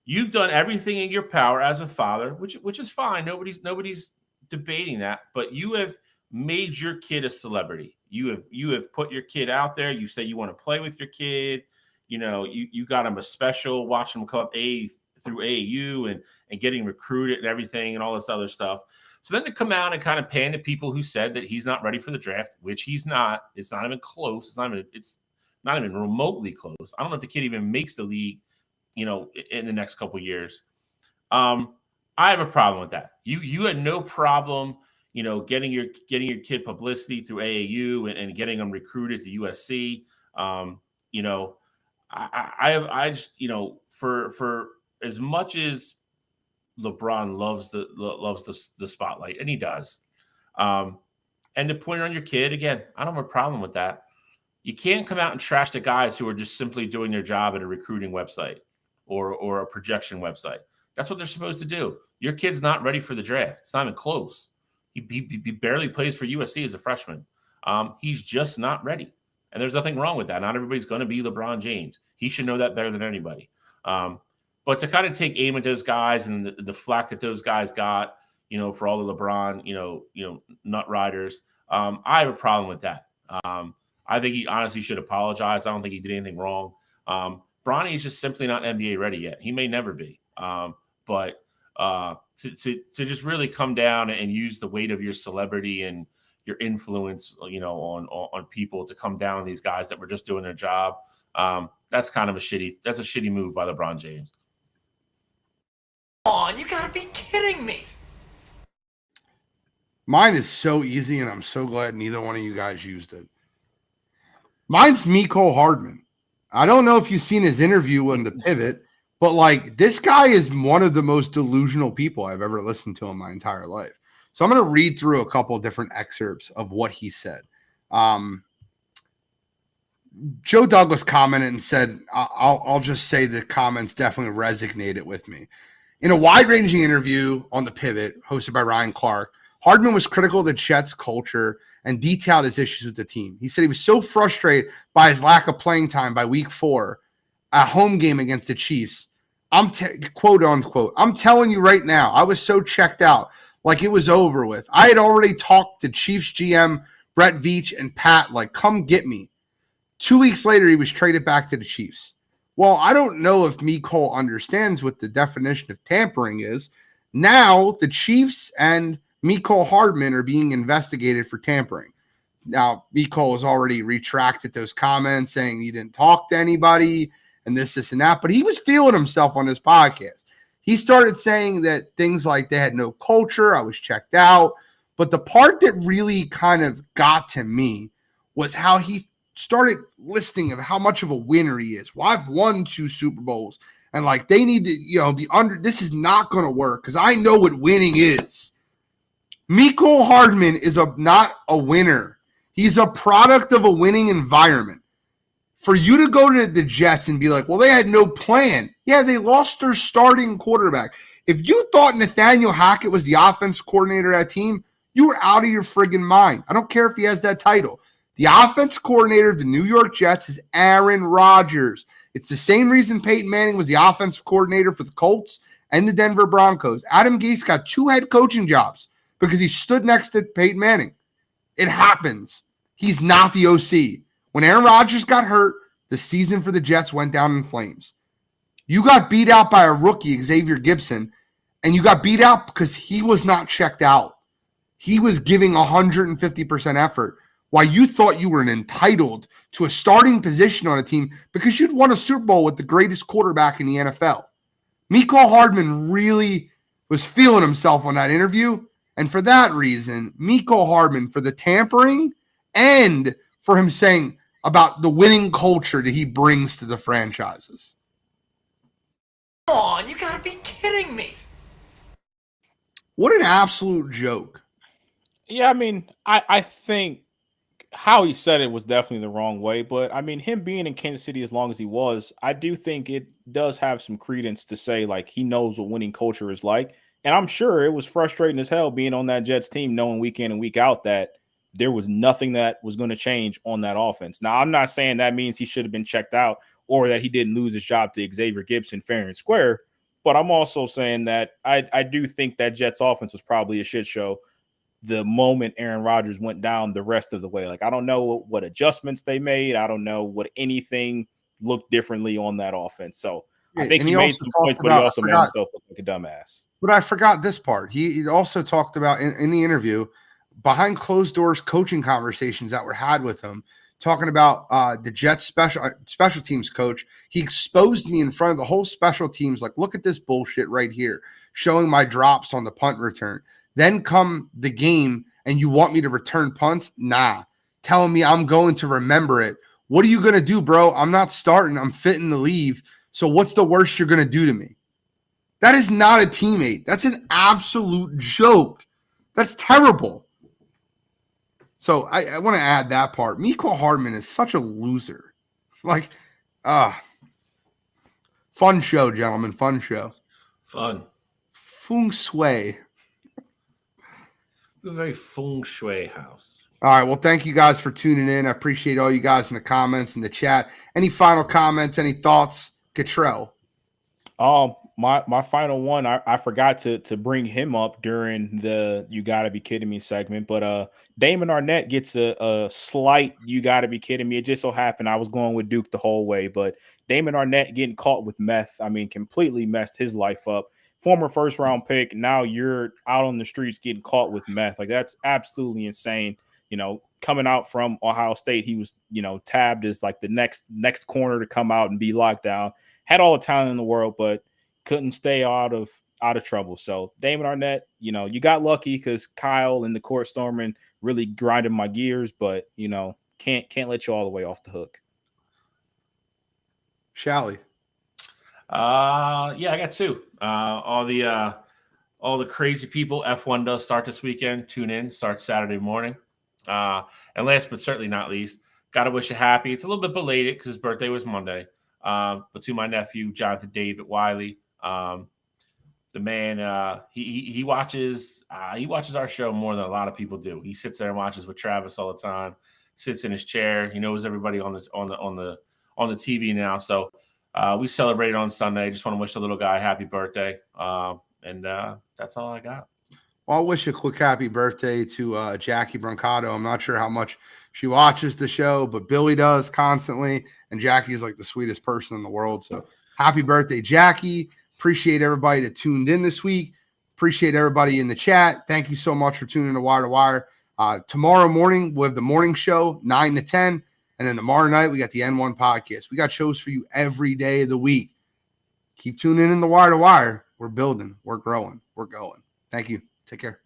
You've done everything in your power as a father, which is fine. Nobody's debating that, but you have made your kid a celebrity. You have put your kid out there. You say you want to play with your kid. You got him a special, watching him come up through AAU and getting recruited and everything and all this other stuff. So then to come out and kind of pan to people who said that he's not ready for the draft, which he's not. It's not even close. It's not even remotely close. I don't know if the kid even makes the league, in the next couple of years. I have a problem with that. You had no problem, getting your kid publicity through AAU and getting them recruited to USC. I just, for as much as LeBron loves the spotlight, and he does, and to point on your kid again, I don't have a problem with that. You can't come out and trash the guys who are just simply doing their job at a recruiting website or a projection website. That's what they're supposed to do. Your kid's not ready for the draft. It's not even close. He barely plays for USC as a freshman. He's just not ready. And there's nothing wrong with that. Not everybody's going to be LeBron James. He should know that better than anybody. But to kind of take aim at those guys and the flack that those guys got, for all the LeBron, nut riders, I have a problem with that. I think he honestly should apologize. I don't think he did anything wrong. Bronny is just simply not NBA ready yet. He may never be. But to just really come down and use the weight of your celebrity and your influence, on people to come down on these guys that were just doing their job, that's kind of a shitty move by LeBron James. Come on, you gotta be kidding me. Mine is so easy, and I'm so glad neither one of you guys used it. Mine's Miko Hardman. I don't know if you've seen his interview on the Pivot But like this guy is one of the most delusional people I've ever listened to in my entire life. So I'm going to read through a couple different excerpts of what he said. Joe Douglas commented and said, I'll just say the comments definitely resonated with me. In a wide-ranging interview on The Pivot, hosted by Ryan Clark, Hardman was critical of the Jets' culture and detailed his issues with the team. He said he was so frustrated by his lack of playing time by week 4, a home game against the Chiefs. Quote unquote, I'm telling you right now, I was so checked out, like it was over with. I had already talked to Chiefs GM Brett Veach and Pat, like, come get me. 2 weeks later, he was traded back to the Chiefs. Well, I don't know if Mecole understands what the definition of tampering is. Now, the Chiefs and Mecole Hardman are being investigated for tampering. Now, Mecole has already retracted those comments, saying he didn't talk to anybody and this, and that. But he was feeling himself on this podcast. He started saying that things like they had no culture. I was checked out. But the part that really kind of got to me was how he started listing of how much of a winner he is. Well, I've won 2 Super Bowls, and like they need to, be under. This is not going to work because I know what winning is. Mecole Hardman is not a winner. He's a product of a winning environment. For you to go to the Jets and be like, well, they had no plan. Yeah, they lost their starting quarterback. If you thought Nathaniel Hackett was the offense coordinator of that team, you were out of your friggin' mind. I don't care if he has that title. The offense coordinator of the New York Jets is Aaron Rodgers. It's the same reason Peyton Manning was the offensive coordinator for the Colts and the Denver Broncos. Adam Gase got 2 head coaching jobs because he stood next to Peyton Manning. It happens. He's not the OC. When Aaron Rodgers got hurt, the season for the Jets went down in flames. You got beat out by a rookie, Xavier Gibson, and you got beat out because he was not checked out. He was giving 150% effort. Why you thought you were entitled to a starting position on a team because you'd won a Super Bowl with the greatest quarterback in the NFL. Mecole Hardman really was feeling himself on that interview. And for that reason, Mecole Hardman, for the tampering and for him saying about the winning culture that he brings to the franchises. Come on, you gotta be kidding me. What an absolute joke. Yeah, I mean, I think how he said it was definitely the wrong way, but I mean, him being in Kansas City as long as he was, I do think it does have some credence to say like he knows what winning culture is like. And I'm sure it was frustrating as hell being on that Jets team, knowing week in and week out that there was nothing that was going to change on that offense. Now, I'm not saying that means he should have been checked out or that he didn't lose his job to Xavier Gibson fair and square, but I'm also saying that I do think that Jets offense was probably a shit show the moment Aaron Rodgers went down the rest of the way. Like, I don't know what adjustments they made. I don't know what anything looked differently on that offense. So I think he made some points, but he also made himself look like a dumbass. But I forgot this part. He also talked about in the interview, behind closed doors coaching conversations that were had with him, talking about the Jets special teams coach. He exposed me in front of the whole special teams. Like, look at this bullshit right here, showing my drops on the punt return. Then come the game and you want me to return punts? Nah. Telling me I'm going to remember it. What are you going to do, bro? I'm not starting. I'm fitting to leave. So what's the worst you're going to do to me? That is not a teammate. That's an absolute joke. That's terrible. So I want to add that part. Mecole Hardman is such a loser. Like, fun show, gentlemen. Fun show. Fun. Feng Shui. A very feng shui house. All right. Well, thank you guys for tuning in. I appreciate all you guys in the comments and the chat. Any final comments? Any thoughts? Cottrell. My final one, I forgot to bring him up during the "You Gotta Be Kidding Me" segment, but Damon Arnett gets a slight "You Gotta Be Kidding Me." It just so happened I was going with Duke the whole way, but Damon Arnett getting caught with meth, I mean, completely messed his life up. Former first round pick, now you're out on the streets getting caught with meth. Like, that's absolutely insane. You know, coming out from Ohio State, he was, tabbed as like the next corner to come out and be locked down. Had all the talent in the world, but couldn't stay out of trouble. So Damon Arnett, you got lucky because Kyle and the court storming really grinded my gears, but can't let you all the way off the hook. Shally. Yeah, I got two. All the crazy people. F1 does start this weekend. Tune in. Starts Saturday morning. And last but certainly not least, got to wish you happy. It's a little bit belated because his birthday was Monday. But to my nephew, Jonathan David Wiley, the man, he watches our show more than a lot of people do. He sits there and watches with Travis all the time. Sits in his chair. He knows everybody on the TV now. So we celebrated on Sunday. Just want to wish the little guy a happy birthday. And that's all I got. Well, I'll wish a quick happy birthday to Jackie Brancato. I'm not sure how much she watches the show, but Billy does constantly. And Jackie is like the sweetest person in the world. So happy birthday, Jackie. Appreciate everybody that tuned in this week. Appreciate everybody in the chat. Thank you so much for tuning in to Wire to Wire. Tomorrow morning, we'll have the morning show, 9 to 10. And then tomorrow night, we got the N1 podcast. We got shows for you every day of the week. Keep tuning in the Wire to Wire. We're building. We're growing. We're going. Thank you. Take care.